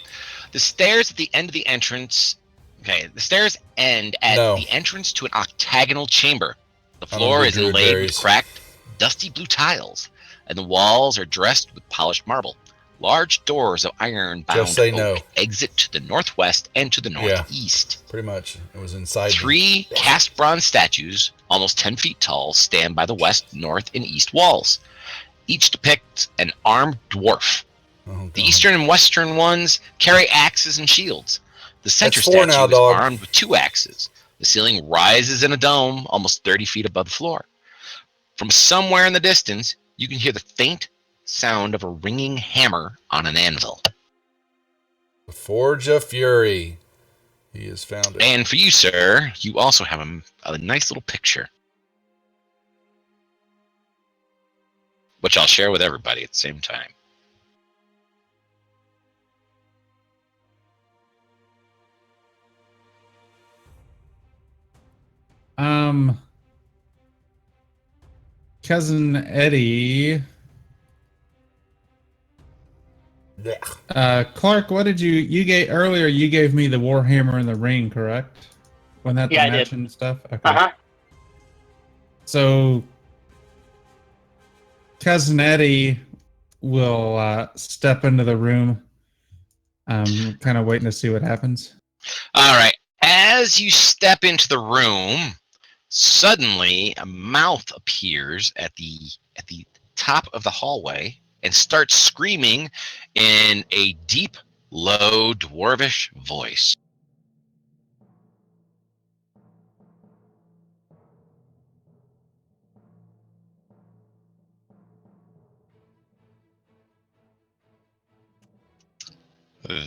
the stairs at the end of the entrance. Okay, the stairs end at
No.
the entrance to an octagonal chamber. The
I'm
floor
gonna
is
do
inlaid
berries.
with cracked, dusty blue tiles, and the walls are dressed with polished marble. Large doors of iron-bound
Just say
oak
no.
exit to the northwest and to the
Yeah.
northeast.
Pretty much, it was inside. me.
3 cast bronze statues, almost 10 feet tall, stand by the west, north, and east walls. Each depicts an armed dwarf.
Oh,
The
God.
eastern and western ones carry axes and shields. The center
That's 4
statue
now,
is
dog.
armed with 2 axes. The ceiling rises in a dome almost 30 feet above the floor. From somewhere in the distance, you can hear the faint sound of a ringing hammer on an anvil.
The Forge of Fury. He has found it.
And for you, sir, you also have a nice little picture, which I'll share with everybody at the same time.
Cousin Eddie. Clark, what did you gave earlier? You gave me the Warhammer and the ring, correct? When that
Yeah,
the
I
match
did.
and stuff. Okay.
Uh-huh.
So, Cousin Eddie will step into the room. I'm kind of waiting to see what happens.
All right. As you step into the room, suddenly a mouth appears at the top of the hallway and starts screaming in a deep, low, dwarvish voice.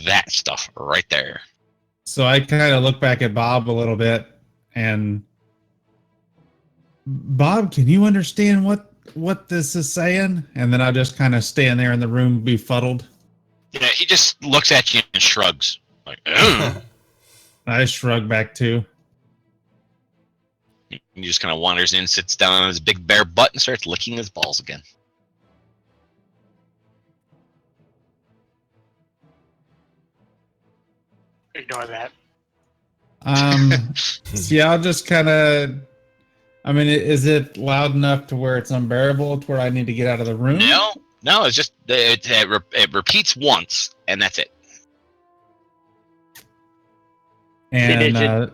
That stuff right there.
So I kind of look back at Bob a little bit, and Bob, can you understand what this is saying? And then I just kind of stand there in the room, befuddled.
Yeah, he just looks at you and shrugs. Like, "Ugh."
I shrug back too.
He just kind of wanders in, sits down on his big bare butt, and starts licking his balls again.
Ignore that.
See, I'll just kind of. I mean, is it loud enough to where it's unbearable, to where I need to get out of the room?
No, it's just it repeats once, and that's it.
And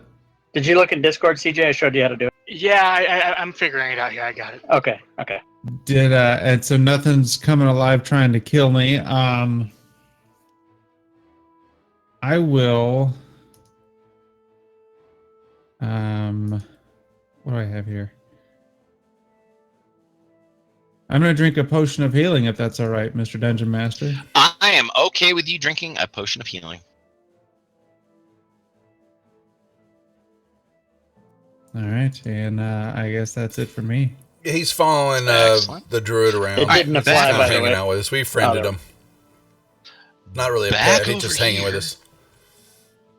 Did you look in Discord, CJ? I showed you how to do it.
Yeah, I'm figuring it out here. I got it.
Okay.
and so nothing's coming alive trying to kill me. I will. What do I have here? I'm gonna drink a potion of healing, if that's all right, Mr. Dungeon Master.
I am okay with you drinking a potion of healing.
All right, and I guess that's it for me.
He's following the druid around.
It didn't
He's
apply,
kinda
by the
hanging
way.
out with us. We friended him. Not really a
Back
pet. He's just
over
hanging with
here.
us.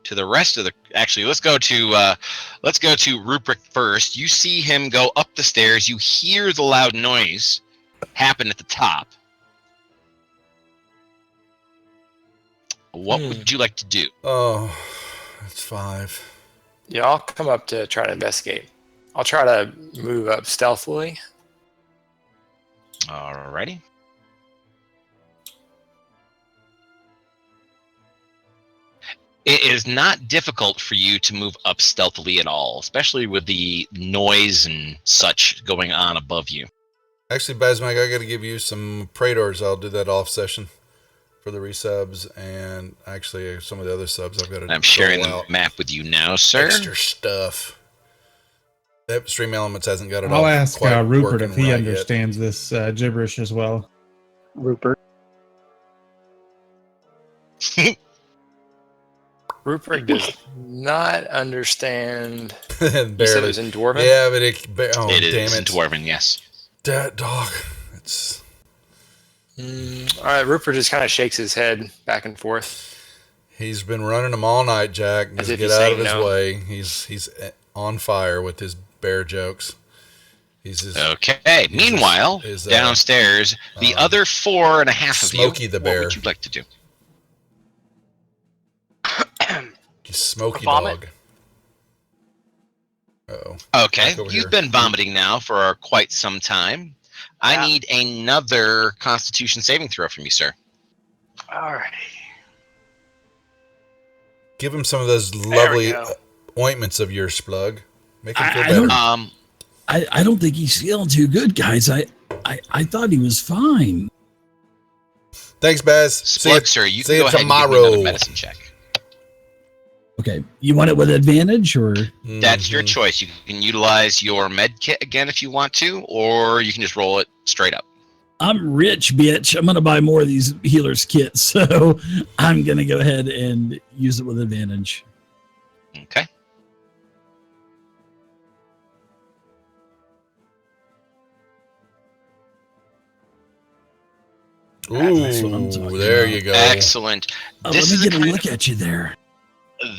To the rest of the, actually, let's go to Rupert first. You see him go up the stairs. You hear the loud noise happen at the top. What would you like to do?
Oh, that's 5.
Yeah, I'll come up to try to investigate. I'll try to move up stealthily.
Alrighty. It is not difficult for you to move up stealthily at all, especially with the noise and such going on above you.
Actually, Bazmag, I got to give you some Praetors. I'll do that off session for the resubs, and actually some of the other subs I've got to.
I'm sharing
roll
the
out.
map with you now, sir.
Extra stuff. That Stream Elements hasn't got it.
I'll
all
ask
quite
Rupert if
working
he
right
understands this gibberish as well.
Rupert.
Rupert does not understand.
Yet.
You said it was in Dwarven?
Yeah, but oh,
It
damn
is in
it,
Dwarven, yes.
that dog. It's
All right, Rupert just kind of shakes his head back and forth.
he's been running them all night, Jack.
As
Just
if
get
he's
out
saying
of his
no.
way. He's on fire with his bear jokes. He's just
Okay. Meanwhile,
is,
downstairs, the other 4.5 of you,
Smokey the bear.
what would you like to do?
Smoky
Vomit?
dog. Oh,
Okay,
Back over
you've
here.
been vomiting now for quite some time. I
Yeah.
need another Constitution saving throw from you, sir.
Alrighty.
give him some of those
we
lovely
go.
ointments of yours, Splug. Make him feel
I
better.
don't- I don't think he's feeling too good, guys. I thought he was fine.
Thanks, Baz. See
Splug,
you,
sir, you
see
can go
you
ahead and give me
tomorrow.
another medicine check.
Okay, you want it with advantage or?
That's your choice. You can utilize your med kit again if you want to, or you can just roll it straight up.
I'm rich, bitch. I'm gonna buy more of these healers kits, so I'm gonna go ahead and use it with advantage.
Okay.
That's what I'm
Ooh,
talking
there
about.
you go.
Excellent.
Oh,
This
let
is
me
a
get a
kind
look at you there.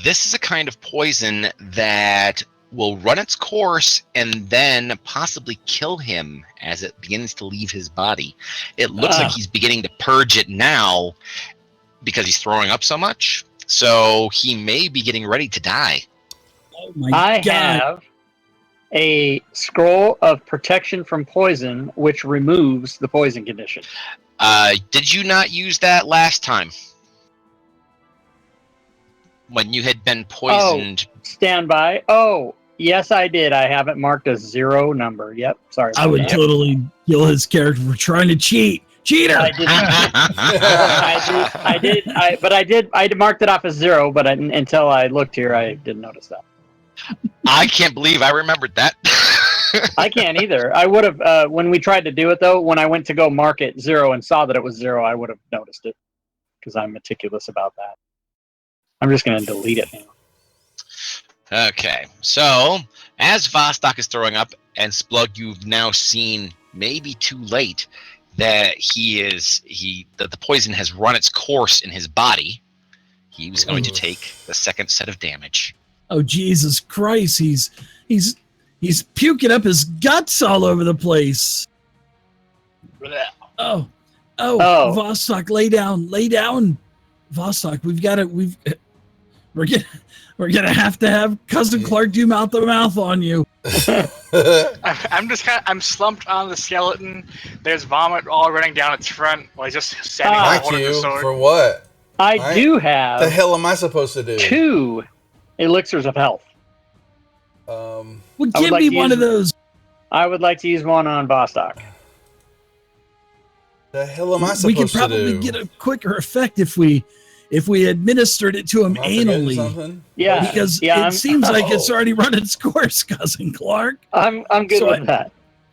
This is a kind of poison that will run its course and then possibly kill him as it begins to leave his body. It looks like he's beginning to purge it now because he's throwing up so much. So he may be getting ready to die.
Oh my
I
god!
have a scroll of protection from poison, which removes the poison condition.
Did you not use that last time? When you had been poisoned?
Stand by. Oh, yes, I did. I have it marked as 0 number. Yep. Sorry.
I would totally kill his character for trying to cheat. Cheater!
I did. I marked it off as 0, but until I looked here, I didn't notice that.
I can't believe I remembered that.
I can't either. I would have, when we tried to do it though, when I went to go mark it 0 and saw that it was 0, I would have noticed it because I'm meticulous about that. I'm just going to delete it now.
Okay, so as Vostok is throwing up, and Splug, you've now seen, maybe too late, that that the poison has run its course in his body. He was going to take the second set of damage.
Oh Jesus Christ! He's puking up his guts all over the place. Oh, Vostok, lay down, Vostok. We're gonna have to have Cousin Clark do mouth to mouth on you.
I'm slumped on the skeleton. There's vomit all running down its front while he's just standing there
Thank
holding the
you
sword.
for what?
I do have
The hell am I supposed to do?
2 elixirs of health.
Well,
I would
give
like
me
to
one
use-
of those.
I would like to use one on Vostok.
The hell am I supposed
We could
to
probably
do?
get a quicker effect if we administered it to him
Am I forgetting
anally.
something?
Yeah,
Because
yeah,
it seems like it's
Oh.
already run its course, Cousin Clark.
I'm good
So
with that.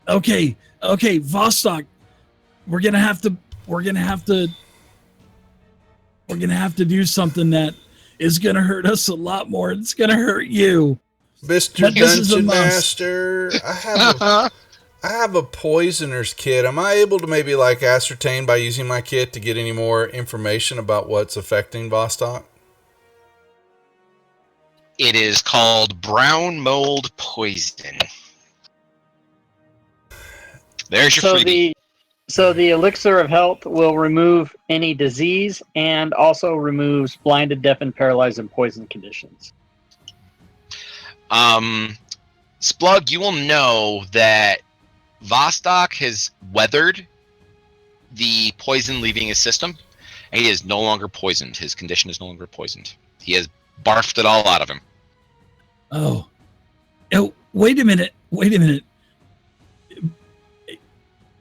Okay, Vostok, we're gonna have to do something that is gonna hurt us a lot more. It's gonna hurt you.
Mr.
But this is a
Dungeon
must.
Master, I have a poisoner's kit. Am I able to maybe ascertain by using my kit to get any more information about what's affecting Vostok?
It is called brown mold poison. There's your freebie.
So the elixir of health will remove any disease and also removes blinded, deafened, paralyzed, and poison conditions.
Splug, you will know that Vostok has weathered the poison leaving his system, and he is no longer poisoned. His condition is no longer poisoned. He has barfed it all out of him.
Oh, wait a minute.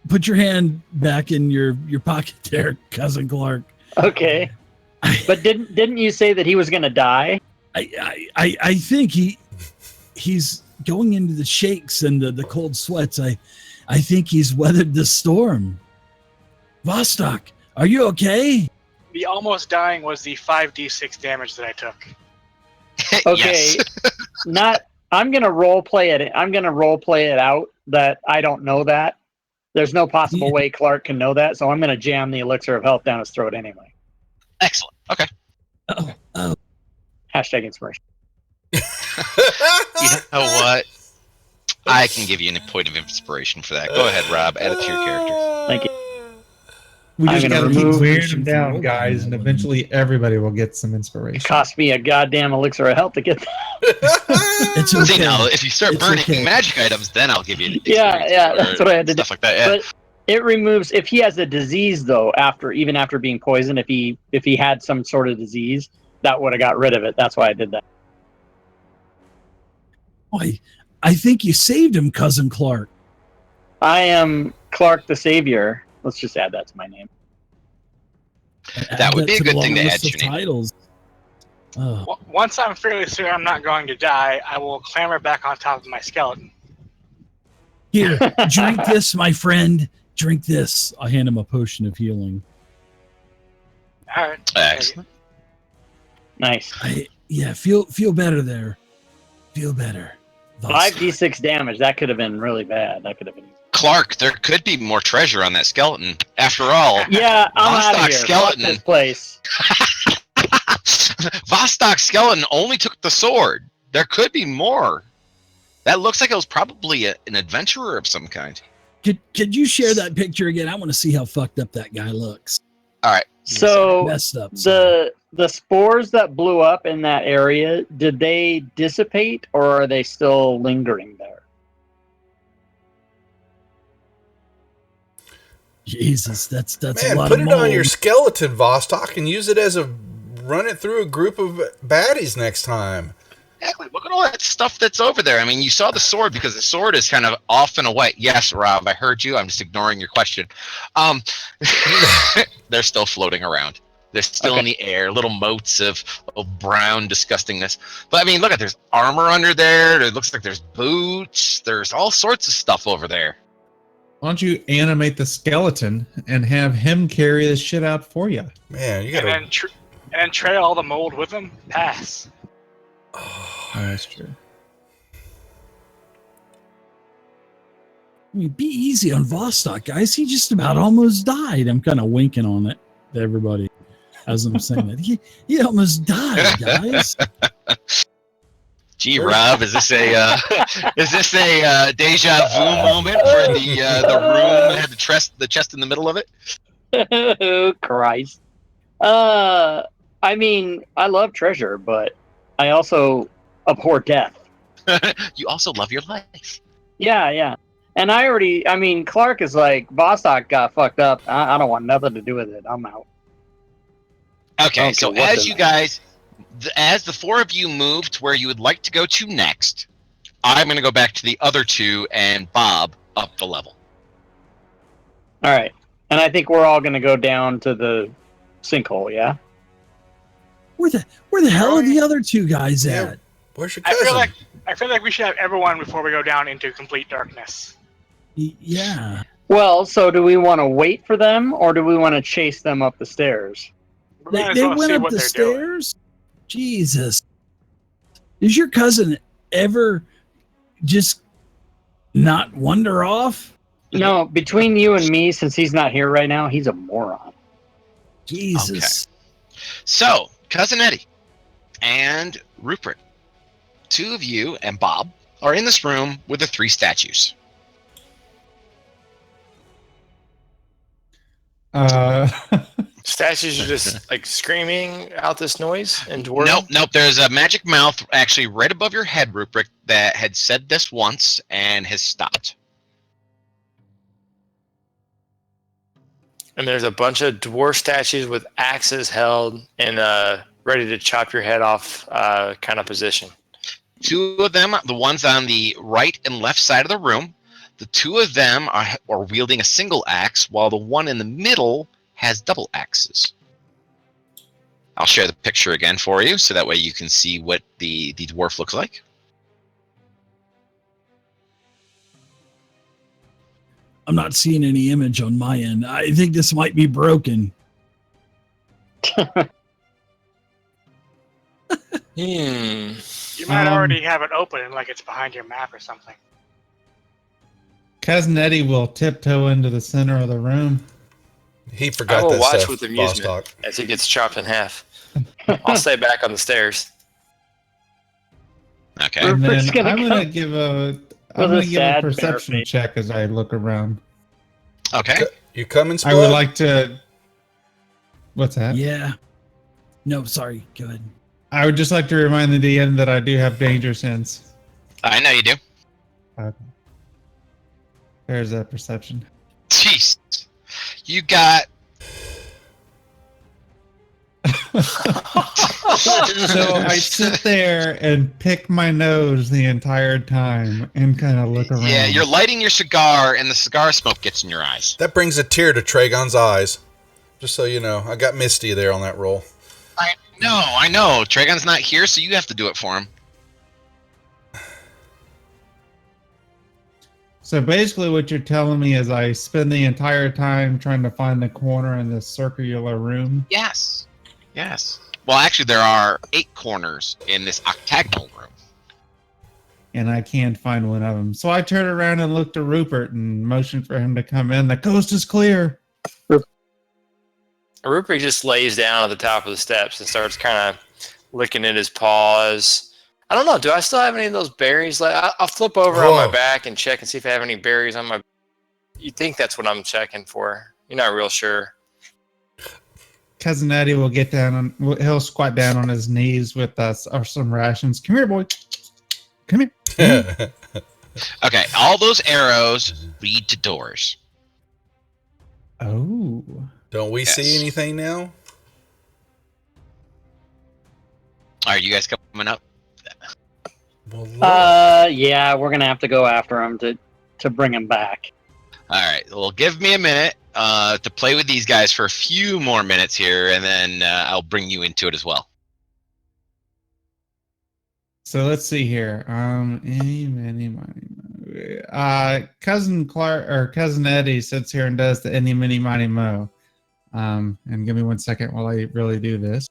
Put your hand back in your pocket there, Cousin Clark.
Okay, but didn't you say that he was going to die?
I think he's going into the shakes and the cold sweats. I think he's weathered the storm. Vostok, are you okay?
The almost dying was the 5d6 damage that I took.
Okay,
Yes.
I'm going to role play it. I'm going to role play it out that I don't know that. There's no possible way Clark can know that, so I'm going to jam the elixir of health down his throat anyway.
Excellent. Okay.
Oh.
Hashtag inspiration.
You know what? I can give you a point of inspiration for that. Go ahead, Rob. Add it to your character.
Thank you.
We
I'm
just
gonna
gotta
remove-
keep
Weird
wishing
them
for
down,
more.
guys, and eventually everybody will get some inspiration.
Cost me a goddamn elixir of health to get that.
It's
See,
okay.
now, if you start
It's
burning
okay.
magic items, then I'll give you
Yeah, that's what I had to do.
stuff like that. Yeah.
But it removes if he has a disease though. Even after being poisoned, if he had some sort of disease, that would have got rid of it. That's why I did that.
Boy, I think you saved him, Cousin Clark.
I am Clark the Savior. Let's just add that to my name.
That would be a
to the
good thing to
long
add
list
to
of
your name.
titles.
Once I'm fairly certain I'm not going to die, I will clamber back on top of my skeleton.
Here, drink this, my friend. Drink this. I hand him a potion of healing.
All right.
Excellent.
Nice.
Feel better there. Feel better.
5d6 damage. That could have been really bad. That could have been.
Clark, there could be more treasure on that skeleton. After all,
Yeah, I'm out of
Vostok
here.
skeleton.
Fuck this place.
Vostok skeleton only took the sword. There could be more. That looks like it was probably an adventurer of some kind.
Could you share that picture again? I want to see how fucked up that guy looks.
All right.
So
Messed up.
the spores that blew up in that area, did they dissipate or are they still lingering there?
Jesus, that's
Man,
a lot
put
of
it on
mold.
your skeleton, Vostok, and use it as a run it through a group of baddies next time.
Exactly. Look at all that stuff that's over there. I mean, you saw the sword because the sword is kind of off and away. Yes, Rob, I heard you. I'm just ignoring your question. They're still floating around. They're still in the air, little motes of brown disgustingness. But I mean, look at there's armor under there. It looks like there's boots. There's all sorts of stuff over there.
Why don't you animate the skeleton and have him carry this shit out for you?
Man, you
And
gotta.
then trail all the mold with them. Pass.
Oh, that's true.
I mean, be easy on Vostok, guys. He just about almost died. I'm kind of winking on it to everybody as I'm saying that. He almost died, guys.
Gee, Rob, is this a deja vu moment where the room had the chest in the middle of it?
Oh, Christ. I mean, I love treasure, but I also abhor death.
You also love your life.
Yeah. And I mean, Clark is like, Vostok got fucked up. I don't want nothing to do with it. I'm out.
Okay, so
Okay, what's
as
in
you
there?
guys, as the four of you move to where you would like to go to next, I'm going to go back to the other two and Bob up the level.
All right. And I think we're all going to go down to the sinkhole, yeah?
Where the hell are the other two guys
Yeah.
at?
Where's your
I
cousin?
feel like we should have everyone before we go down into complete darkness.
Yeah.
Well, so do we want to wait for them or do we want to chase them up the stairs?
We
They,
might as
they
well
went
see
up
what
the
they're doing.
stairs? Jesus. Does your cousin ever just not wander off?
No, between you and me, since he's not here right now, he's a moron.
Jesus.
So, Cousin Eddie and Rupert, two of you and Bob are in this room with the three statues.
Statues are just like screaming out this noise and dwarven.
Nope. There's a magic mouth actually right above your head, Rupert, that had said this once and has stopped.
And there's a bunch of dwarf statues with axes held and ready to chop your head off kind of position.
Two of them, the ones on the right and left side of the room, the two of them are wielding a single axe, while the one in the middle has double axes. I'll share the picture again for you, so that way you can see what the dwarf looks like.
I'm not seeing any image on my end. I think this might be broken.
You might already have it open, like it's behind your map or something.
Cousin Eddie will tiptoe into the center of the room.
He
I
forgot
will
that
watch
stuff.
with amusement
Vostok.
as he gets chopped in half. I'll stay back on the stairs.
Okay.
And
Rupert's
then
gonna
I'm gonna
come
give a
with a
give a
sad
perception
bare face.
check as I look around.
Okay.
You coming,
I would
Spud?
like to. What's that?
Yeah. No, sorry. Go ahead.
I would just like to remind the DM that I do have danger sense.
I know you do.
Okay. There's that perception.
Jeez. You got.
So I sit there and pick my nose the entire time and kind of look around.
Yeah, you're lighting your cigar, and the cigar smoke gets in your eyes.
That brings a tear to Tragon's eyes. Just so you know, I got misty there on that roll.
I know. Tragon's not here, so you have to do it for him.
So basically what you're telling me is I spend the entire time trying to find the corner in this circular room?
Yes. Yes. Well, actually, there are 8 corners in this octagonal room.
And I can't find one of them. So I turn around and look to Rupert and motion for him to come in. The coast is clear.
Rupert just lays down at the top of the steps and starts kind of licking at his paws. I don't know. Do I still have any of those berries? I'll flip over on my back and check and see if I have any berries on my. You think that's what I'm checking for? You're not real sure.
Cousin Eddie will get down and he'll squat down on his knees with us or some rations. Come here, boy. Come here.
Okay, all those arrows lead to doors.
Oh.
Don't we see anything now?
Are you guys coming up?
Well,
Yeah, we're gonna have to go after him to bring him back.
All right. Well, give me a minute to play with these guys for a few more minutes here, and then I'll bring you into it as well.
So let's see here. Cousin Clark or Cousin Eddie sits here and does the any mini mighty mo. And give me 1 second while I really do this.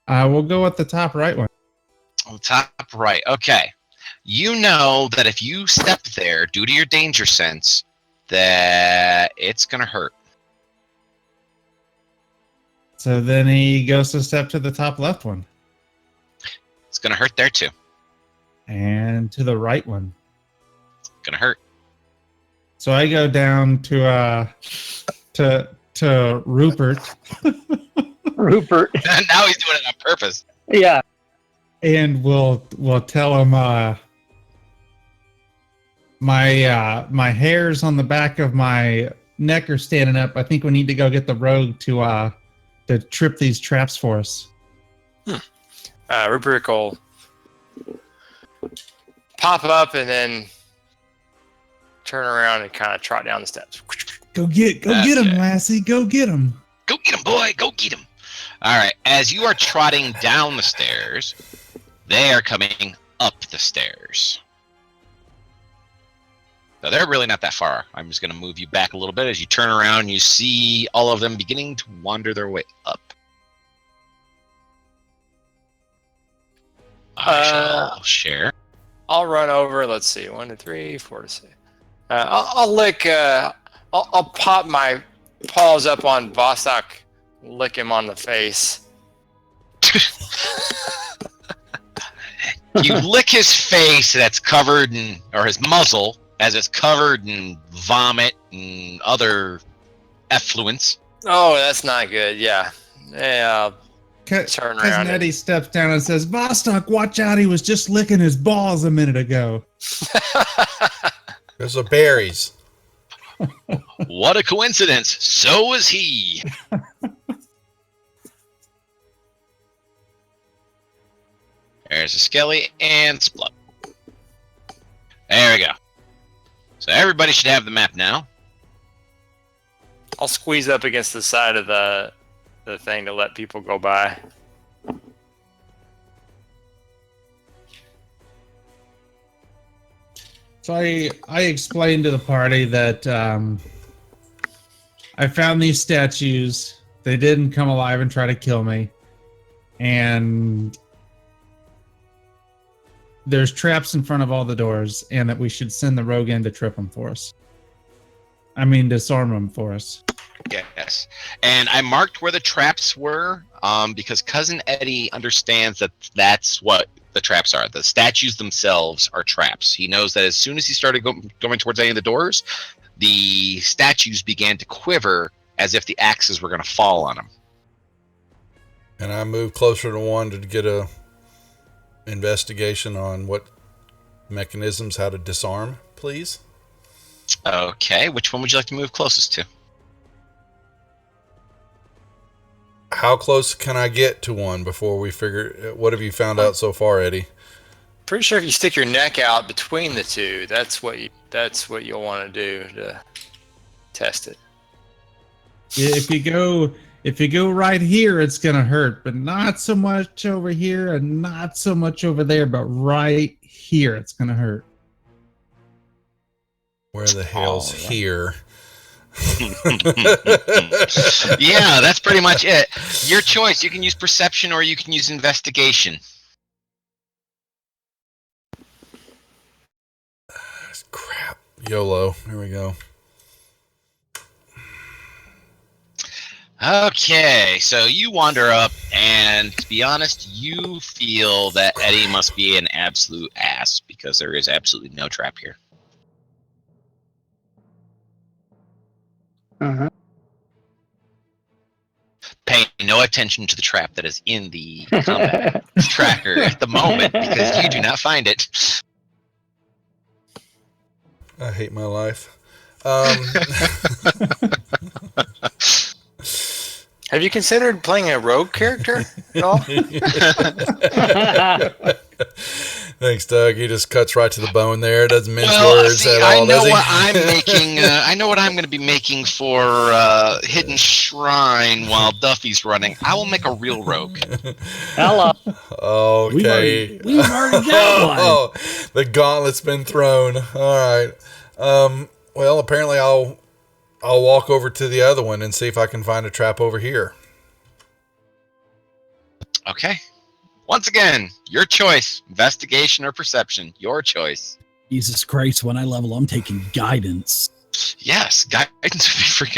We'll go with the top right one.
Top right. Okay. You know that if you step there due to your danger sense, that it's gonna hurt.
So then he goes to step to the top left one.
It's gonna hurt there too.
And to the right one.
Gonna hurt.
So I go down to Rupert.
Rupert.
Now he's doing it on purpose.
Yeah.
And we'll tell him my hairs on the back of my neck are standing up. I think we need to go get the rogue to trip these traps for us.
Rupert will pop up and then turn around and kind of trot down the steps.
Go get him, Lassie. Go get him.
Go get him, boy. Go get him. All right. As you are trotting down the stairs, they are coming up the stairs. So they're really not that far. I'm just going to move you back a little bit. As you turn around, you see all of them beginning to wander their way up. I shall share.
I'll run over. Let's see. 1 to 3, 4 to 6. I'll lick. I'll pop my paws up on Vostok, lick him on the face.
You lick his face that's covered in, or his muzzle, as it's covered in vomit and other effluents.
Oh, that's not good. Yeah. Yeah. Turn around.
Cousin Eddie steps down and says, Vostok, watch out. He was just licking his balls a minute ago.
Those are berries.
What a coincidence. So was he. There's a Skelly and Splut. There we go. So everybody should have the map now.
I'll squeeze up against the side of the thing to let people go by.
So I explained to the party that I found these statues. They didn't come alive and try to kill me. And there's traps in front of all the doors, and that we should send the rogue in to trip them for us. I mean, disarm them for us.
Yes. And I marked where the traps were because Cousin Eddie understands that that's what the traps are. The statues themselves are traps. He knows that as soon as he started going towards any of the doors, the statues began to quiver as if the axes were going to fall on him.
And I moved closer to one to get a investigation on what mechanisms, how to disarm, please.
Okay, which one would you like to move closest to?
How close can I get to one before we figure? What have you found out so far, Eddie?
Pretty sure if you stick your neck out between the two, that's what you'll want to do to test it.
If you go right here, it's gonna hurt, but not so much over here and not so much over there, but right here, it's gonna hurt.
Where the hell's here?
Yeah, that's pretty much it. Your choice. You can use perception or you can use investigation.
Crap. YOLO. Here we go.
Okay, so you wander up, and to be honest, you feel that Eddie must be an absolute ass because there is absolutely no trap here.
Uh-huh.
Pay no attention to the trap that is in the combat tracker at the moment because you do not find it.
I hate my life.
Have you considered playing a rogue character at all?
Thanks, Doug. He just cuts right to the bone there. Doesn't mince
Well,
words
see,
at all,
I know
does he?
what I'm making. I know what I'm going to be making for Hidden Shrine while Duffy's running. I will make a real rogue.
Hello.
Okay.
We've already got one.
Oh, the gauntlet's been thrown. All right. Well, apparently I'll walk over to the other one and see if I can find a trap over here.
Okay. Once again, your choice. Investigation or perception. Your choice.
Jesus Christ, when I level, I'm taking guidance.
Yes, guidance would be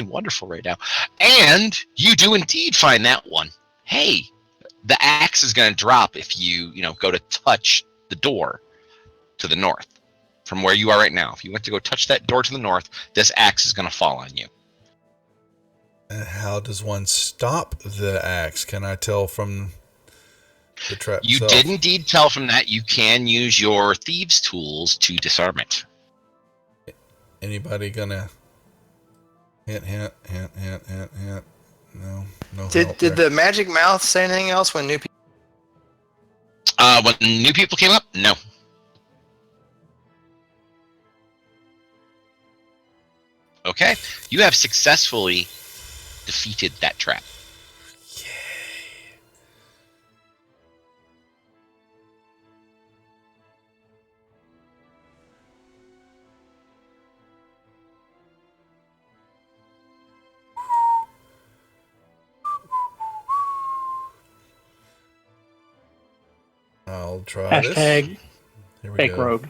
freaking wonderful right now. And you do indeed find that one. Hey, the axe is going to drop if you go to touch the door to the north from where you are right now. If you went to go touch that door to the north, this axe is going to fall on you.
And how does one stop the axe? Can I tell from the trap
You
itself?
did indeed tell from that you can use your thieves' tools to disarm it.
Anybody gonna hint? No
Did
help there.
the magic mouth say anything else when new people?
When new people came up, no. Okay, you have successfully defeated that trap.
I'll try this.
Hashtag
Here we
fake
go.
rogue.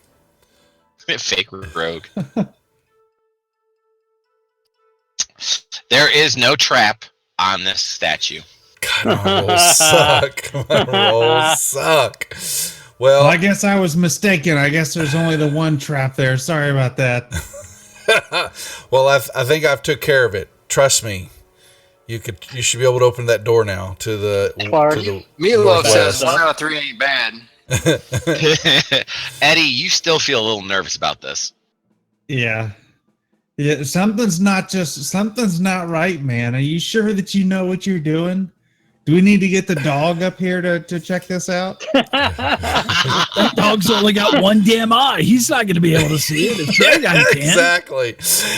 Fake rogue. There is no trap on this statue.
God, my rolls suck. My rolls suck.
Well,
Well,
I guess I was mistaken. I guess there's only the one trap there. Sorry about that.
well, I think I've took care of it. Trust me. You should be able to open that door now to the
Clark.
to the
Meatloaf says
northwest.
1 out of 3 ain't bad.
Eddie, you still feel a little nervous about this.
Yeah. Yeah, something's not right, man. Are you sure that you know what you're doing? Do we need to get the dog up here to check this out?
That dog's only got one damn eye. He's not going to be able to see it. If Dragon can.
Exactly.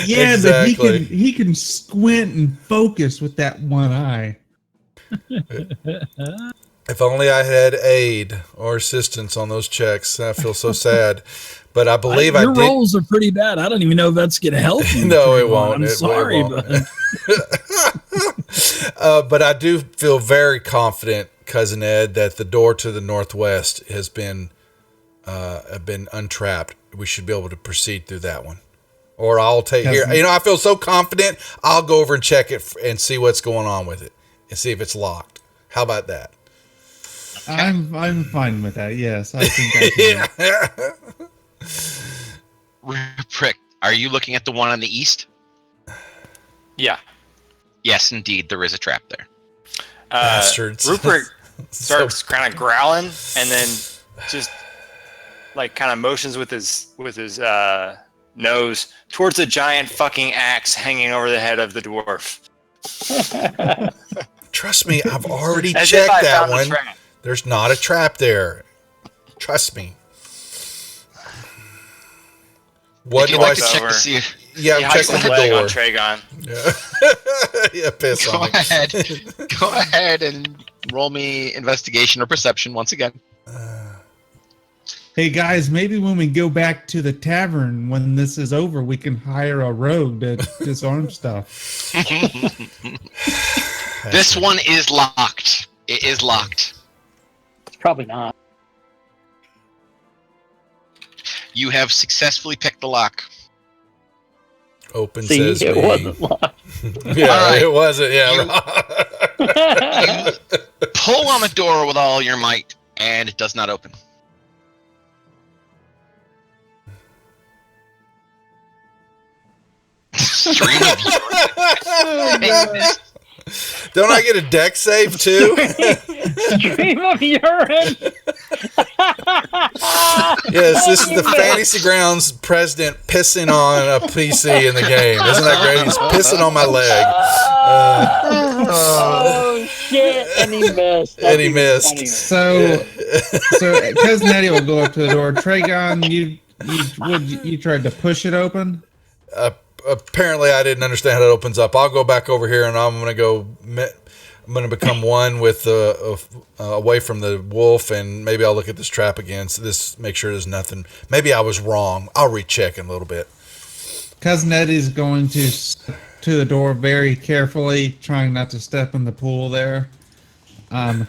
Yeah,
exactly.
but he can squint and focus with that one eye.
If only I had aid or assistance on those checks. I feel so sad. But I believe I
Your
did.
rolls are pretty bad. I don't even know if that's going to help you.
No, it
Trayvon.
won't.
I'm
It
sorry,
won't.
but
But I do feel very confident, Cousin Ed, that the door to the northwest has been untrapped. We should be able to proceed through that one. Or I'll take here.
Cousin-
You know, I feel so confident. I'll go over and check it and see what's going on with it and see if it's locked. How about that?
I'm fine with that. Yes, I think I can.
Prick, are you looking at the one on the east?
Yeah.
Yes, indeed, there is a trap there.
Bastards.
Rupert
So-
starts kind of growling and then just like kind of motions with his nose towards the giant fucking axe hanging over the head of the dwarf.
Trust me, I've already
As if
checked
I
that
found the
one.
trap.
There's not a trap there. Trust me. What
If you'd
do
like
I
to check
over.
to see,
Yeah, I'm
Hikes
checking
the
the
leg
door.
on Tragon.
Yeah, piss
Go
on it.
ahead. Go ahead and roll me investigation or perception once again.
Hey guys, maybe when we go back to the tavern when this is over, we can hire a rogue to disarm stuff.
This one is locked. It is locked.
It's probably not.
You have successfully picked the lock.
Open
See,
says
it
me.
wasn't locked.
Yeah,
All right.
it wasn't. Yeah.
You pull on the door with all your might, and it does not open. Stream of urine.
Don't I get a deck save too?
Stream of urine.
Yes, this is the Fantasy Grounds president pissing on a PC in the game. Isn't that great? He's pissing on my leg.
Oh shit! And he missed.
And he missed.
Funny.
So Cousin Eddie will go up to the door. Tragon, you tried to push it open?
Apparently, I didn't understand how it opens up. I'll go back over here and I'm going to become one with away from the wolf, and maybe I'll look at this trap again. So make sure there's nothing. Maybe I was wrong. I'll recheck in a little bit.
Cousin Eddie's going to the door very carefully, trying not to step in the pool there. And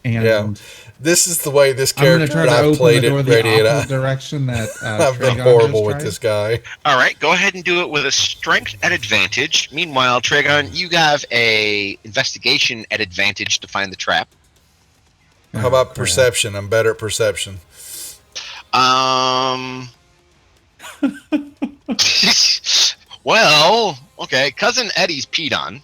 Yeah. This is the way this
I'm going to
character
try to
I've
open
played
the door
it.
the
Radiator.
opposite direction that
I've been
Tragon
horrible
just
with
tried.
this guy.
All right, go ahead and do it with a strength at advantage. Meanwhile, Tragon, you have a investigation at advantage to find the trap.
How about perception? I'm better at perception.
Well, okay. Cousin Eddie's peed on.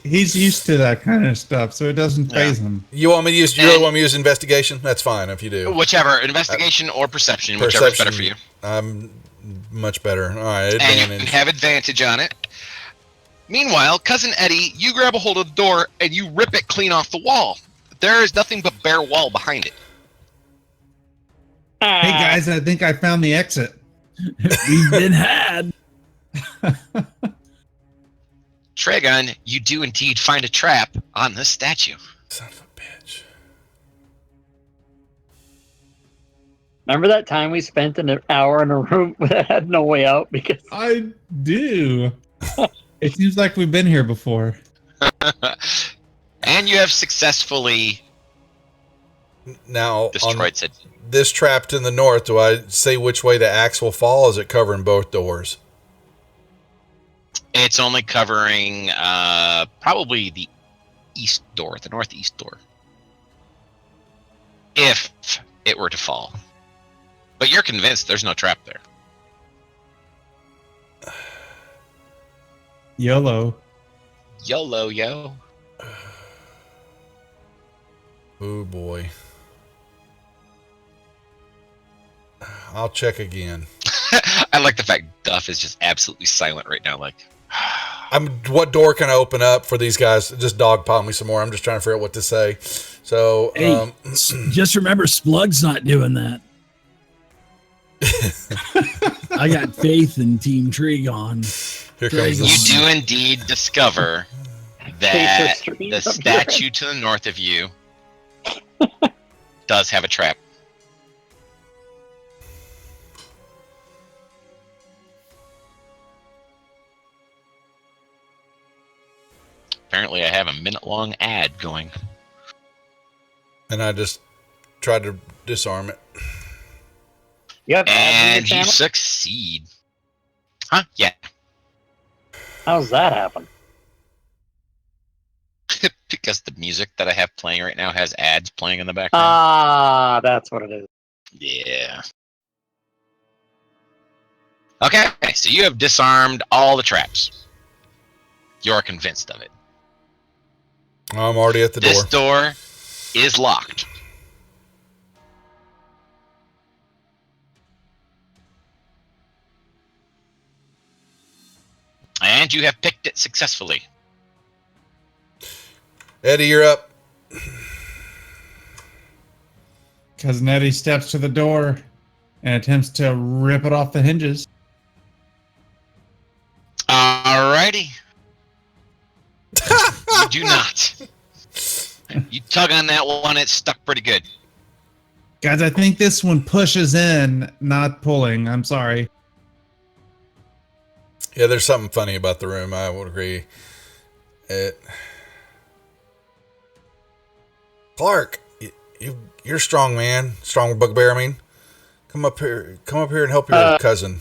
He's used to that kind of stuff, so it doesn't faze him.
You want me to use? You really want me to use investigation? That's fine if you do.
Whichever, investigation or perception, whichever's better for you.
I'm much better. All right,
And you
advantage.
have advantage on it. Meanwhile, Cousin Eddie, you grab a hold of the door and you rip it clean off the wall. There is nothing but bare wall behind it.
Hey guys, I think I found the exit.
We've been had.
Tragon, you do indeed find a trap on this statue.
Son of a bitch.
Remember that time we spent an hour in a room that had no way out because
I do. It seems like we've been here before.
And you have successfully
Now, on
destroyed said.
this trap to the north, do I say which way the axe will fall? Or is it covering both doors?
It's only covering probably the east door, the northeast door. If it were to fall. But you're convinced there's no trap there.
YOLO.
YOLO, yo.
Oh boy. I'll check again.
I like the fact Duff is just absolutely silent right now. Like,
What door can I open up for these guys? Just dogpile me some more. I'm just trying to figure out what to say. So,
Hey, just remember, Splug's not doing that. I got faith in Team Trigon.
here comes
you
this.
do indeed discover that the statue to the north of you does have a trap. Apparently, I have a minute-long ad going.
And I just tried to disarm it.
you have ads in your
And you
channel?
succeed. Huh? Yeah.
How's that happen?
Because the music that I have playing right now has ads playing in the background.
Ah, that's what it is.
Yeah. Okay, so you have disarmed all the traps. You're convinced of it.
I'm already at the door.
This door is locked. And you have picked it successfully.
Eddie, you're up.
Cousin Eddie steps to the door. and attempts to rip it off the hinges.
Alrighty. You do not. You tug on that one, it's stuck pretty good.
Guys, I think this one pushes in, not pulling. I'm sorry.
Yeah, there's something funny about the room. I would agree. Clark, you're strong, man. Strong bugbear. I mean, come up here and help your cousin,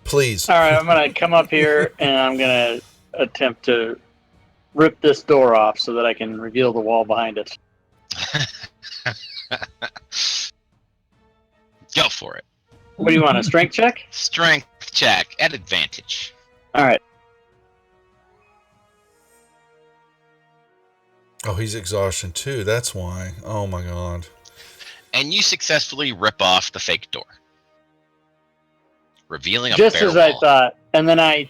please.
All right, I'm gonna come up here and I'm gonna attempt to rip this door off so that I can reveal the wall behind it.
Go for it.
What do you want? A strength check?
Strength check at advantage.
All right.
Oh, he's exhaustion too. That's why. Oh my god.
And you successfully rip off the fake door, revealing a
Just
bare
as
wall.
I thought, and then I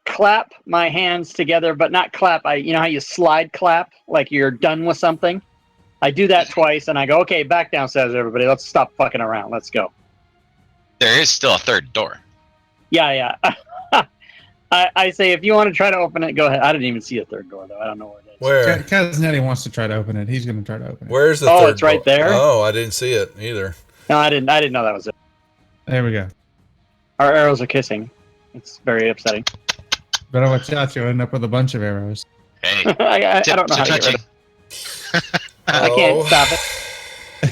clap my hands together, but not clap. You know how you slide clap, like you're done with something. I do that twice, and I go, "Okay, back downstairs, everybody. Let's stop fucking around. Let's go."
There is still a third door.
Yeah. I say, if you want to try to open it, go ahead. I didn't even see a third door, though. I don't know where it is.
Where?
Cousin Eddie wants to try to open it. He's going to try to open it.
Where's the
Oh,
third
it's right
door?
there?
Oh, I didn't see it either.
No, I didn't know that was it.
There we go.
Our arrows are kissing. It's very upsetting.
Better watch out. You'll end up with a bunch of arrows.
Hey,
I don't know how to get rid of it. I can't stop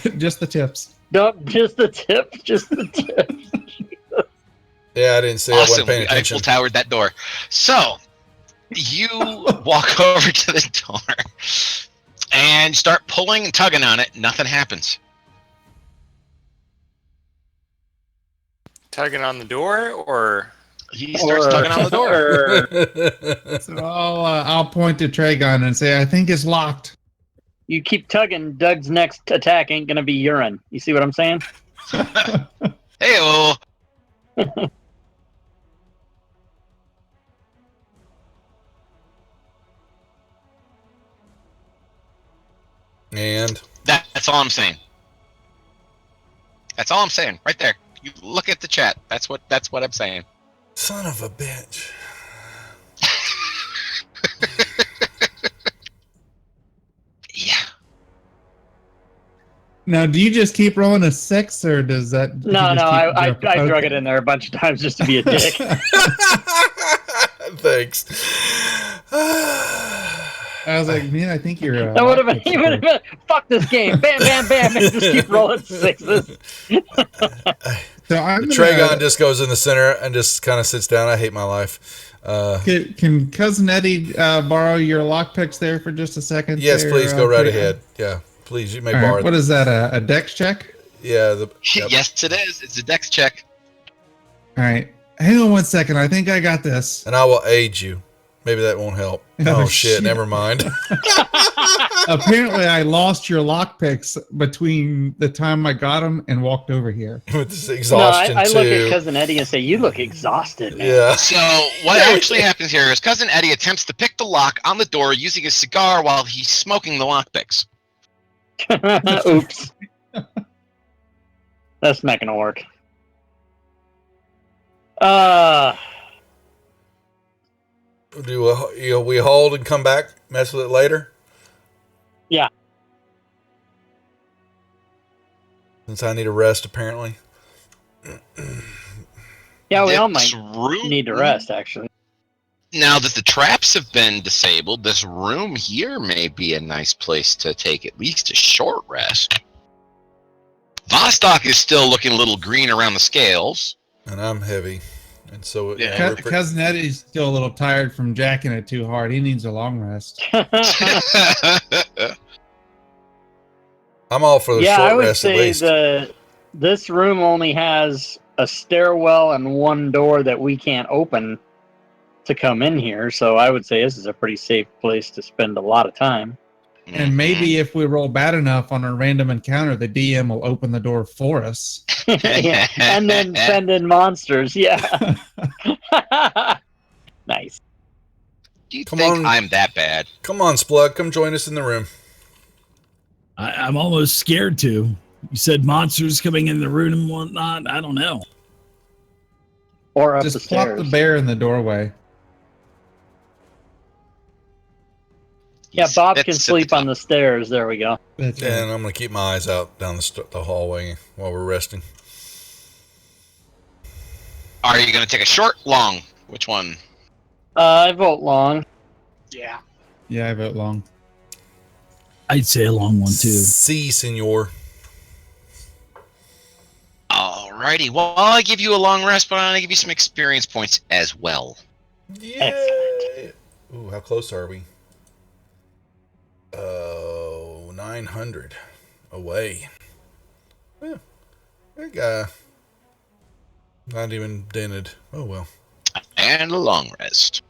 it.
Just the tips.
Nope, just the tip. Just the tip.
Yeah, I didn't see it. I wasn't
awesome.
paying
We
attention.
Eiffel Towered that door. So, you walk over to the door and start pulling and tugging on it. Nothing happens.
Tugging on the door, or
He starts tugging on the door.
So I'll point to Tragon and say, I think it's locked.
You keep tugging, Doug's next attack ain't gonna be urine. You see what I'm saying?
Hey-oh.
And
That's all I'm saying. That's all I'm saying. Right there. You look at the chat. That's what I'm saying.
son of a bitch.
Yeah.
Now, do you just keep rolling a 6, or does that... do you
No,
just
I
keep dropping-
drug it in there a bunch of times just to be a dick.
Thanks.
I was like, man, I think you're...
That would have been, he would have been, fuck this game. Bam, bam, bam, and just keep rolling sixes.
So I'm
Tragon just goes in the center and just kind of sits down. I hate my life.
Can Cousin Eddie borrow your lockpicks there for just a second?
Yes,
there,
please go right
Tragon?
ahead. Yeah, please. You may
All
borrow.
right, what is that, a dex check?
Yeah. Yep.
Yes, it is. It's a dex check.
All right, hang on one second. I think I got this.
And I will aid you. Maybe that won't help.
Oh,
Oh, shit. Never mind.
Apparently, I lost your lockpicks between the time I got them and walked over here.
With this
No,
exhaustion
I look at
too.
Cousin Eddie and say, you look exhausted, man.
Yeah.
So what actually happens here is Cousin Eddie attempts to pick the lock on the door using a cigar while he's smoking the lockpicks.
Oops. That's not gonna work.
Do we hold and come back, mess with it later?
Yeah.
Since I need a rest, apparently.
Yeah, we all
This
might
room
need to rest, actually.
Now that the traps have been disabled, this room here may be a nice place to take at least a short rest. Vostok is still looking a little green around the scales.
And I'm heavy. And so,
Yeah.
Rupert-
Cousin Eddie's still a little tired from jacking it too hard. He needs a long rest.
I'm all for the
Yeah, I
short
would
rest at
say
least.
this room only has a stairwell and one door that we can't open to come in here, so I would say this is a pretty safe place to spend a lot of time.
And maybe if we roll bad enough on a random encounter, the DM will open the door for us.
Yeah, and then send in monsters. Yeah. Nice.
Do you
Come
think
on.
I'm that bad?
Come on, Splug. Come join us in the room.
I'm almost scared to. You said monsters coming in the room and whatnot. I don't know.
Or up the
Just plop
stairs.
the bear in the doorway.
Yeah, Bob
That's
can
at the
sleep on
top.
the stairs. There we go.
That's
And
right.
I'm going to keep my eyes out down the hallway while we're resting.
Are you going to take a short, long? Which one?
I vote long.
Yeah.
Yeah, I vote long.
I'd say a long one too.
Si, senor.
Alrighty. Well, I give you a long rest, but I'm going to give you some experience points as well.
Yay! Ooh, how close are we? 900 away. Yeah, that guy not even dented. Oh well.
And a long rest.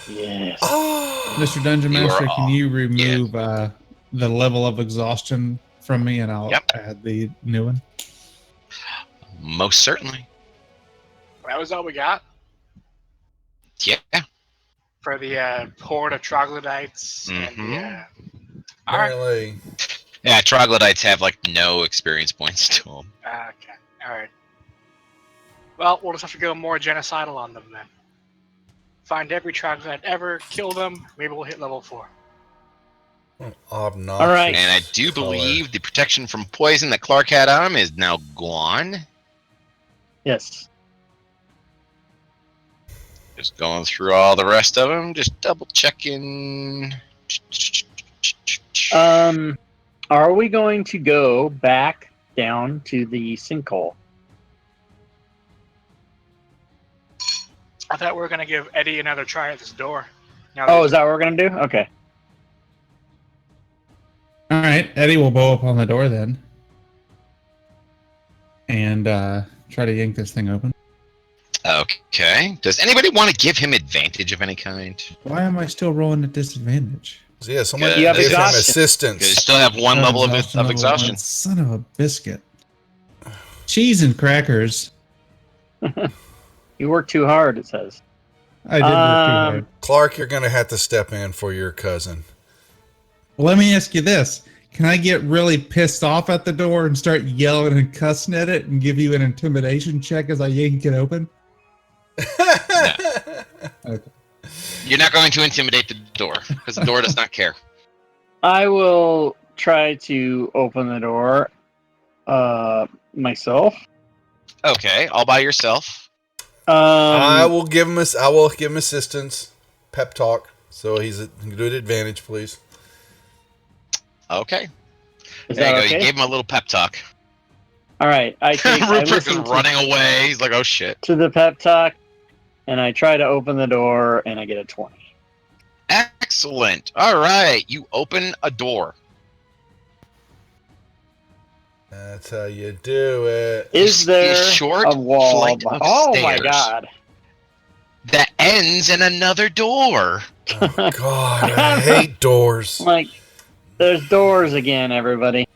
Yes.
Oh,
Mr. Dungeon
You are
Master, can you
off.
remove the level of exhaustion from me, and I'll
Yep.
add the new one?
Most certainly.
That was all we got
Yeah.
for the horde of troglodytes and the. All right.
apparently.
Yeah, troglodytes have like no experience points to them.
Okay. All right. Well, we'll just have to go more genocidal on them then. Find every troglodyte ever, kill them. Maybe we'll hit level 4.
Obnoxious.
All right.
And I do
color.
believe the protection from poison that Clark had on him is now gone.
Yes.
Just going through all the rest of them, just double checking.
Are we going to go back down to the sinkhole?
I thought we were going to give Eddie another try at this door. Now that
Oh,
he's-
is that what we're gonna do? Okay.
All right, Eddie will bow up on the door then, and try to yank this thing open.
Okay. Does anybody want to give him advantage of any kind?
Why am I still rolling at disadvantage?
Yeah, someone
You have
give him
exhaustion.
assistance.
Because you still have one level of
level
exhaustion.
one. Son of a biscuit. Cheese and crackers.
You work too hard, it says.
I did work too hard.
Clark, you're going to have to step in for your cousin.
Well, let me ask you this. Can I get really pissed off at the door and start yelling and cussing at it and give you an intimidation check as I yank it open? Okay.
You're not going to intimidate the door because the door does not care.
I will try to open the door myself.
Okay, all by yourself.
I will give him assistance. Pep talk. So he can do it at advantage, please.
Okay.
Is
There you
that
go.
okay?
You gave him a little pep talk.
All right. I
Rupert is
listen
running away. He's like, oh shit.
to the pep talk, and I try to open the door, and I get a 20.
Excellent. All right. You open a door.
That's how you do it.
Is there
short
a wall?
flight of
Oh my
stairs.
god!
That ends in another door.
Oh, God, I hate doors.
Like, there's doors again, everybody.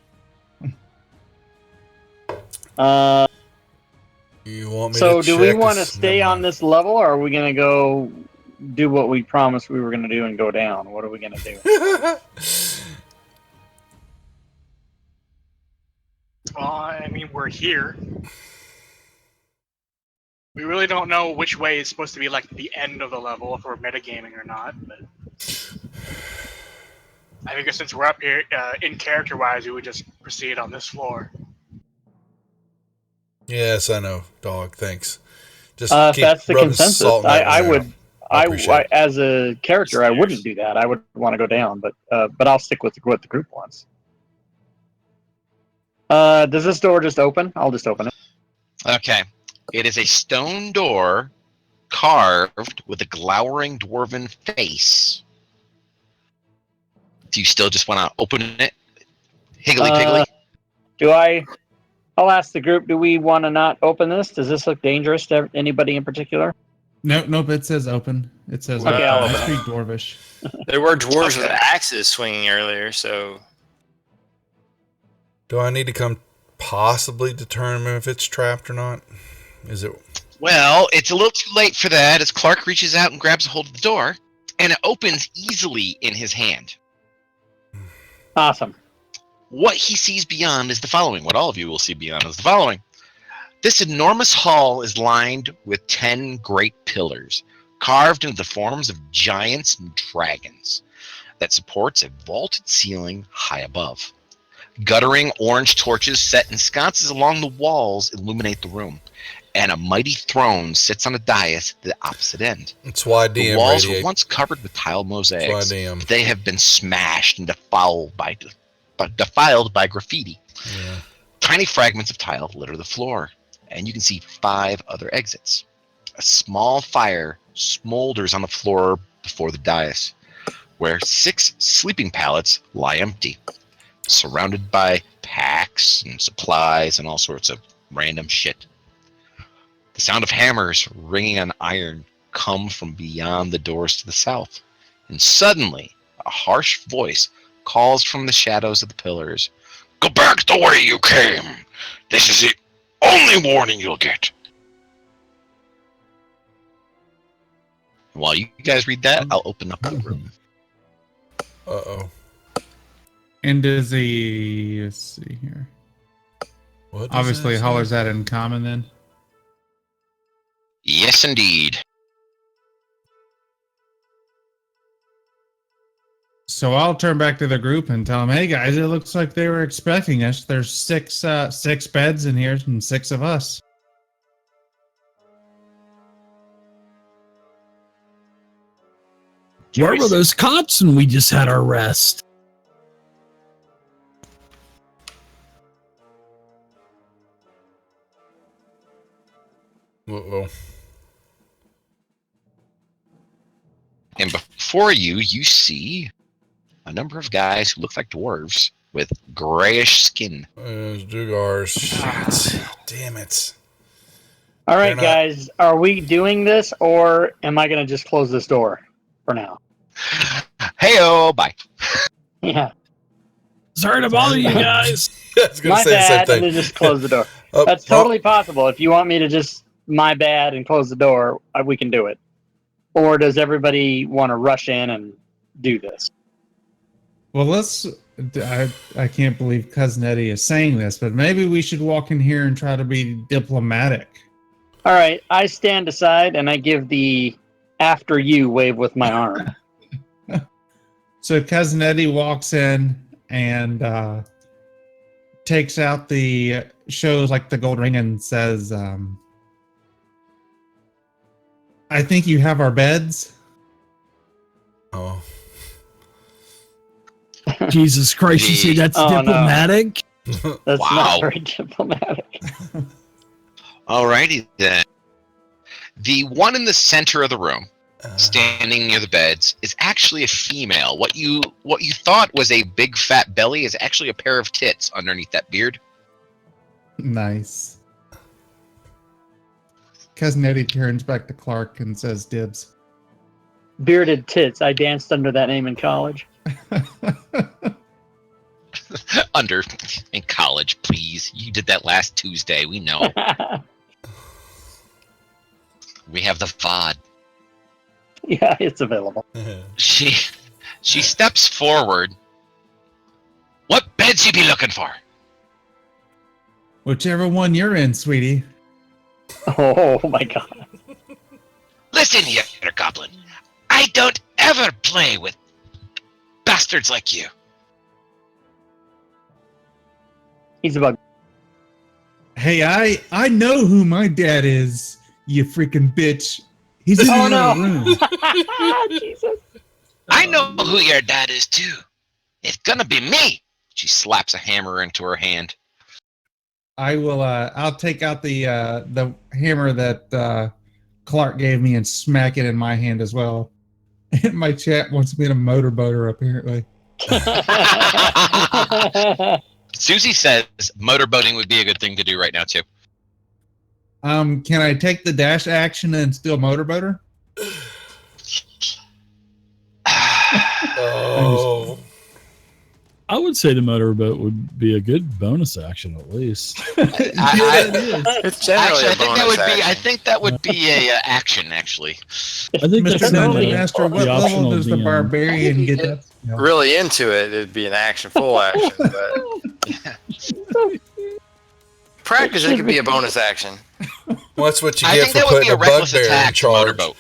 You want me
So,
to
do we
check
want to
this?
stay
Never
on
mind.
this level, or are we going to go do what we promised we were going to do and go down? What are we going to do?
Well, I mean, we're here. We really don't know which way is supposed to be like the end of the level, if we're metagaming or not. But I think since we're up here, in character-wise, we would just proceed on this floor.
Yes, I know, dog. Thanks. Just
If
keep
that's the
rubbing
consensus,
salt in that
I
wound.
would.
I appreciate it.
As a character, I wouldn't do that. I would want to go down, but I'll stick with what the group wants. Does this door just open? I'll just open it.
Okay. It is a stone door carved with a glowering dwarven face. Do you still just want to open it? Higgly piggly?
I'll ask the group, do we want to not open this? Does this look dangerous to anybody in particular?
Nope, it says open. It says
Okay,
open.
I'll
I
open
speak dwarvish.
There were dwarves with
Okay.
axes swinging earlier, so
Do I need to come possibly determine if it's trapped or not? Is it?
Well, it's a little too late for that as Clark reaches out and grabs a hold of the door, and it opens easily in his hand.
Awesome.
what he sees beyond is the following. What all of you will see beyond is the following. This enormous hall is lined with 10 great pillars, carved into the forms of giants and dragons, that supports a vaulted ceiling high above. Guttering orange torches set in sconces along the walls illuminate the room, and a mighty throne sits on a dais at the opposite end.
That's why DM
The walls
radiate.
were once covered with tile mosaics,
That's why DM.
but they have been smashed and defiled by graffiti.
Yeah.
Tiny fragments of tile litter the floor, and you can see 5 other exits. A small fire smolders on the floor before the dais, where 6 sleeping pallets lie empty, surrounded by packs and supplies and all sorts of random shit. The sound of hammers ringing on iron come from beyond the doors to the south, and suddenly a harsh voice calls from the shadows of the pillars, "Go back the way you came! This is the only warning you'll get!" While you guys read that, I'll open up the room.
Uh-oh.
And does he... Let's see here.
What does
Obviously,
that say?
hollers that in common then.
Yes, indeed.
So I'll turn back to the group and tell them, "Hey guys, it looks like they were expecting us. There's six beds in here and 6 of us."
Where were those cots when we just had our rest?
Uh-oh.
And before you, you see a number of guys who look like dwarves with grayish skin.
Dugars. Shit. Damn it.
All right,
They're not-
guys, are we doing this, or am I going to just close this door for now?
Heyo, bye.
Yeah,
Sorry to bother you guys.
I was going
my
to say the same
bad, and then
thing.
just close the door.
Oh,
That's totally possible. If you want me to just my bad and close the door, we can do it. Or does everybody want to rush in and do this?
Well, let's... I can't believe Cousin Eddie is saying this, but maybe we should walk in here and try to be diplomatic.
All right, I stand aside and I give the after you wave with my arm.
So Cousin Eddie walks in and takes out the... shows like the gold ring and says, "I think you have our beds."
Oh.
Jesus Christ, you see that's
Oh, no.
diplomatic?
That's
Wow.
not very diplomatic.
Alrighty then. The one in the center of the room, standing near the beds, is actually a female. What you thought was a big fat belly is actually a pair of tits underneath that beard.
Nice. Cousin Eddie turns back to Clark and says, "Dibs."
Bearded tits. I danced under that name in college.
In college, please. You did that last Tuesday. We know. We have the VOD.
Yeah, it's available.
She steps forward. "What beds you be looking for?"
Whichever one you're in, sweetie.
Oh my god.
"Listen here, Goblin. I don't ever play with bastards like you."
He's about.
Hey, I know who my dad is, you freaking bitch. He's in
Oh,
the other
no.
room.
Jesus.
"I know who your dad is too. It's gonna be me." She slaps a hammer into her hand.
I will. I'll take out the hammer that Clark gave me and smack it in my hand as well. And my chat wants me to motorboater, apparently.
Susie says motorboating would be a good thing to do right now too.
Can I take the dash action and still motorboater?
Oh.
I would say the motorboat would be a good bonus action at least.
It's generally
Actually,
a bonus action.
I think that would be a action. Actually,
I think
Mr.
that's
Dungeon
the
Master, what level
optional
does the
DM.
barbarian get that?
Really into it, it'd be an action, full action. But practice, it could be a bonus action.
Well, that's what you
I
get
think
for
that would be
putting
a
a
reckless
bugbear in
attack to
charge.
motorboat.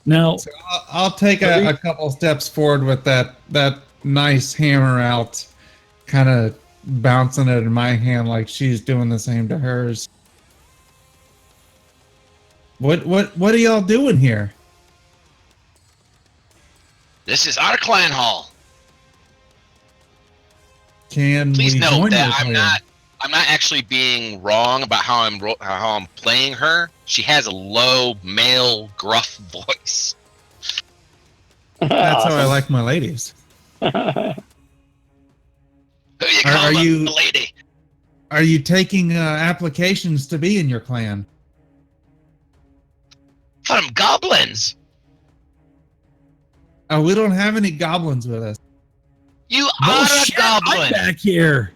Now,
So I'll take a couple steps forward with that nice hammer out, kind of bouncing it in my hand like she's doing the same to hers. What are y'all doing here?
This is our clan hall.
Can
Please
we
note
join
that
your clan?
I'm not actually being wrong about how I'm playing her. She has a low male gruff voice.
That's how I like my ladies.
Who you
Are
call
you-
a lady?
Are you taking applications to be in your clan?
From goblins.
Oh, we don't have any goblins with us.
You are
bullshit,
a
I'm
goblin.
back here.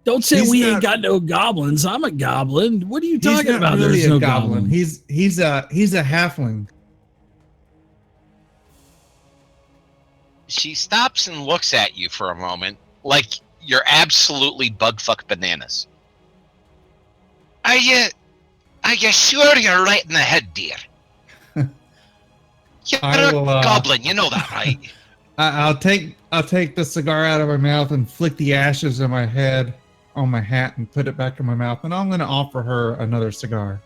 Don't say
He's
we
not-
ain't got no goblins. I'm a goblin. What are you
He's
talking
not
about?
really
There's
a
no
goblin.
goblin.
He's a halfling.
She stops and looks at you for a moment, like you're absolutely bugfuck bananas. Are you sure you're right in the head, dear? You're
I will,
a goblin, you know that, right?
I'll take the cigar out of my mouth and flick the ashes in my head on my hat and put it back in my mouth, and I'm going to offer her another cigar.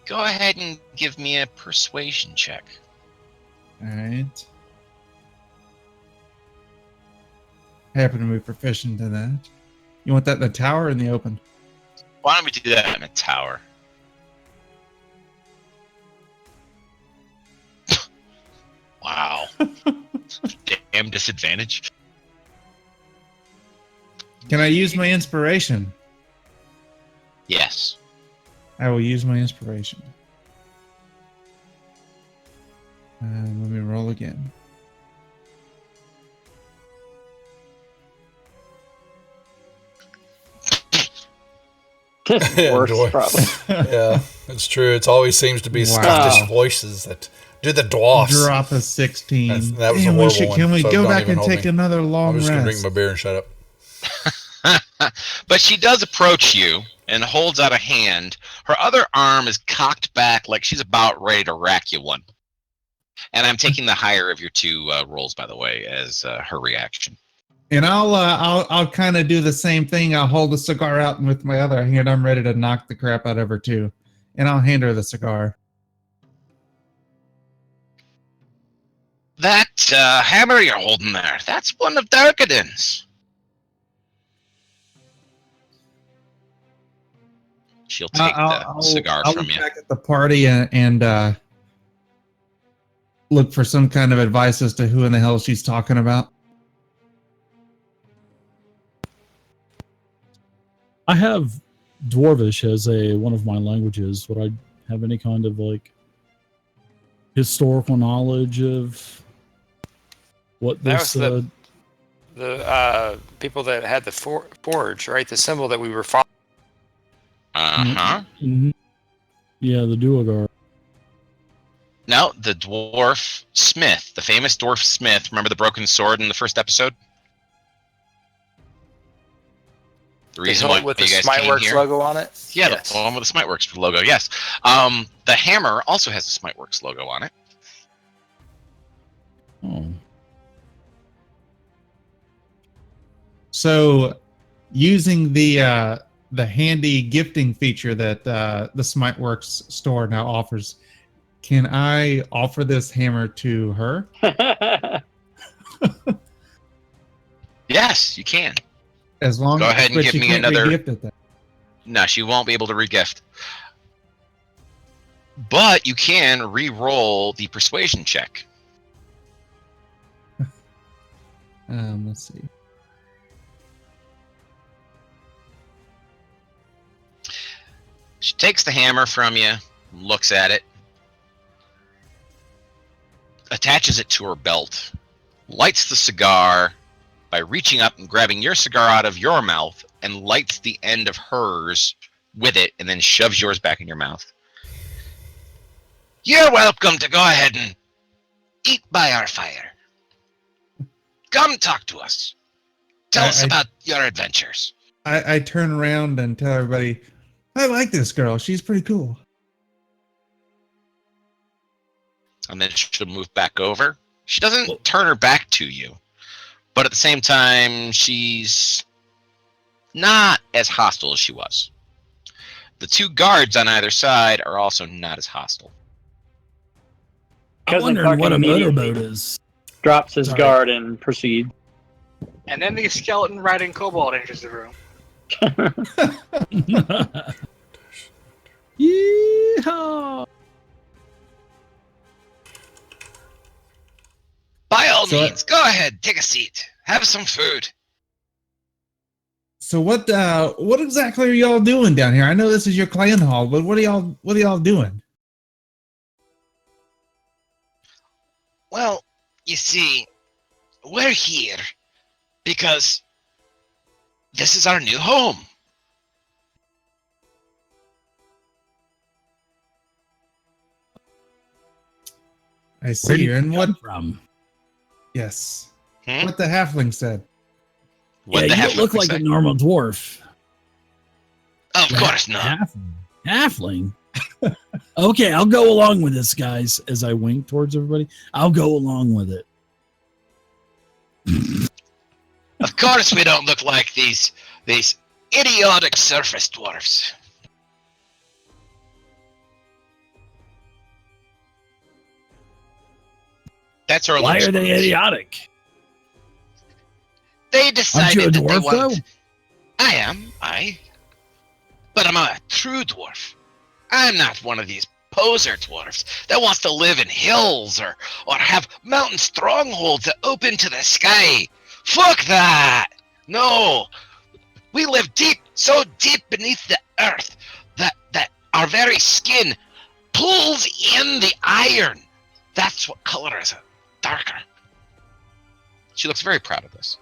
Go ahead and give me a persuasion check.
All right. Happen to be proficient in that. You want that in the tower or in the open?
Why don't we do that in a tower? Wow. Damn disadvantage.
Can I use my inspiration?
Yes.
I will use my inspiration. Let me roll again.
This is
Yeah,
worse,
enjoy.
probably.
Yeah, it's true. It always seems to be
Wow.
Scottish voices that do the dwarfs.
Drop a 16.
That was a
Damn,
horrible one,
Can we
so
go
don't
back
even
and
hold
take
me.
another
I'm
long
just gonna drink
rest?
my beer and shut up.
But she does approach you and holds out a hand. Her other arm is cocked back like she's about ready to rack you one. And I'm taking the higher of your two rolls, by the way, as her reaction.
And I'll kind of do the same thing. I'll hold the cigar out, and with my other hand, I'm ready to knock the crap out of her too. And I'll hand her the cigar.
That hammer you're holding there, that's one of Darkadin's. She'll take the cigar
I'll
from
look
you.
back at the party and look for some kind of advice as to who in the hell she's talking about.
I have Dwarvish as one of my languages. Would I have any kind of like historical knowledge of what
That
this?
was the people that had the forge, right? The symbol that we were following.
Uh-huh.
Mhm. Yeah, the Duergar.
No, the dwarf smith, the famous dwarf smith. Remember the broken sword in the first episode? The reason why
with
you
the
guys came
Smiteworks
here.
logo on it.
Yeah,
Yes.
the one with the Smiteworks logo. Yes. The hammer also has the Smiteworks logo on it.
Oh.
So, using the handy gifting feature that the Smiteworks store now offers, can I offer this hammer to her?
Yes, you can.
As long
Go ahead and
but
give
she
me
can't
another-
re-gift it then.
No, she won't be able to regift. But you can re-roll the persuasion check.
Let's see.
She takes the hammer from you, looks at it. attaches it to her belt, lights the cigar by reaching up and grabbing your cigar out of your mouth, and lights the end of hers with it, and then shoves yours back in your mouth. You're welcome to go ahead and eat by our fire. Come talk to us. Tell us about your adventures.
I turn around and tell everybody, I like this girl. She's pretty cool.
And then she'll move back over. She doesn't turn her back to you, but at the same time, she's not as hostile as she was. The two guards on either side are also not as hostile.
I'm wondering what a motorboat is.
Drops his guard and proceeds.
And then the skeleton riding kobold enters the room.
Yeehaw!
By all means, go ahead, take a seat, have some food.
So what exactly are y'all doing down here? I know this is your clan hall, but what are y'all doing?
Well, you see, we're here because this is our new home.
I see. And what
from?
Yes. What the halfling said.
What
yeah, you don't look like a normal dwarf.
Of course not.
Halfling? Okay, I'll go along with this, guys, as I wink towards everybody. I'll go along with it.
Of course we don't look like these idiotic surface dwarfs. That's our.
Why are they idiotic?
They decided
Aren't you a
that they
dwarf,
wanted.
though?
I am, but I'm a true dwarf. I'm not one of these poser dwarfs that wants to live in hills or have mountain strongholds that open to the sky. Fuck that! No, we live deep, so deep beneath the earth that our very skin pulls in the iron. That's what color is it? Darker. She looks very proud of this.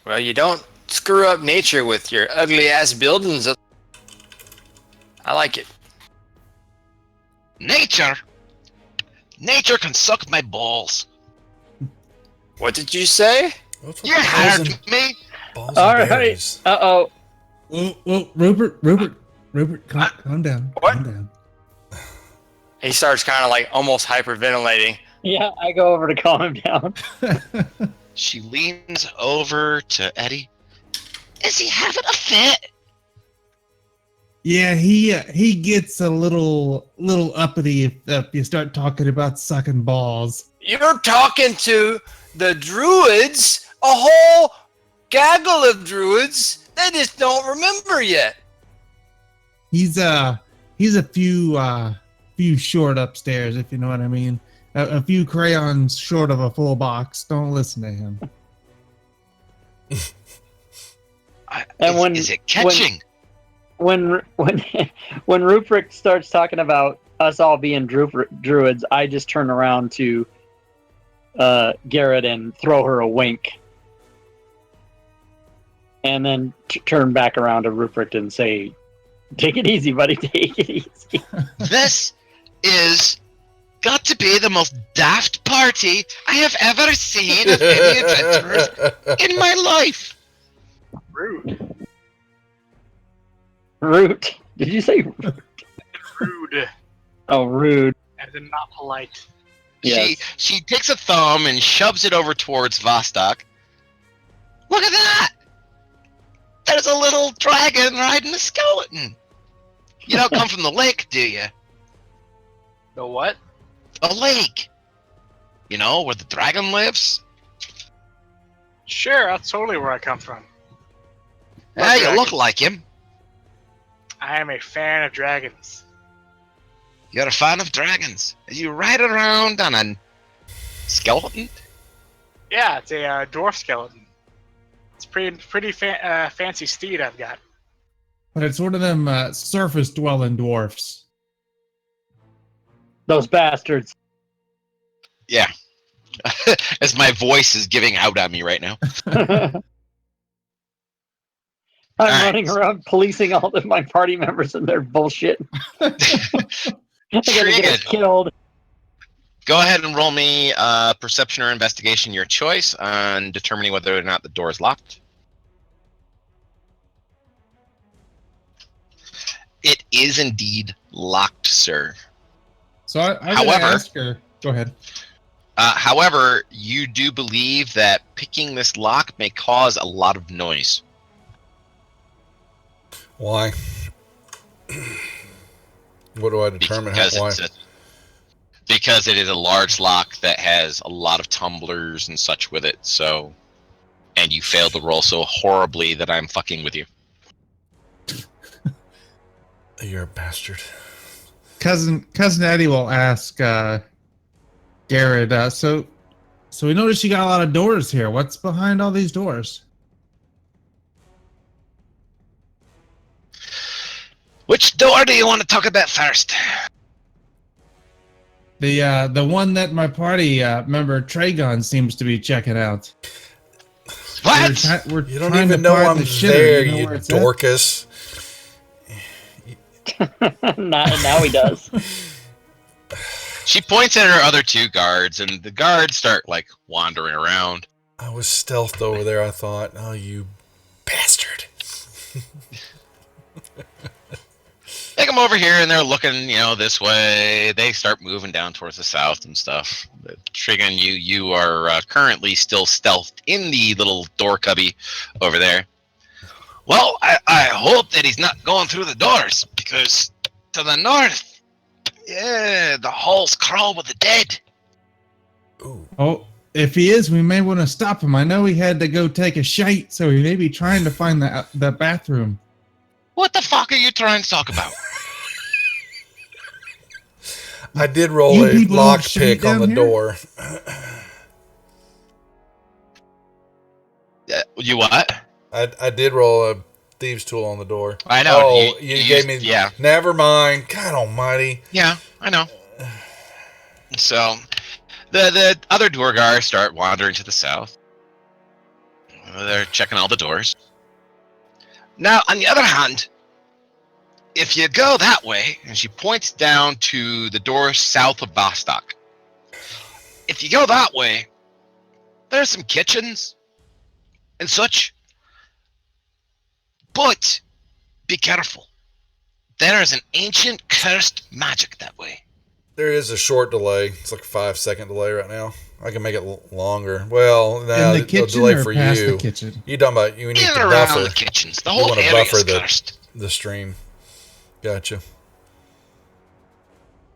Well, you don't screw up nature with your ugly ass buildings. I like it.
Nature can suck my balls.
What did you say?
You heard me.
All right. Uh-oh.
Well, Rupert, calm down.
What?
Calm down.
He starts kind of like almost hyperventilating.
Yeah, I go over to calm him down.
She leans over to Eddie. Is he having a fit?
Yeah, he gets a little uppity if you start talking about sucking balls.
You're talking to the druids, a whole gaggle of druids. They just don't remember yet.
He's a few short upstairs, if you know what I mean. A few crayons short of a full box. Don't listen to him.
Is it catching?
When Rupert starts talking about us all being druids, I just turn around to Garrett and throw her a wink, and then turn back around to Rupert and say, "Take it easy, buddy. Take it easy."
This is got to be the most daft party I have ever seen of any adventurers in my life.
Rude.
Root. Did you say
Rude.
Oh, rude.
As in not polite.
Yes.
She takes a thumb and shoves it over towards Vostok. Look at that! There's a little dragon riding a skeleton. You don't come from the lake, do you?
The what?
A lake. You know, where the dragon lives?
Sure, that's totally where I come from.
Yeah, you look like him.
I am a fan of dragons.
You're a fan of dragons. You ride around on a skeleton?
Yeah, it's a dwarf skeleton. It's pretty fancy steed I've got.
But it's one of them surface dwelling dwarfs.
Those bastards.
Yeah. As my voice is giving out on me right now.
I'm
right.
running around policing all of my party members and their bullshit. I gotta get us killed.
Go ahead and roll me perception or investigation, your choice, on determining whether or not the door is locked. It is indeed locked, sir.
So I'm going to
However-
ask her. Go ahead.
However, you do believe that picking this lock may cause a lot of noise.
Why? What do I determine? Why?
Because it is a large lock that has a lot of tumblers and such with it. So, and you failed to roll so horribly that I'm fucking with you.
You're a bastard.
Cousin Eddie will ask Garrett. So we noticed you got a lot of doors here. What's behind all these doors?
Which door do you want to talk about first?
The one that my party member Tragon seems to be checking out.
What?
We're
You don't
trying to
even know
find
I'm
the shitter.
there,
You know
you
where it's at?
Dorcas.
Now he does.
She points at her other two guards, and the guards start like wandering around.
I was stealthed over there, I thought. Oh, you bastard.
They come over here and they're looking, this way. They start moving down towards the south and stuff. Trigon, you are currently still stealthed in the little door cubby over there. Well, I hope that he's not going through the doors, because to the north, yeah, the halls crawl with the dead.
Ooh.
Oh, if he is, we may want to stop him. I know he had to go take a shite, so he may be trying to find the bathroom.
What the fuck are you trying to talk about?
I did roll
You
a
people don't
lock
shit
pick on the
down here?
door.
You what?
I did roll a thieves' tool on the door.
I know.
Oh, you gave me.
Yeah.
Never mind. God Almighty.
Yeah, I know. So, the other door guards start wandering to the south. They're checking all the doors. Now, on the other hand, if you go that way, and she points down to the door south of Bostock. If you go that way, there's some kitchens and such. But be careful. There is an ancient cursed magic that way.
There is a short delay. It's like a 5-second delay right now. I can make it longer. Well, now
In the kitchen
delay
or
for
past
you.
the kitchen?
You talking about you need
In
to
and around
buffer.
the kitchens. The
You
whole
want to
area
buffer
is
the
cursed.
stream. Gotcha.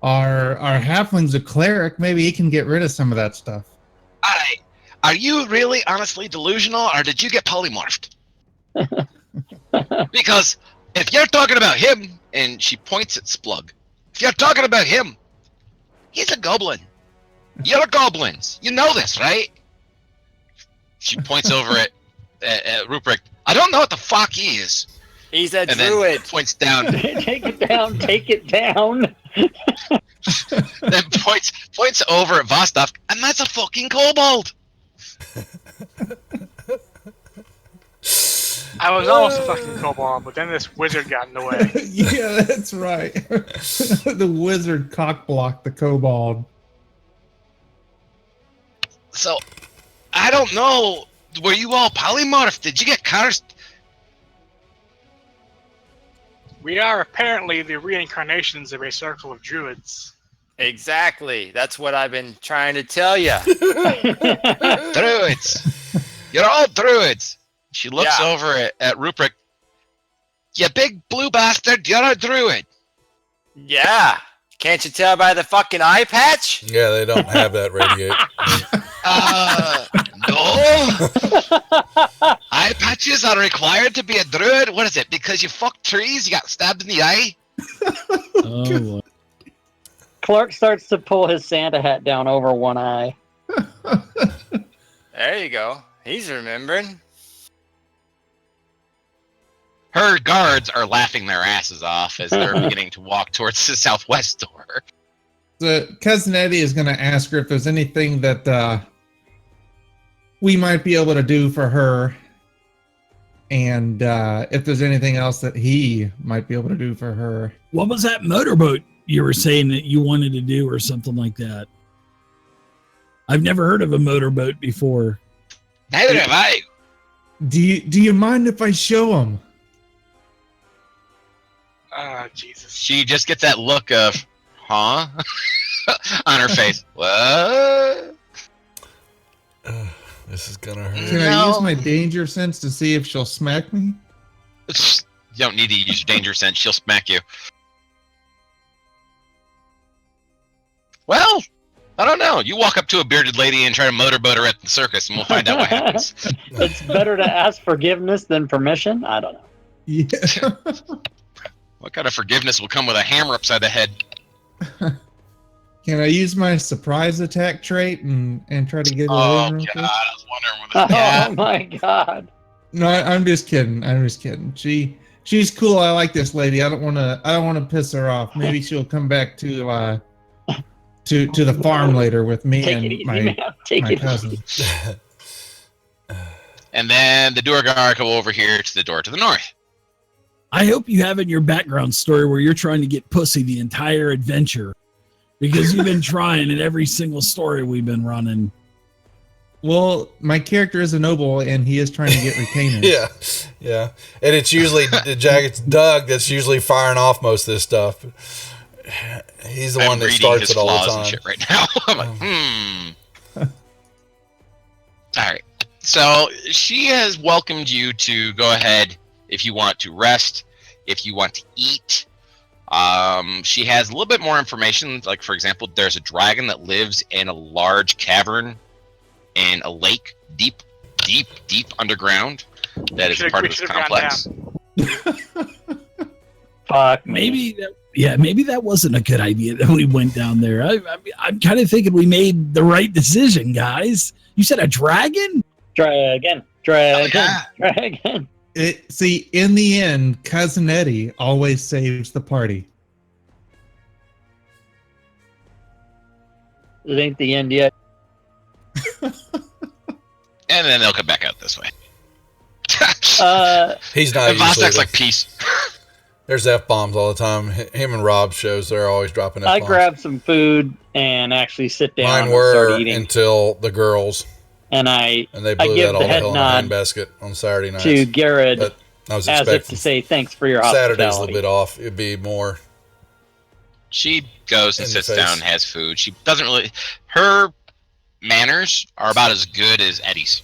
Our halfling's a cleric. Maybe he can get rid of some of that stuff.
Are you really honestly delusional, or did you get polymorphed? Because if you're talking about him, and she points at Splug, if you're talking about him, he's a goblin. You're goblins. You know this, right? She points over at Ruprecht. I don't know what the fuck he is.
He's a
And
druid.
then points down.
Take it down. Take it down.
Then points over at Vostok, and that's a fucking kobold.
I was almost a fucking kobold, but then this wizard got in the way.
Yeah, that's right. The wizard cockblocked the kobold.
So, I don't know. Were you all polymorphed? Did you get cursed?
We are apparently the reincarnations of a circle of druids.
Exactly. That's what I've been trying to tell you.
Druids. You're all druids. She looks over at Ruprecht. You big blue bastard, you're a druid.
Yeah. Can't you tell by the fucking eye patch?
Yeah, they don't have that radiate.
No. Eye patches are required to be a druid? What is it? Because you fucked trees, you got stabbed in the eye?
Oh, boy.
Clark starts to pull his Santa hat down over one eye.
There you go. He's remembering.
Her guards are laughing their asses off as they're beginning to walk towards the southwest door.
So Cousin Eddie is going to ask her if there's anything that we might be able to do for her, and if there's anything else that he might be able to do for her.
What was that motorboat you were saying that you wanted to do or something like that? I've never heard of a motorboat before.
Neither have I.
Do you mind if I show him?
Oh, Jesus.
She just gets that look of, huh? on her face. What?
This is gonna hurt.
Can I use my danger sense to see if she'll smack me?
You don't need to use your danger sense. She'll smack you. Well, I don't know. You walk up to a bearded lady and try to motorboat her at the circus, and we'll find out what happens.
It's better to ask forgiveness than permission. I don't know.
Yeah.
What kind of forgiveness will come with a hammer upside the head?
Can I use my surprise attack trait and try to get it
Oh,
in
God.
real quick?
I was wondering what this
Oh my God.
No, I'm just kidding. I'm just kidding. She's cool. I like this lady. I don't want to piss her off. Maybe she'll come back to the farm later with me
Take
and
it easy,
my
man. Take it
cousin.
easy.
And then the Duergar go over here to the door to the north.
I hope you have in your background story where you're trying to get pussy the entire adventure, because you've been trying in every single story we've been running.
Well, my character is a noble, and he is trying to get retainers.
Yeah. And it's usually it's Doug that's usually firing off most of this stuff. He's the one that
reading
starts
his
it all the
flaws
time.
and shit right now. I'm like, All right. So she has welcomed you to go ahead if you want to rest, if you want to eat. She has a little bit more information. Like, for example, there's a dragon that lives in a large cavern in a lake deep underground. That is part of this complex.
Fuck.
Maybe that wasn't a good idea that we went down there. I'm kind of thinking we made the right decision, guys. You said a dragon?
Dragon.
See, in the end, Cousin Eddie always saves the party.
It ain't the end yet.
And then they'll come back out this way.
He's not
And
usually
Vostok's like, peace.
There's F-bombs all the time. Him and Rob shows they're always dropping
I
F-bombs.
grab some food and actually sit down
Mine
and
were
start eating.
until the girls,
And
they
I
blew
give
that all
the
the
head
hell in a
nod
handbasket on Saturday nights.
to Garrett
But I was
as if
expecting
to say thanks for your
Saturday's a
hospitality.
little bit off. It'd be more.
She goes and
In the
sits
face.
down and has food. She doesn't really... Her manners are about as good as Eddie's.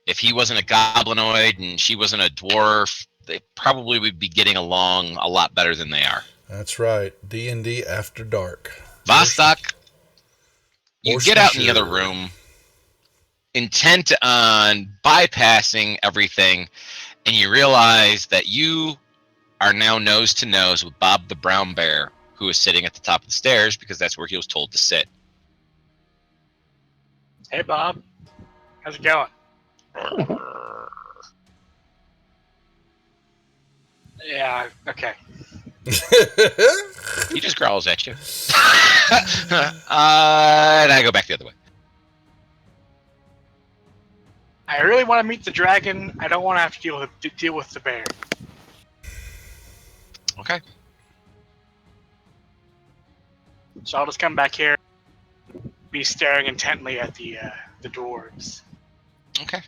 If he wasn't a goblinoid and she wasn't a dwarf, they probably would be getting along a lot better than they are.
That's right. D&D After Dark.
Vostok, you
Force
get out in the
majeure.
other room, intent on bypassing everything, and you realize that you are now nose to nose with Bob the Brown Bear, who is sitting at the top of the stairs because that's where he was told to sit.
Hey, Bob. How's it going? Yeah, okay.
He just growls at you. And I go back the other way.
I really want to meet the dragon. I don't want to have to deal with the bear.
Okay.
So I'll just come back here, be staring intently at the dwarves.
Okay.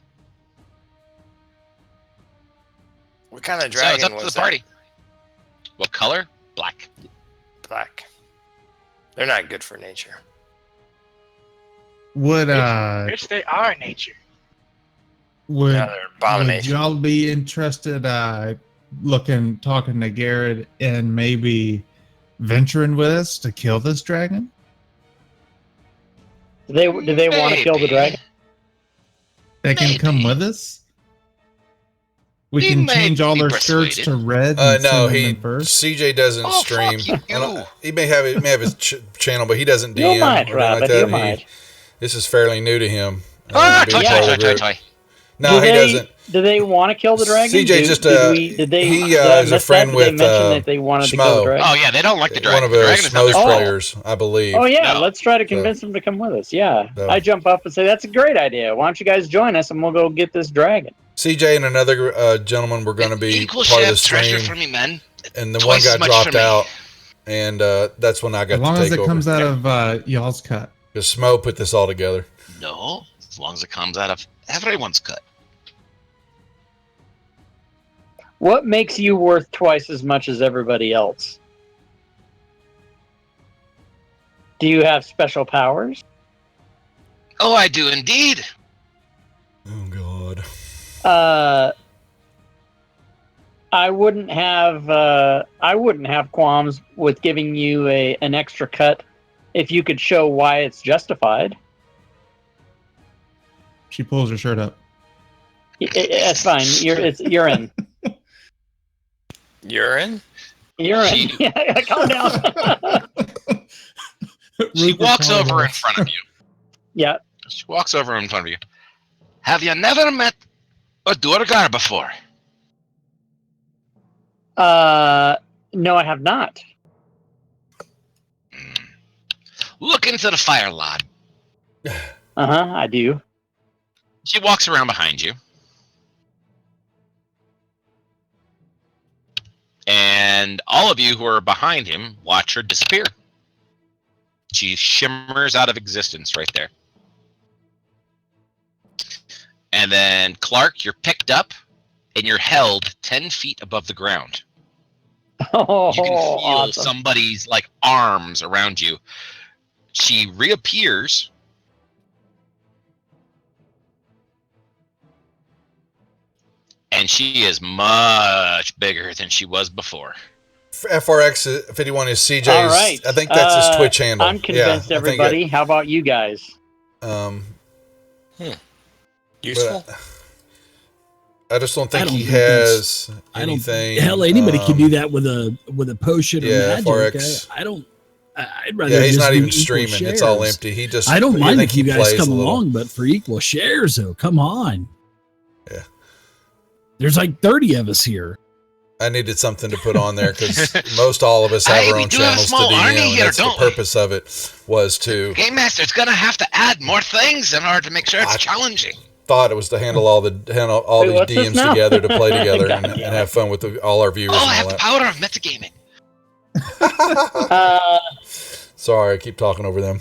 What kind of
So
dragon
it's up
was
to the
that?
party. What color? Black.
Black. They're not good for nature.
Would
Which they are in nature.
would,
Yeah, they're
would
abomination.
y'all be interested talking to Garrett and maybe venturing with us to kill this dragon?
Do they want to kill the
Maybe.
dragon?
They can come
Maybe.
with us? We
He
can
may
change all
be
their skirts
persuaded.
to red and
No,
send them in first?
CJ doesn't
Oh,
stream.
fuck you.
I don't- He may have his channel, but he doesn't DM.
You might,
or anything like
Robert.
that.
You might.
This is fairly new to him.
Ah,
being
toy,
part of
toy,
the
toy,
group.
toy.
No, he doesn't.
Do they want to kill the dragon?
CJ just
did they?
he
did I
is a
miss
friend
that? Did
with
they mention that they wanted to kill the
Schmo.
dragon?
Oh yeah, they don't like the
One
dragon.
of
The
the
dragon is not their
Schmo's
fault.
players, I believe.
Oh yeah,
No.
let's try to convince them to come with us. Yeah,
So.
I jump up and say that's a great idea. Why don't you guys join us and we'll go get this dragon?
CJ and another gentleman were going to be
Equal
part of
share
the
of treasure
stream,
for me, man.
and the one
Twice
guy
as much
dropped
for me.
out, and that's when I got
As long
to
as
take
it
over.
comes out of y'all's cut.
Because Smo put this all together.
No, as long as it comes out of everyone's cut.
What makes you worth twice as much as everybody else? Do you have special powers?
Oh, I do indeed.
Oh God.
I wouldn't have qualms with giving you an extra cut if you could show why it's justified.
She pulls her shirt up.
That's fine. You're in.
Urine?
You're in. Yeah, calm down.
She walks over in front of you.
Yeah.
She walks over in front of you. Have you never met a Durgar before?
No, I have not.
Look into the fire lod.
I do.
She walks around behind you. And all of you who are behind him watch her disappear. She shimmers out of existence right there. And then, Clark, you're picked up and you're held 10 feet above the ground.
Oh,
You can feel
awesome.
somebody's like arms around you. She reappears. And she is much bigger than she was before.
FRX 51 is CJ's.
All right.
I think that's his Twitch handle.
I'm convinced,
Yeah, I think
everybody. How about you guys?
Useful?
I just don't think
I don't
he
think
has
I don't.
anything.
Hell, anybody can do that with a potion or
yeah,
magic.
FRX.
I don't. I'd rather.
Yeah, he's
just
not
do
even
equal
streaming. It's all
shares.
empty. He just.
I don't mind
think
if you
he
guys
plays
come
a little.
along, but for equal shares, though, come on.
Yeah.
There's like 30 of us here.
I needed something to put on there because most all of us have
Hey,
our
we
own
do have a
channels to
small
DM,
army
and
here,
that's the
don't we?
purpose of it was to.
Game Master's gonna have to add more things in order to make sure it's
I-
challenging.
Thought it was to handle all
Wait,
these
what's this
DMs
now?
together to play together
God
and
damn
have fun with all our viewers
Oh, I
and
have
all
the
that.
power of metagaming.
Sorry, I keep talking over them.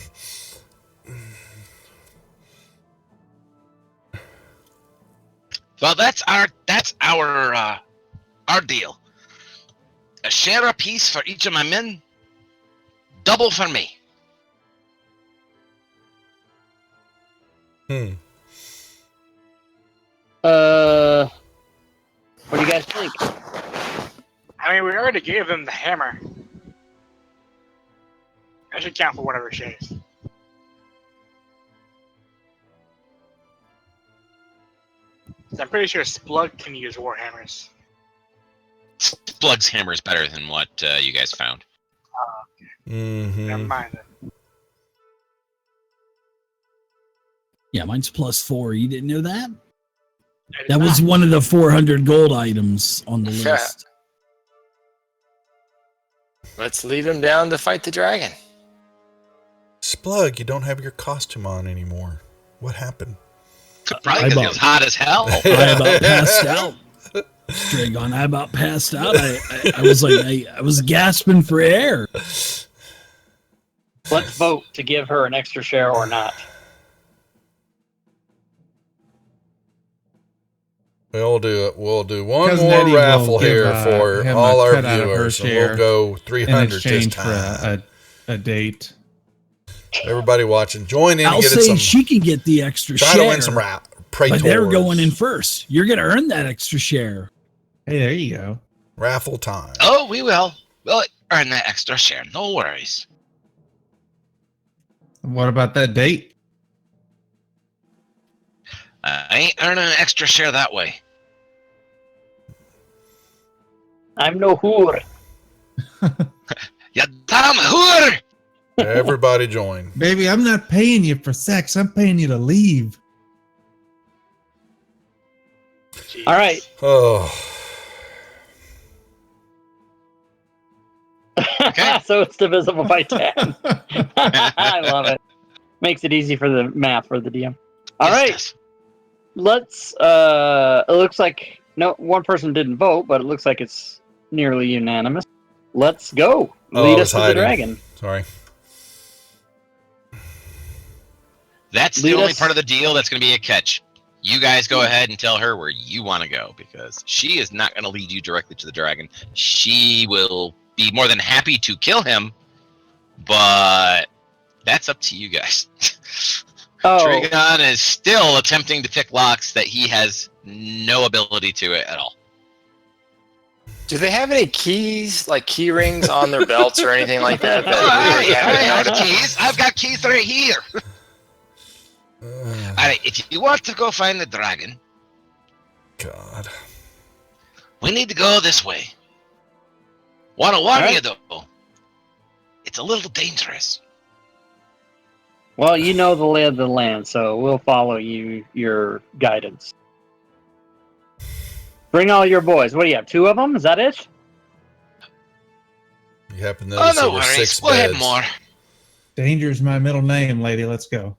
Well, that's our deal. A share apiece for each of my men. Double for me.
What do you guys think?
I mean, we already gave them the hammer. That should count for whatever shares. I'm pretty sure Splug can use warhammers.
Splug's hammer is better than what you guys found.
Mm-hmm.
Never mind then.
Yeah, mine's +4. You didn't know that?
I did
That was
not.
one of the 400 gold items on the list.
Let's lead him down to fight the dragon.
Splug, you don't have your costume on anymore. What happened?
Probably because he was hot as hell.
I about passed out. Dragon, I about passed out. I was like, I was gasping for air.
Let's vote to give her an extra share or not.
We'll do it. We'll do one
Cousin
more
Eddie will
raffle
give,
here for
him
all
a
our
cut out of her
viewers. And
share
we'll go
in
300 this
exchange for
time.
a date.
Everybody watching, join in
I'll
and get
say
some.
she can get the extra
Try
share.
to win some
but they're going in first. You're going to earn that extra share.
Hey, there you go.
Raffle time.
Oh, we will. We'll earn that extra share. No worries.
What about that date?
I ain't earning an extra share that way.
I'm no whore.
You damn whore!
Everybody join.
Baby, I'm not paying you for sex. I'm paying you to leave.
Jeez.
All right.
Oh,
Okay.
So it's divisible by 10. I love it. Makes it easy for the math for the DM. All
Yes, it
right.
does.
Let's it looks like no one person didn't vote, but it looks like it's nearly unanimous. Let's go.
I
Lead
was
us to the
hiding.
dragon.
Sorry.
That's
Lead
the only
us-
part of the deal that's going to be a catch. You guys go ahead and tell her where you want to go, because she is not going to lead you directly to the dragon. She will be more than happy to kill him, but that's up to you guys.
Oh,
Trigon is still attempting to pick locks that he has no ability to it at all.
Do they have any keys, like key rings on their belts or anything like that?
Oh, I have
noticed?
keys. I've got keys right here. All right, if you want to go find the dragon,
God.
we need to go this way. Want to warn you, though, it's a little dangerous.
well, you know the lay of the land, so we'll follow your guidance. Bring all your boys. What do you have? 2 of them? Is that it?
You happen to
Oh,
notice
no
there were
worries.
6
We'll
beds.
have more.
Danger's my middle name, lady. Let's go.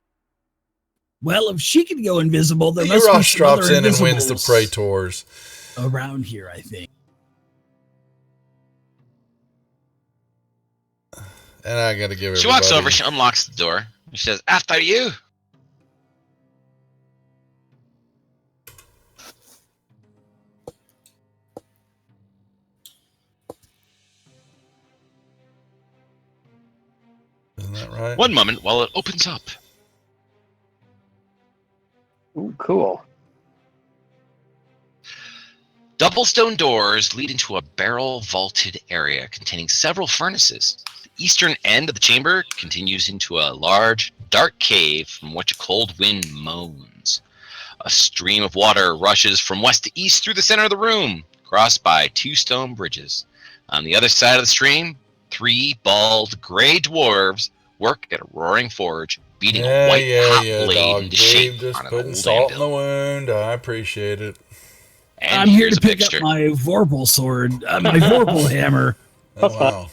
Well, if she can go invisible, there must be
Eros
some
drops
other
in and wins the
invisibles
Praetors.
around here, I think.
And I got to give
She
everybody...
walks over, she unlocks the door. She says, "After you."
Isn't that right?
One moment while it opens up.
Ooh, cool.
Double stone doors lead into a barrel vaulted area containing several furnaces. The eastern end of the chamber continues into a large, dark cave from which a cold wind moans. A stream of water rushes from west to east through the center of the room, crossed by 2 stone bridges. On the other side of the stream, 3 bald gray dwarves work at a roaring forge, beating a white hot blade
dog.
into
Gabe
shape
just
on an
putting
old
salt in the
anvil.
wound. I appreciate it.
And
I'm here
here's
to
a
pick
picture.
up my Vorpal sword, my Vorpal hammer.
Oh, wow.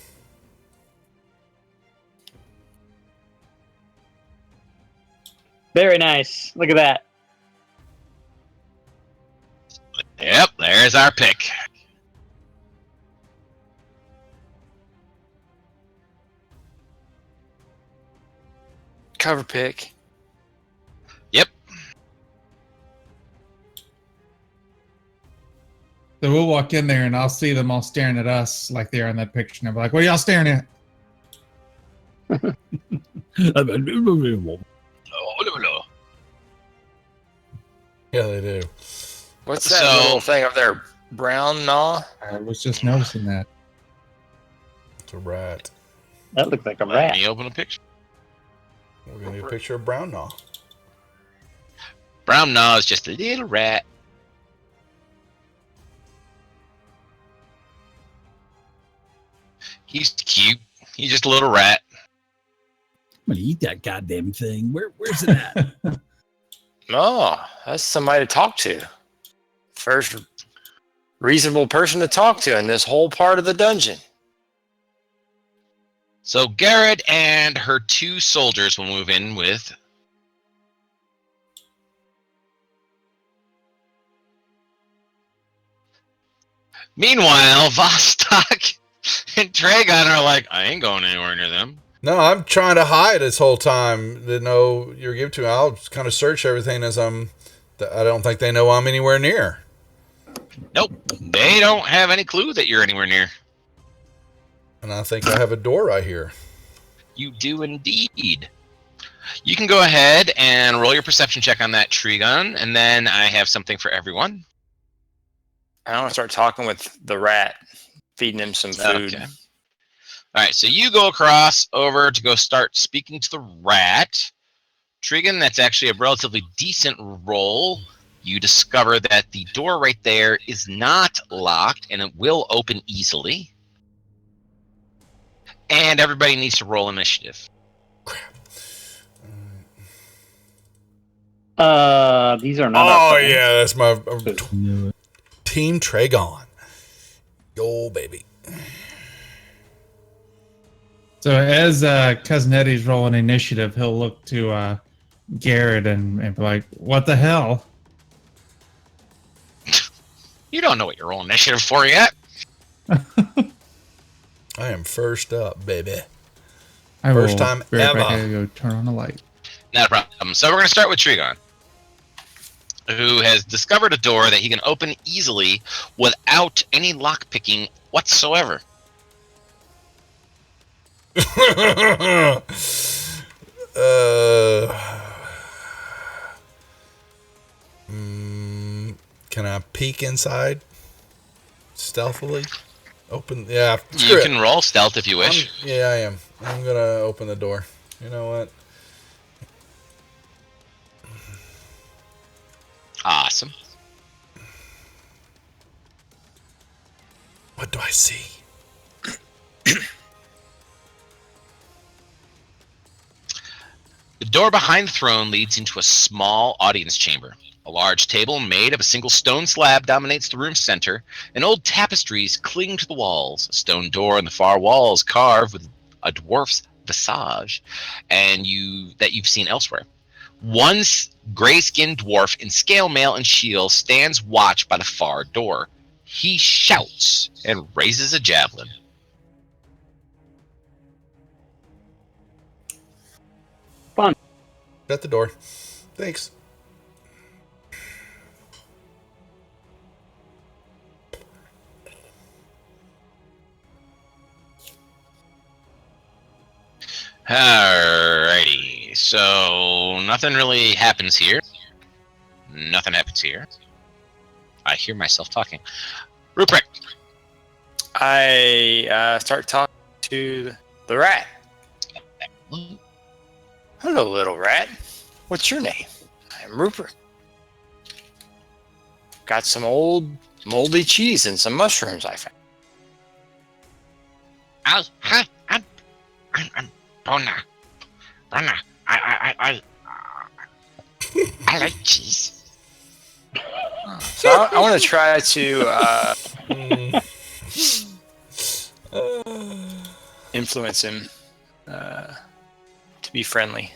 Very nice. Look at that.
Yep, there's our pick.
Cover pick.
Yep.
So we'll walk in there and I'll see them all staring at us like they are in that picture. And I'll be like, what are y'all staring at?
Yeah, they do.
What's that
So-
little thing up there? Brown gnaw?
I was just noticing that.
It's a rat.
That looks like a
Let
rat.
me open a picture.
We're going to need a picture of Brown Gnaw.
Brown Gnaw is just a little rat. He's cute. He's just a little rat.
I'm gonna eat that goddamn thing. Where's it at?
Oh, that's somebody to talk to. First reasonable person to talk to in this whole part of the dungeon.
So Garrett and her 2 soldiers will move in with. Meanwhile, Vostok and Dragon are like, I ain't going anywhere near them.
No, I'm trying to hide this whole time. Didn't know you're giving to me. I'll just kind of search everything as I don't think they know I'm anywhere near.
Nope, they don't have any clue that you're anywhere near.
And I think I have a door right here.
You do indeed. You can go ahead and roll your perception check on that tree gun, and then I have something for everyone.
I want to start talking with the rat, feeding him some food.
Okay. All right, so you go across over to go start speaking to the rat. Trigon, that's actually a relatively decent roll. You discover that the door right there is not locked, and it will open easily. And everybody needs to roll initiative.
These are not. our
Oh
friends.
yeah, that's my
Knew it.
Team Tragon. Yo, baby.
So as Cousin Eddie's rolling initiative, he'll look to Garrett and be like, "What the hell?"
You don't know what you're rolling initiative for yet.
I am first up, baby.
I
First
will
time
be right back.
ever.
I gotta go turn on the light.
Not a problem. So we're going to start with Trigon, who has discovered a door that he can open easily without any lockpicking whatsoever.
Can I peek inside stealthily? Open, yeah.
You can roll stealth if you wish.
Yeah, I am. I'm gonna open the door. You know what?
Awesome.
What do I see?
The door behind the throne leads into a small audience chamber. A large table made of a single stone slab dominates the room's center, and old tapestries cling to the walls. A stone door in the far wall is carved with a dwarf's visage, and you've seen elsewhere. One gray-skinned dwarf in scale mail and shield stands watch by the far door. He shouts and raises a javelin.
Shut the door. Thanks.
Alrighty, so nothing really happens here. Nothing happens here. I hear myself talking. Rupert,
I start talking to the rat. Hello, little rat. What's your name? I'm Rupert. Got some old moldy cheese and some mushrooms I found.
I'm Bona. Bona, I like cheese.
So I want to try to influence him to be friendly.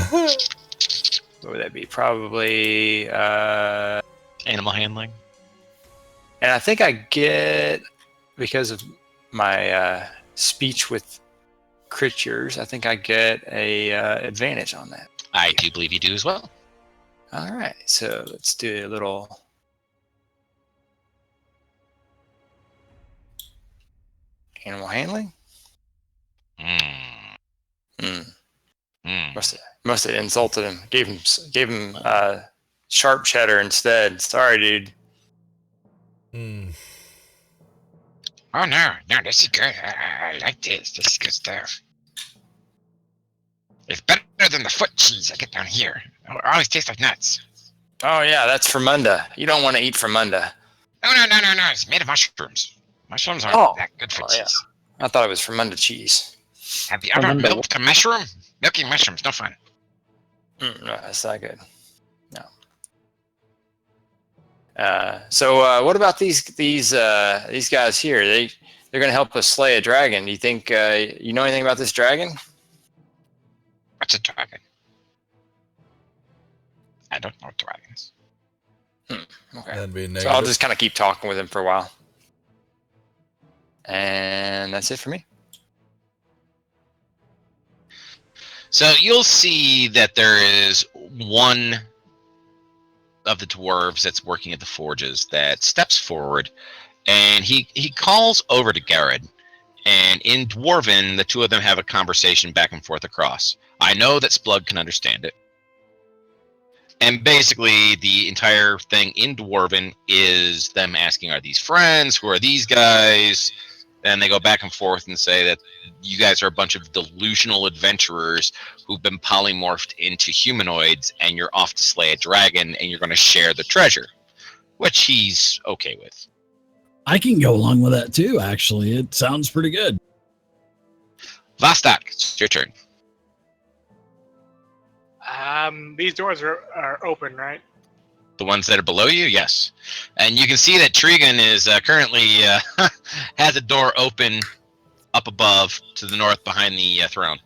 What would that be? Probably
Animal handling.
and I think I get, because of my speech with creatures, I think I get a advantage on that.
I do believe you do as well.
All right, so let's do a little animal handling. Must have insulted him. Gave him sharp cheddar instead. Sorry, dude.
Oh no, this is good. I like this. This is good stuff. It's better than the foot cheese I get down here. It always tastes like nuts.
Oh yeah, that's Fermunda. You don't want to eat Fermunda.
No. It's made of mushrooms. Mushrooms aren't that good for cheese.
I thought it was Fermunda cheese.
Have you ever milked a mushroom? Milking mushrooms, no fun.
No, that's not good. No. So what about these guys here? They're going to help us slay a dragon. Do you think you know anything about this dragon?
What's a dragon? I don't know dragons.
Okay.
That'd be negative.
So I'll just kind of keep talking with him for a while. And that's it for me.
So you'll see that there is one of the dwarves that's working at the forges that steps forward, and he calls over to Garrett. And in Dwarven, the two of them have a conversation back and forth across. I know that Splug can understand it. And basically, the entire thing in Dwarven is them asking, are these friends? Who are these guys? And they go back and forth and say that you guys are a bunch of delusional adventurers who've been polymorphed into humanoids, and you're off to slay a dragon, and you're going to share the treasure, which he's okay with.
I can go along with that too, actually. It sounds pretty good.
Vostok, it's your turn.
These doors are open, right?
The ones that are below you, yes. And you can see that Trigan is currently has a door open up above to the north behind the throne.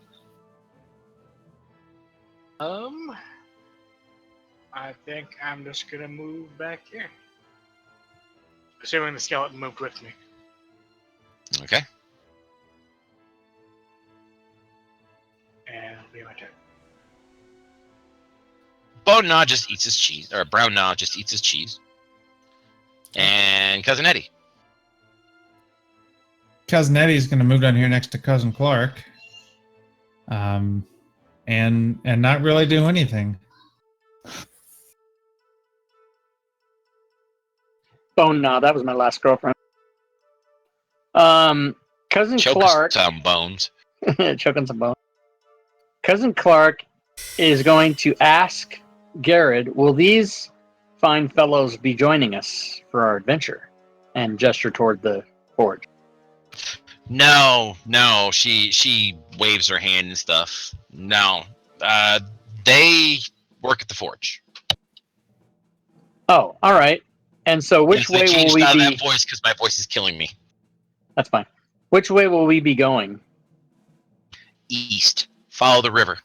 I think I'm just gonna move back here. Assuming the skeleton moved with me.
Okay.
And it'll be my turn.
Bone Gnaw just eats his cheese, or Brown Gnaw just eats his cheese. And Cousin Eddie.
Cousin Eddie's going to move down here next to Cousin Clark, and not really do anything.
Bone Gnaw, that was my last girlfriend. Cousin
Choke
Clark.
some bones.
Choking some bone. Cousin Clark is going to ask Garrett, will these fine fellows be joining us for our adventure? And gesture toward the forge.
No. She waves her hand and stuff. No. They work at the forge.
Oh, all right. And so which way will we be?
That voice because my voice is killing me.
That's fine. Which way will we be going?
East. Follow the river.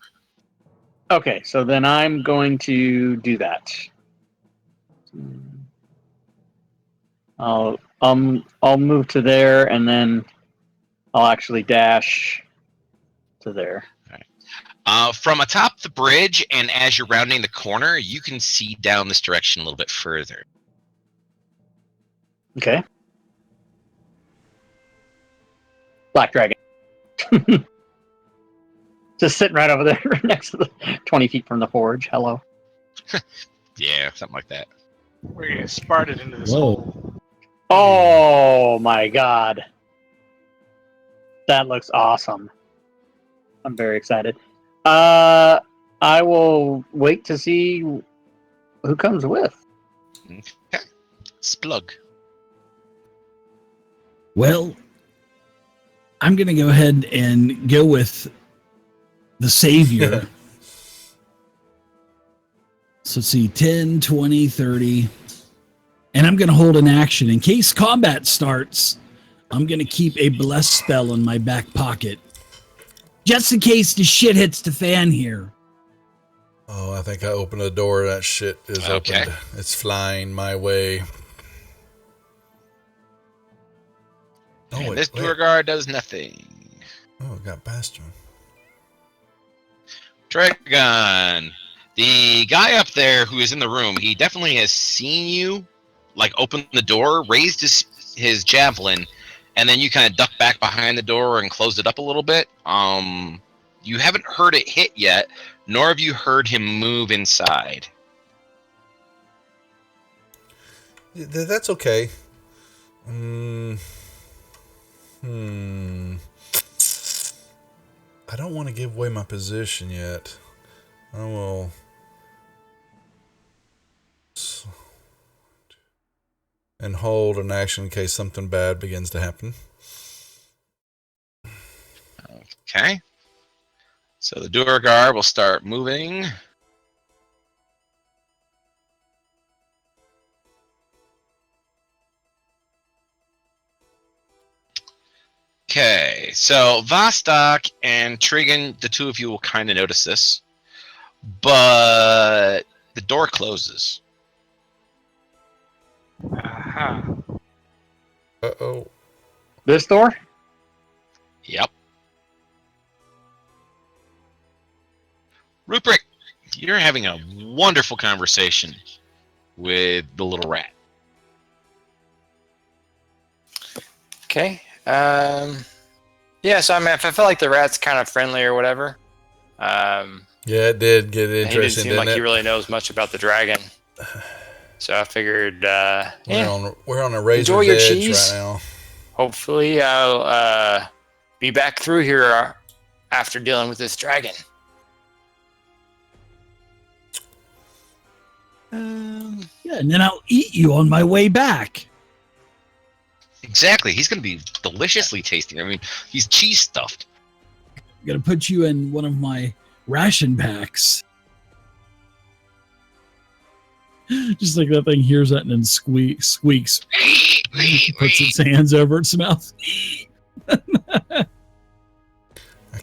Okay, so then I'm going to do that. I'll move to there, and then I'll actually dash to there.
From atop the bridge, and as you're rounding the corner, you can see down this direction a little bit further.
Okay. Black Dragon. Just sitting right over there, right next to the 20 feet from the forge. Hello.
Yeah, something like that.
We're gonna spart it into this
Whoa.
hole.
Oh my god. That looks awesome. I'm very excited. I will wait to see who comes with.
Okay. Splug.
Well, I'm going to go ahead and go with the Savior. So let's see, 10, 20, 30. And I'm going to hold an action. In case combat starts, I'm going to keep a bless spell in my back pocket. Just in case the shit hits the fan here.
Oh, I think I opened the door. That shit is
Okay.
opened. It's flying my way. Oh,
And
wait,
this
wait.
Duergar does nothing.
Oh, it got past him.
Dragon. The guy up there who is in the room, he definitely has seen you, like, open the door, raised his javelin, and then you kind of ducked back behind the door and closed it up a little bit. You haven't heard it hit yet, nor have you heard him move inside.
Yeah, that's okay. I don't want to give away my position yet. I will. And hold an action in case something bad begins to happen.
Okay. So the Duergar will start moving. Okay, so Vostok and Trigon, the two of you will kind of notice this, but the door closes.
Aha.
Uh-oh.
This door?
Yep. Rupert, you're having a wonderful conversation with the little rat.
Okay. Yeah, so I mean, if I feel like the rat's kind of friendly or whatever,
Yeah, it did get
he didn't
interesting,
seem
didn't
like
it?
he really knows much about the dragon. So I figured, yeah,
We're on a razor's
Enjoy your
edge
cheese.
right now.
hopefully I'll be back through here after dealing with this dragon.
Yeah, and then I'll eat you on my way back.
Exactly. He's going to be deliciously tasting. I mean, he's cheese stuffed.
I'm going to put you in one of my ration packs. Just like that thing hears that and then squeaks, puts its hands over its mouth.
I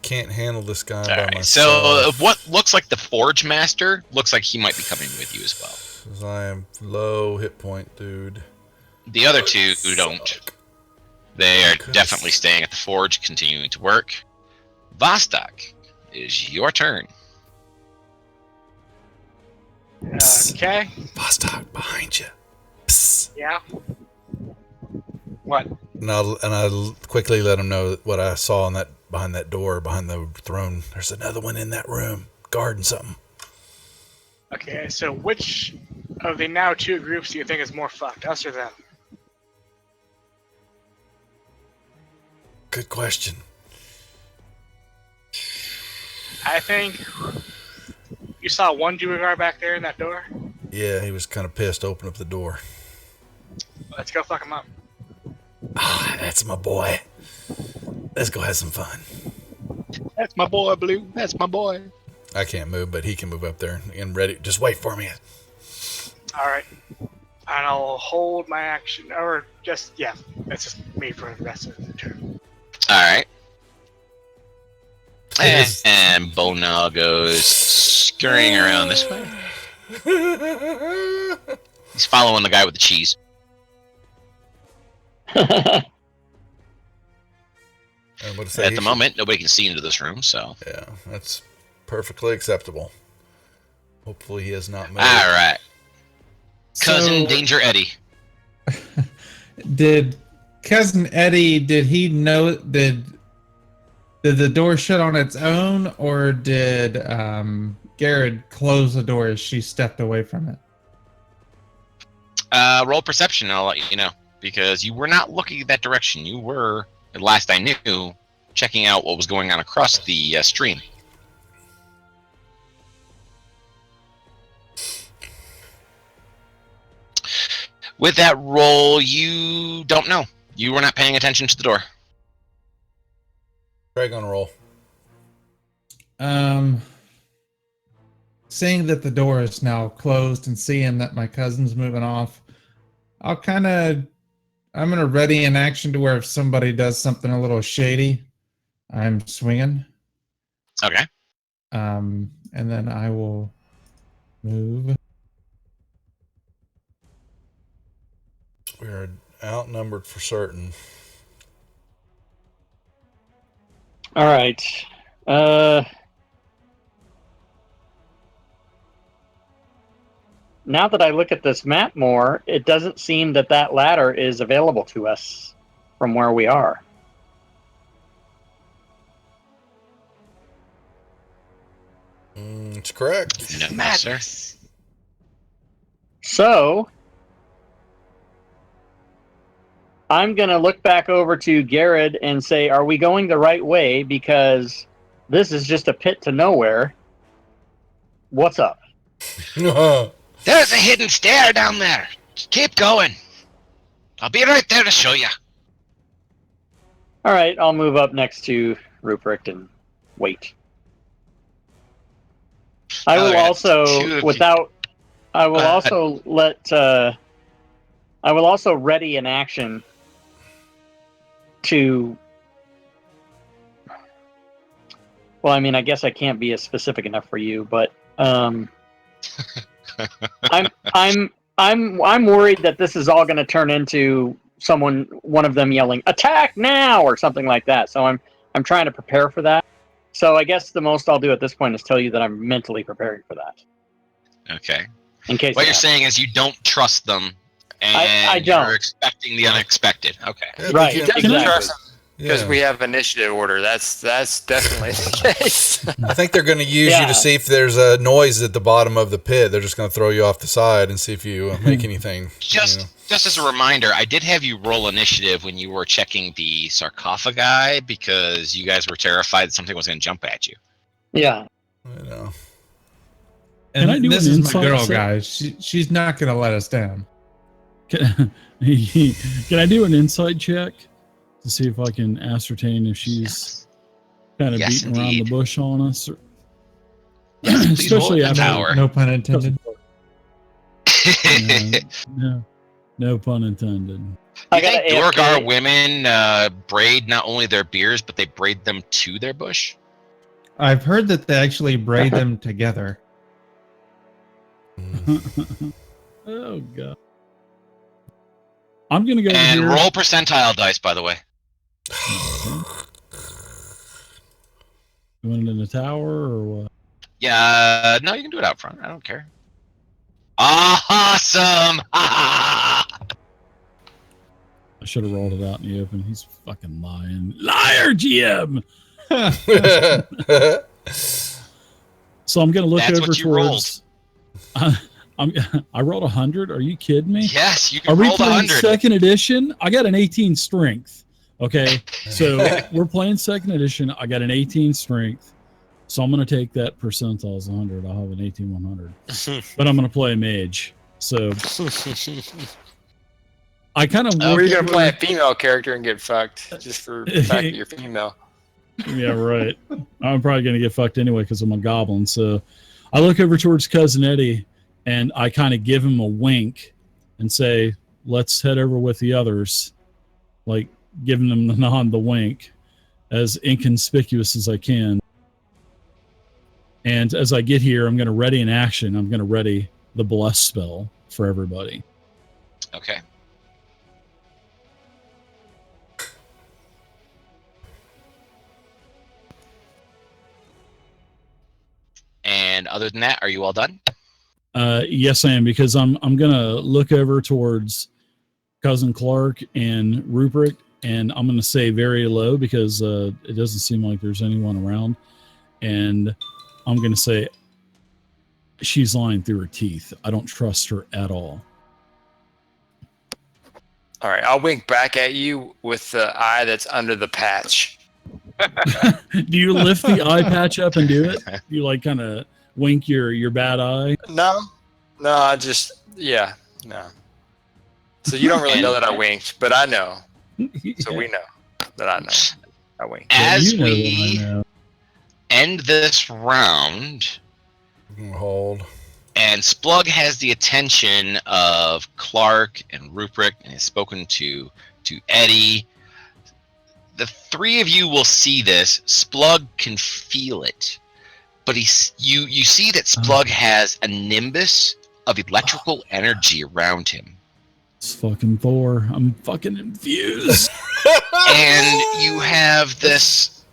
can't handle this guy by
Alright,
myself.
so what looks like the Forge Master looks like he might be coming with you as well.
'Cause I am low hit point, dude.
The other two who don't. They are definitely staying at the Forge, continuing to work. Vostok, is your turn.
Okay.
Vostok, behind you. Psst.
Yeah. What?
And I quickly let him know what I saw on that behind that door, behind the throne. There's another one in that room, guarding something.
Okay, so which of the now two groups do you think is more fucked, us or them?
Good question.
I think you saw one Duergar back there in that door.
Yeah, he was kind of pissed. Open up the door.
Let's go fuck him up.
Ah, that's my boy. Let's go have some fun.
That's my boy, Blue. That's my boy.
I can't move, but he can move up there and ready. Just wait for me.
All right. And I'll hold my action, or just, yeah, that's just me for the rest of the turn.
Alright.
Yes.
And Bonal goes scurrying around this way. He's following the guy with the cheese. At the moment, nobody can see into this room, so.
Yeah, that's perfectly acceptable. Hopefully he has not moved.
Alright. Cousin
So-
Danger Eddie.
Did Cousin Eddie, did he know, did the door shut on its own, or did Garrett close the door as she stepped away from it?
Roll perception, I'll let you know. Because you were not looking that direction. You were, at last I knew, checking out what was going on across the stream. With that roll, you don't know. You were not paying attention to the door.
Craig on a roll.
Seeing that the door is now closed and seeing that my cousin's moving off, I'm going to ready an action to where if somebody does something a little shady, I'm swinging.
Okay.
And then I will move.
We are outnumbered for certain.
All right. Now that I look at this map more, it doesn't seem that that ladder is available to us from where we are.
It's correct.
No, sir.
So, I'm going to look back over to Garrett and say, are we going the right way? Because this is just a pit to nowhere. What's up?
There's a hidden stair down there. Just keep going. I'll be right there to show you.
All right, I'll move up next to Ruprecht and wait. I will also, without, I will also let, I will also ready an action to, well, I mean, I guess I can't be as specific enough for you, but I'm worried that this is all going to turn into one of them yelling "attack now" or something like that. So I'm trying to prepare for that. So I guess the most I'll do at this point is tell you that I'm mentally preparing for that.
Okay.
In case
what you're saying is you don't trust them, and
I don't.
you're expecting the unexpected. Okay.
Yeah,
Right,
you
exactly.
Because
Yeah.
we have initiative order. That's definitely the case.
I think they're going to use you
Yeah.
to see if there's a noise at the bottom of the pit. They're just going to throw you off the side and see if you make anything.
Just as a reminder, I did have you roll initiative when you were checking the sarcophagi because you guys were terrified that something was going to jump at you.
Yeah.
You know.
Can I
And
do
this
an
is my
insight
girl,
check?
guys. She's not going to let us down.
Can I do an insight check to see if I can ascertain if she's kind of
Yes,
beating around
indeed.
the bush on us?
Yes, please roll
Especially
the
after
tower.
No pun intended.
No pun intended.
I
You
got
think
an
Dorgar
AFK.
women braid not only their beards, but they braid them to their bush?
I've heard that they actually braid them together.
Oh god. I'm gonna go
And
over here.
roll percentile dice, by the way.
You want it in the tower or what?
Yeah, no, you can do it out front. I don't care. Awesome!
I should have rolled it out in the open. He's fucking lying. Liar, GM! So I'm gonna look
That's
over
what you
towards. I rolled 100. Are you kidding me?
Yes, you
Are we
rolled
playing
100.
second edition? I got an 18 strength. Okay, so we're playing second edition. I got an 18 strength, so I'm gonna take that percentile as 100. I'll have an 18 100, but I'm gonna play a mage. So I kind of.
Or you're gonna play a female character and get fucked just for the fact that you're female.
Yeah, right. I'm probably gonna get fucked anyway because I'm a goblin. So I look over towards Cousin Eddie and I kind of give him a wink and say, "Let's head over with the others," like giving them the nod, the wink, as inconspicuous as I can. And as I get here, I'm going to ready an action. I'm going to ready the bless spell for everybody.
Okay. And other than that, are you all done?
Yes, I am, because I'm going to look over towards Cousin Clark and Rupert, and I'm going to say very low because it doesn't seem like there's anyone around. And I'm going to say, she's lying through her teeth. I don't trust her at all.
All right, I'll wink back at you with the eye that's under the patch.
Do you lift the eye patch up and do it? You like kind of wink your bad eye?
No, I just, yeah, no. So you don't really know that I winked, but I know. So we know that I know. I winked.
As
You know
we
that I know.
end this round,
Hold.
and Splug has the attention of Clark and Rupert and has spoken to Eddie. The three of you will see this. Splug can feel it. But you see that Splug has a nimbus of electrical energy around him.
It's fucking Thor. I'm fucking infused.
And you have this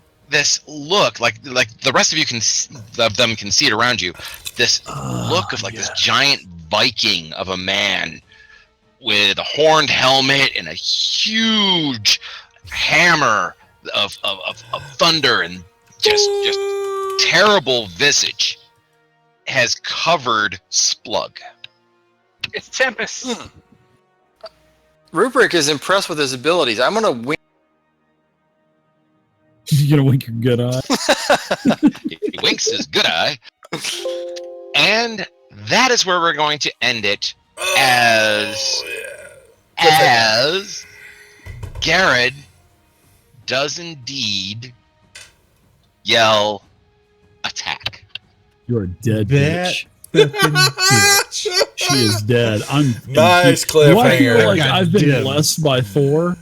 look like the rest of you can see it around you. This look of like this giant Viking of a man with a horned helmet and a huge hammer of thunder and just terrible visage has covered Splug.
It's Tempest.
Rupert is impressed with his abilities. I'm gonna wink.
You gonna wink your good eye?
He winks his good eye. And that is where we're going to end it, as Garrett does indeed yell attack.
You're a dead
That
bitch.
fucking bitch.
She is dead. I'm
Nice
Do I feel
cliffhanger.
like I've been
Goddamn.
blessed by Thor?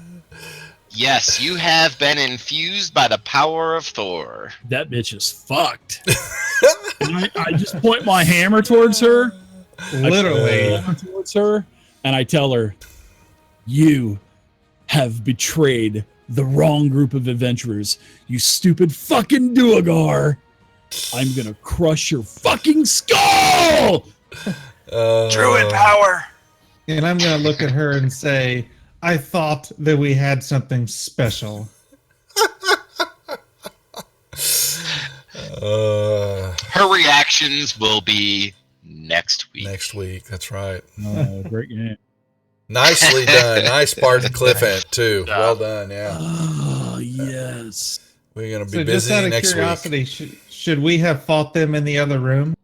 Yes, you have been infused by the power of Thor.
That bitch is fucked. And I just point my hammer towards her.
Literally.
Towards her, and I tell her, "You have betrayed the wrong group of adventurers. You stupid fucking Duergar. I'm gonna crush your fucking skull."
Druid power.
And I'm going to look at her and say, I thought that we had something special.
Her reactions will be next week.
Next week. That's right.
Great game.
Nicely done. Nice part of the cliff end too. Well done. Yeah.
Oh yes.
We're gonna be
So just
busy
out of
next week.
curiosity, should we have fought them in the other room?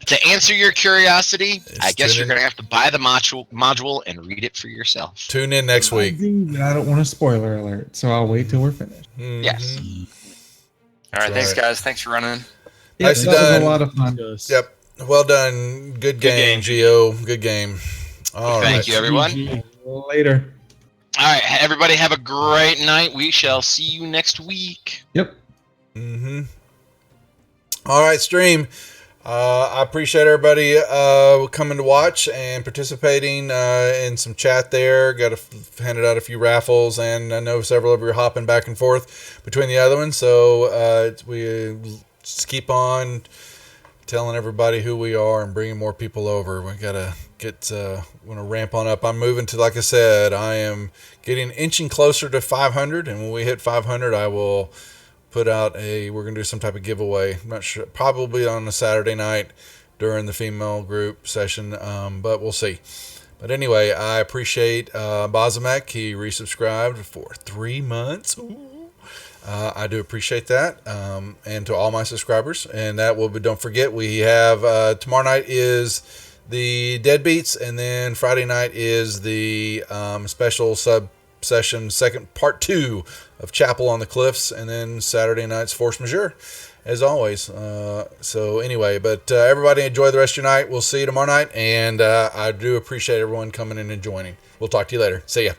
To answer your curiosity, I guess
tune
you're
in.
going to have to buy the module and read it for yourself.
Tune in next week.
I don't want a spoiler alert, so I'll wait till we're finished.
Mhm.
Yes.
All right,
That's
thanks
right.
guys. Thanks for running.
Yeah,
Nicely
that was
done.
a lot of fun.
Yes.
Yep. Well done. Good game, Gio. Good game. All right.
Thank you, everyone.
GG.
Later.
All right, everybody have a great night. We shall see you next week.
Yep.
Mm-hmm. All right, stream. I appreciate everybody coming to watch and participating in some chat there. Handed out a few raffles, and I know several of you are hopping back and forth between the other ones. So we just keep on telling everybody who we are and bringing more people over. We gotta want to ramp on up. I'm moving to, like I said, I am inching closer to 500, and when we hit 500, I will put out we're going to do some type of giveaway. I'm not sure, probably on a Saturday night during the female group session, but we'll see. But anyway, I appreciate Bazamek. He resubscribed for 3 months. Ooh. I do appreciate that, and to all my subscribers. And that will be, don't forget, we have tomorrow night is the Deadbeats, and then Friday night is the special sub session, part 2 of Chapel on the Cliffs, and then Saturday night's Force Majeure, as always. So anyway, but everybody enjoy the rest of your night. We'll see you tomorrow night, and I do appreciate everyone coming in and joining. We'll talk to you later. See ya.